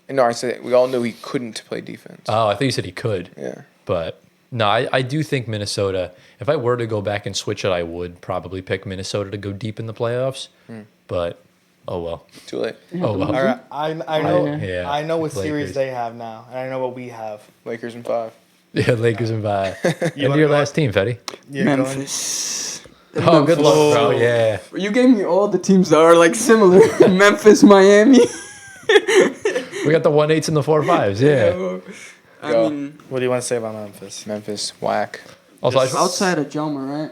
No, I said we all knew he couldn't play defense. Oh, I thought you said he could. Yeah. But no, I do think Minnesota, if I were to go back and switch it, I would probably pick Minnesota to go deep in the playoffs. But, oh well. Too late. Oh well. All right, I know. Yeah. I know what Lakers. series they have now, and I know what we have. Lakers in 5. Yeah, Lakers and bye. And wanna your go- last team, Fetty. Yeah, go ahead. Memphis. Oh, good luck, bro. Yeah. You gave me all the teams that are like similar. Memphis, Miami. We got the 1-8s and the 4-5s. Yeah. I Go. mean, What do you want to say about Memphis? Memphis, whack. Also, outside of Jalmer, right?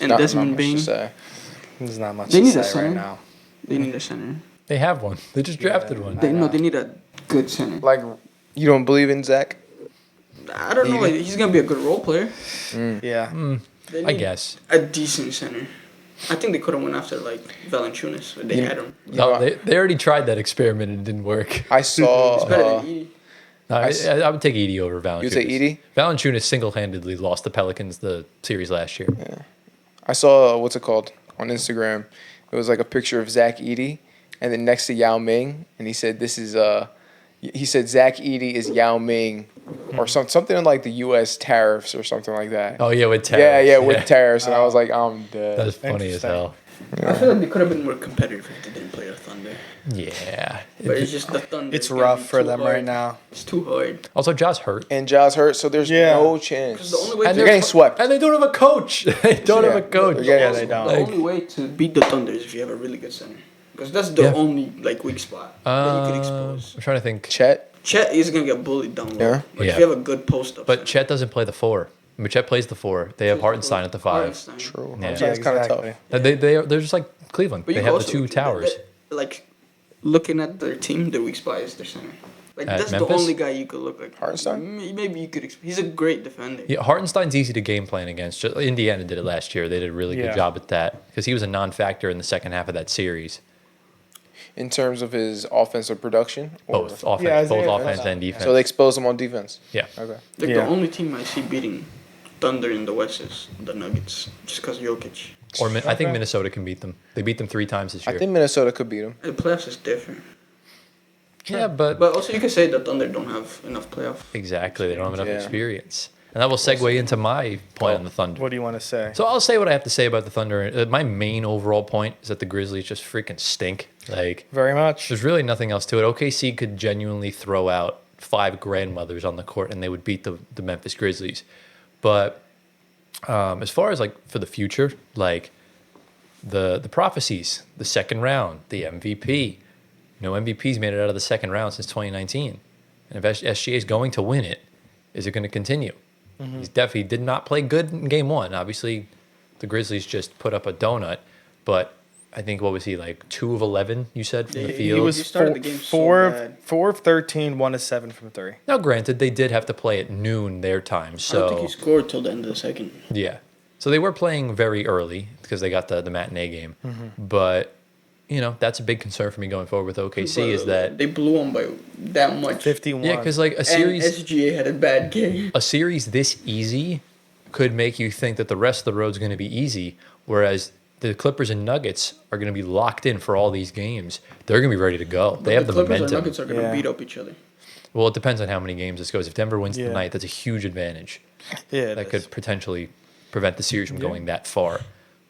And Not Desmond much to Bain, say. There's not much They to need a say center. right now. they need a center. they have one. They just drafted one. They need a good center. Like, you don't believe in Zach? I don't know. He's gonna be a good role player. Yeah. They I need guess. a decent center. I think they could have went after like Valanciunas. But they had him. No, they already tried that experiment and it didn't work. I saw. It's better than Edie. No, I would take Edie over Valanciunas. You'd say Edie? Valanciunas single-handedly lost the Pelicans the series last year. Yeah. I saw what's it called on Instagram. It was like a picture of Zach Edey, and then next to Yao Ming, and he said this is he said Zach Edey is Yao Ming, or something like the U.S. tariffs or something like that. Oh yeah, with tariffs. Yeah, with tariffs, and I was like, I'm dead. That's funny as hell. I feel like they could have been more competitive if they didn't play the Thunder. Yeah. But it's just the Thunder. It's rough for them right now. It's too hard. Also, Ja's hurt. And Ja's hurt, so there's no chance. The only way They're getting swept. And they don't have a coach. They don't have a coach. Yeah, they don't. The only way to beat the Thunder is if you have a really good center. Because that's the only like weak spot that you could expose. I'm trying to think. Chet is going to get bullied down low. Yeah. But if you have a good post-up But center. Chet doesn't play the 4. I mean, Chet plays the 4. They have Hartenstein at the 5. Hartenstein. True. Yeah. It's kind of tough. They're just like Cleveland. But They you have the also- 2 towers. Like, looking at their team, their weak spot is their center. Like, At that's Memphis? the only guy you could look like. Hartenstein? Maybe you could. He's a great defender. Yeah, Hartenstein's easy to game plan against. Just, Indiana did it last year. They did a really good job at that because he was a non-factor in the second half of that series. In terms of his offensive production? Both Yeah, both yeah, offense and defense. So they expose him on defense? Yeah. Okay. Like, Yeah. the only team I see beating Thunder in the West is the Nuggets, just because Jokic. Or I think Minnesota can beat them. They beat them 3 times this year. I think Minnesota could beat him. The playoffs is different. Yeah, but also you can say the Thunder don't have enough playoff. Exactly. They don't have enough Yeah. experience. And that will segue into my point on the Thunder. What do you want to say? So I'll say what I have to say about the Thunder. My main overall point is that the Grizzlies just freaking stink. Like, Very much. there's really nothing else to it. OKC could genuinely throw out 5 grandmothers on the court and they would beat the Memphis Grizzlies. But as far as like for the future, like the prophecies, the second round, the MVP. MVP's made it out of the second round since 2019. And if SGA is going to win it, is it going to continue? He did not play good in game 1. Obviously, the Grizzlies just put up a donut, but I think, what was he, like 2 of 11, you said, from the He field? was started the game so 4 bad. of 13, 1 of 7 from 3. Now, granted, they did have to play at noon their time, I don't so think he scored till the end of the second. yeah. So they were playing very early because they got the matinee game. But, that's a big concern for me going forward with OKC is that they blew him by that much. 51. yeah, because like And SGA had a bad game. a series this easy could make you think that the rest of the road's going to be easy, whereas the Clippers and Nuggets are going to be locked in for all these games. They're going to be ready to go. They have the Clippers momentum. or Nuggets are going to beat up each other. Well, it depends on how many games this goes. If Denver wins Yeah. tonight, that's a huge advantage. Yeah, That could potentially prevent the series from going that far.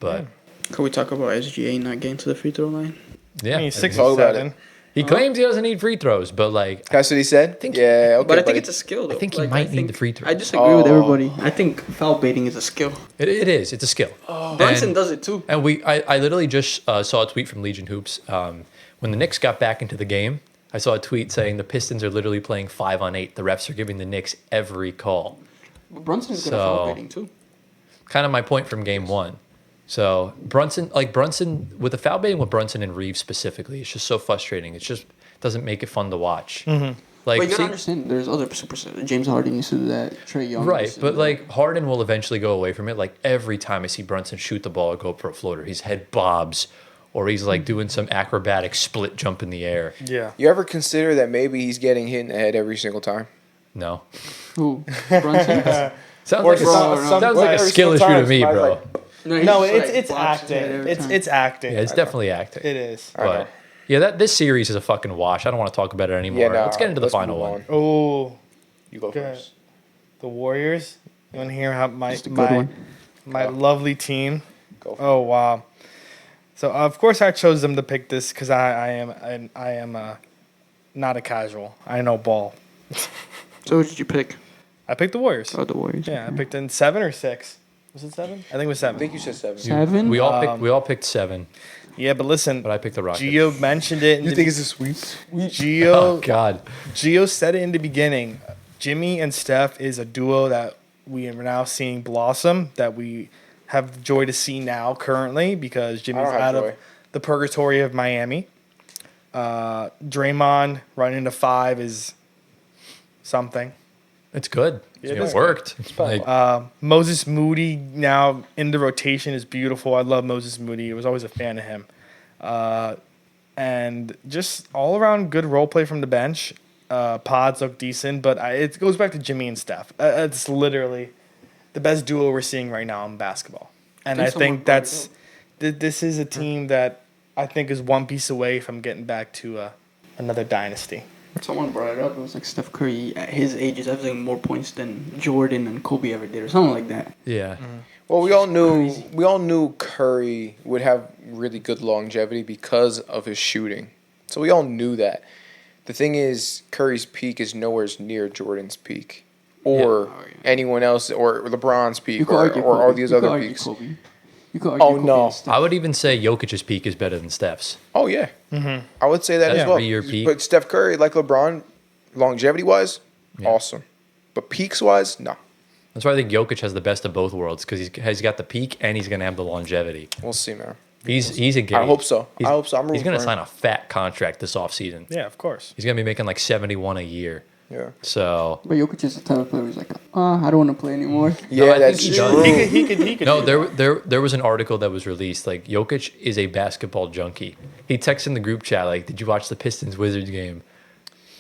But Can we talk about SGA not getting to the free throw line? yeah, I mean, 6 Talk or about 7. it. he claims he doesn't need free throws, but like That's what he said? think- Yeah, okay. But I think buddy. it's a skill, though. I think he might need the free throw. I disagree with Oh. everybody. I think foul baiting is a skill. it is. It's a skill. Brunson And- does it too. And I literally just saw a tweet from Legion Hoops. When the Knicks got back into the game, I saw a tweet saying the Pistons are literally playing 5-on-8. The refs are giving the Knicks every call. But Brunson's good at foul So- baiting too. Kind of my point from game 1. So Brunson with the foul baiting with Brunson and Reeves specifically, it's just so frustrating. It just doesn't make it fun to watch. Like, But you gotta see- understand, there's other superstars. James Harden used to do that. Trae Young. right, used to but do that. like Harden will eventually go away from it. Like every time I see Brunson shoot the ball or go up for a floater, his head bobs, or he's like doing some acrobatic split jump in the air. Yeah. You ever consider that maybe he's getting hit in the head every single time? No, Who? Brunson? sounds Or like some- sounds like a every skill single issue to time, me, somebody's bro. like, No, he's just, it's like, boxes acting. it every time. It's acting. Yeah, it's definitely acting. It is. But yeah, this series is a fucking wash. I don't want to talk about it anymore. Yeah, nah, let's get into the let's final move one. on. Oh, You go Okay. first. the Warriors. You want to hear how my Just a good one. my lovely team? Go for Oh wow! So of course I chose them to pick this because I am not a casual. I know ball. So who did you pick? I picked the Warriors. Oh, the Warriors. Yeah, I picked in 7 or 6. Was it 7? I think it was I 7. think you said 7. Seven? We all picked 7, Yeah, but listen, but I picked the Rockets. Gio mentioned it. You think it's a sweep? Gio? Oh God. Gio said it in the beginning. Jimmy and Steph is a duo that we are now seeing blossom, that we have the joy to see now currently because Jimmy's don't have out joy. of the purgatory of Miami. Draymond running to 5 is something. It's good. Yeah, It worked. Moses Moody now in the rotation is beautiful. I love Moses Moody. I was always a fan of him. And just all around good role play from the bench. Pods look decent, but it goes back to Jimmy and Steph. It's literally the best duo we're seeing right now in basketball. And I think this is a team that I think is one piece away from getting back to another dynasty. Someone brought it up. It was like Steph Curry at his age is averaging more points than Jordan and Kobe ever did, or something like that. Yeah. Well, we all knew Curry would have really good longevity because of his shooting. So we all knew that. The thing is, Curry's peak is nowhere near Jordan's peak, or anyone else, or LeBron's peak, or all these other peaks. Kobe. You could argue Kobe no! I would even say Jokic's peak is better than Steph's. Oh yeah, I would say that as well. Your peak. But Steph Curry, like LeBron, longevity wise, awesome, but peaks wise, no. That's why I think Jokic has the best of both worlds because he's got the peak and he's going to have the longevity. We'll see, man. He's a game. I hope so. He's going to for sign him. a fat contract this offseason. Yeah, of course. He's going to be making like 71 a year. Yeah. So. But Jokic is the type of player who's like, I don't want to play anymore. Yeah, No, I that's think he true. does. He could. No, there was an article that was released. Like Jokic is a basketball junkie. He texts in the group chat like, "Did you watch the Pistons Wizards game?"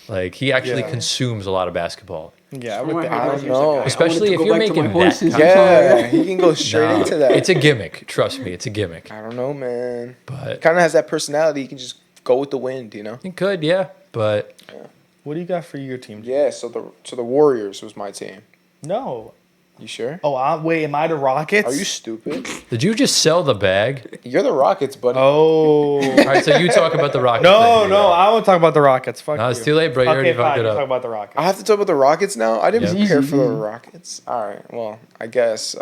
Like he actually consumes a lot of basketball. Yeah, I don't know. Especially if you're making that. horses. Yeah, he can go straight into that. It's a gimmick. Trust me, it's a gimmick. I don't know, man. But Kind of has that personality. He can just go with the wind, you know. he could, yeah. But What do you got for your team? Yeah. So the Warriors was my team. No. You sure? Oh, wait, am I the Rockets? Are you stupid? did you just sell the bag? You're the Rockets, buddy. Oh. All right, so you talk about the Rockets. No, then. I won't talk about the Rockets. Fuck No, it's you. too late, bro. You already Okay, fucked fine. it You up. talk about the Rockets. I have to talk about the Rockets now. I didn't Yeah. prepare Easy, for the easy. Rockets. All right. Well, I guess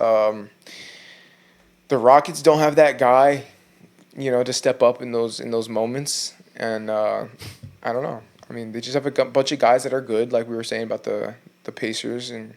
the Rockets don't have that guy, to step up in those moments, and I don't know. I mean, they just have a bunch of guys that are good, like we were saying about the Pacers, and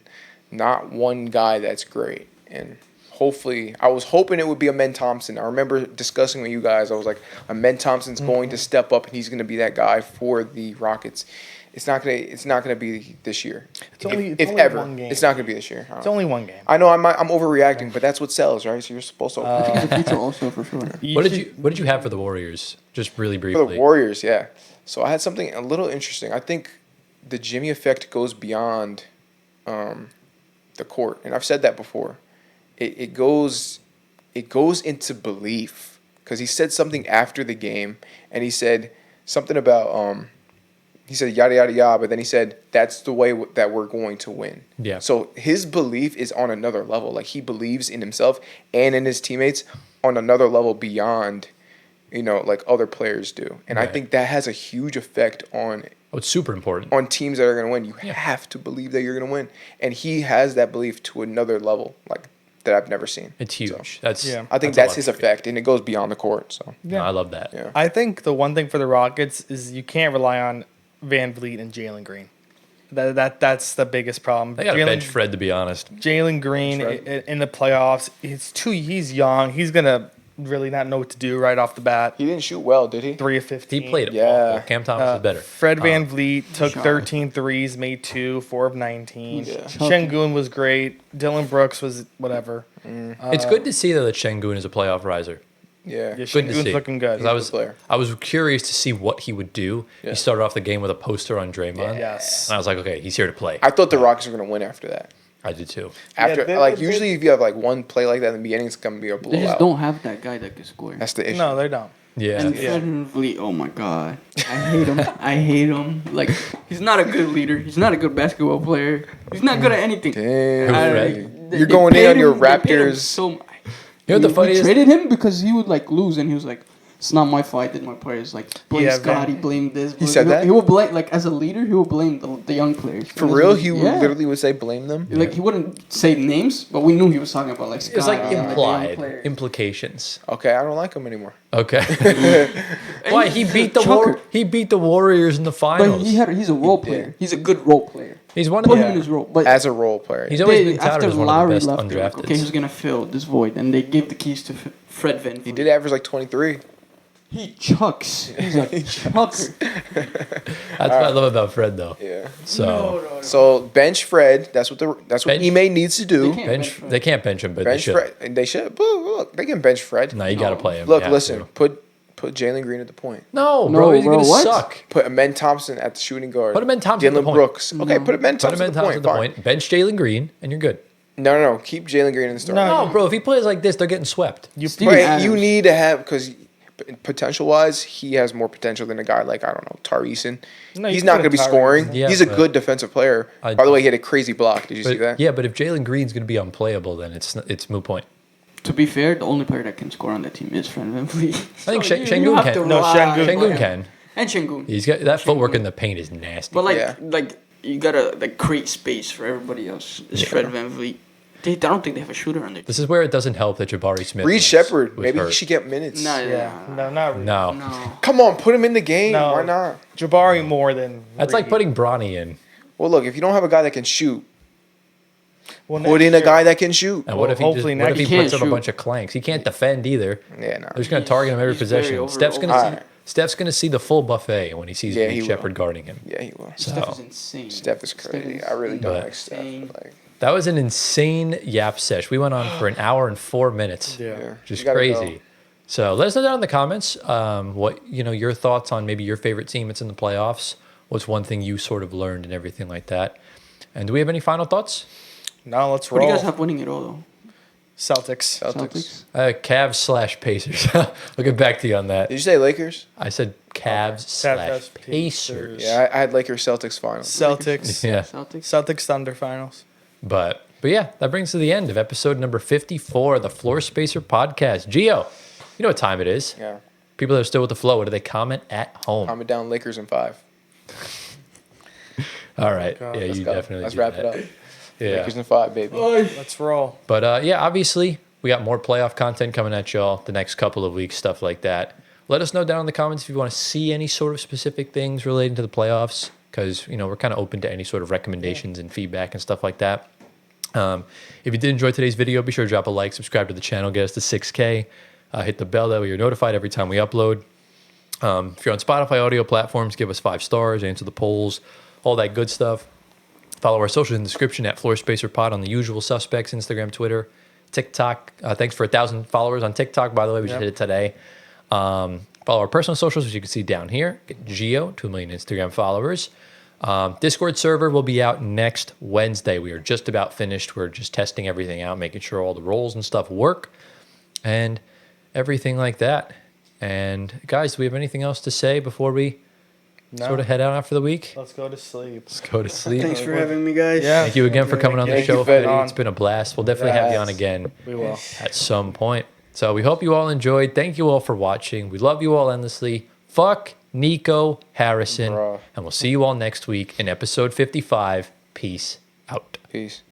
not one guy that's great. And hopefully, I was hoping it would be Amen Thompson. I remember discussing with you guys. I was like, Amen Thompson's going to step up, and he's going to be that guy for the Rockets. It's not gonna be this year. It's only ever. one game. It's not gonna be this year. It's only one game. I know I'm overreacting, but that's what sells, right? So you're supposed to. I think it's the future also for sure. What did you have for the Warriors? Just really For briefly. the Warriors, yeah. So I had something a little interesting. I think the Jimmy effect goes beyond the court, and I've said that before. It goes into belief, because he said something after the game, and he said something about he said yada yada yada, but then he said that's the way that we're going to win. Yeah. So his belief is on another level. Like he believes in himself and in his teammates on another level beyond, like other players do. And I Right. think that has a huge effect on It's super important. on teams that are going to win. You have to believe that you're going to win, and he has that belief to another level, like that I've never seen. It's huge. So, That's I think that's his effect, and it goes beyond the court. So No, I love that. yeah. I think the one thing for the Rockets is you can't rely on Van Vliet and Jalen Green. That's the biggest problem. They got to bench Fred, to be honest. Jalen Green Fred. in the playoffs. He's young. He's gonna really not know what to do right off the bat. He didn't shoot well, did he? 3 of 15. He played Yeah. awful. Cam Thomas is better. Fred Van Vliet took Shot. 13 threes, made 2, 4 of 19. Yeah. Şengün was great. Dylan Brooks was whatever. It's good to see that Şengün is a playoff riser. Yeah. Yeah, Good to Şengün's see. looking good. 'Cause player. I was curious to see what he would do. Yeah. He started off the game with a poster on Draymond. Yes. And I was like, okay, he's here to play. I thought the Rockets were going to win after that. I did too. After they- usually if you have like one play like that in the beginning, it's going to be a They just blowout. don't have that guy that can score. That's the issue. No, they don't. Yeah. And Fred VanVleet, oh my god, I hate him. Like he's not a good leader. He's not a good basketball player. He's not good at anything. Damn. Fred? You're going in on your They paid him Raptors. So You know what the we funniest- traded him because he would like lose, and he was like, "It's not my fault. I did my players like blame Yeah, Scott. Van- He blamed this." He said that? He will blame like as a leader. He will blame the young players. For And real? this He was- yeah. literally would say blame them? Like he wouldn't say names, but we knew he was talking about like Scott. It's like and, the young implied players. implications. Okay, I don't like him anymore. Okay. Why he beat the Chucker. He beat the Warriors in the But finals. he's a role player. He's a good role player. He's one of Put the. him in his role. But As a role player. He's always they, been touted after as one Lowry of the best left, they're like, undrafted. okay, who's gonna fill this void? And they gave the keys to Fred VanVleet. He did average like 23. He chucks. He's a chucker. That's what I love about Fred, though. Yeah. So So bench Fred. That's what Bench- Ime needs to do. They can't bench. They can't bench him, but Bench they should. Fred. And they should. Look, they can bench Fred. No, you got to play him. Look, You have listen. to. Put Jalen Green at the point. No, No, bro, he's bro, gonna what? suck. Put Amen Thompson at the shooting guard. Put Amen Thompson at the Dylan point. Brooks. Okay, put Amen Put Thompson him at in the Thompson at point. the Fine. point. Bench Jalen Green, and you're good. No. Keep Jalen Green in the start. No, No, bro, if he plays like this, they're getting swept. Steven But Adams. you need to have because potential wise, he has more potential than a guy like I don't know Tarisin. No, you He's put not going to be Tyrese. scoring. Yeah, He's a but- good defensive player. By the way, he had a crazy block. Did you see that? Yeah, but if Jalen Green's going to be unplayable, then it's moot point. To be fair, the only player that can score on that team is Fred VanVleet. I think Şengün can. No, Şengün can. And Şengün. He's got that footwork in the paint is nasty. But Yeah. like you gotta create space for everybody else. It's Fred VanVleet. I don't think they have a shooter on their team. This is where it doesn't help that Jabari Smith. Reed Shepard. was Maybe hurt. he should get minutes. Nah, Yeah. No, not really. No. No. Come on, put him in the game. No. Why not? Jabari more than. That's like Reed. putting Bronny in. Well, look, if you don't have a guy that can shoot, Well, put next in a year- guy that can shoot. And what if he just, hopefully what if next- he He puts can't up a shoot. bunch of clanks? He can't defend either. Yeah, no. They're just going to target him every He's very possession. over- Steph's going to over- see. Steph's going to see the full buffet when he sees Yeah, Reed he will. Shepard guarding him. Yeah, he will. So- Steph is insane. Steph is crazy. I really don't But- like Steph. Like, That was an insane yap sesh. We went on for an hour and 4 minutes. Yeah. Just You gotta crazy. go. So let us know down in the comments what your thoughts on maybe your favorite team that's in the playoffs. What's one thing you sort of learned and everything like that. And do we have any final thoughts? No, let's Who do roll. you guys have winning it all though? Celtics. Celtics. Cavs/Pacers. I'll get back to you on that. Did you say Lakers? I said Cavs/Pacers. Pacers. Yeah, I had Lakers Celtics finals. Celtics. Yeah. Celtics. Celtics Thunder finals. But yeah, that brings us to the end of episode number 54 of the Floor Spacer podcast. Gio, you know what time it is. Yeah. People that are still with the flow, what do they comment at home? Comment down Lakers in 5. All right. God. Yeah, Let's you go. definitely Let's do wrap that. it up. Yeah. Lakers in 5, baby. Let's roll. But yeah, obviously, we got more playoff content coming at y'all the next couple of weeks, stuff like that. Let us know down in the comments if you want to see any sort of specific things relating to the playoffs, because we're kind of open to any sort of recommendations and feedback and stuff like that. If you did enjoy today's video, be sure to drop a like, subscribe to the channel, get us to 6K, hit the bell that way you're notified every time we upload. If you're on Spotify audio platforms, give us 5 stars, answer the polls, all that good stuff. Follow our socials in the description at Floor Spacer Pod on the usual suspects, Instagram, Twitter, TikTok. Thanks for 1,000 followers on TikTok, by the way. We just hit it today. Follow our personal socials, which you can see down here. Get Gio, 2 million Instagram followers. Discord server will be out next Wednesday. We are just about finished. We're just testing everything out, making sure all the roles and stuff work and everything like that. And guys, do we have anything else to say before we sort of head out after the week? Let's go to sleep. Let's go to sleep. Thanks for having me, guys. Yeah. Thank you again for coming on the Thank show, you, Fady. Fady. It's been a blast. We'll definitely have you on Yes. again We will. at some point. So we hope you all enjoyed. Thank you all for watching. We love you all endlessly. Fuck Nico Harrison. Bruh. And we'll see you all next week in episode 55. Peace out. Peace.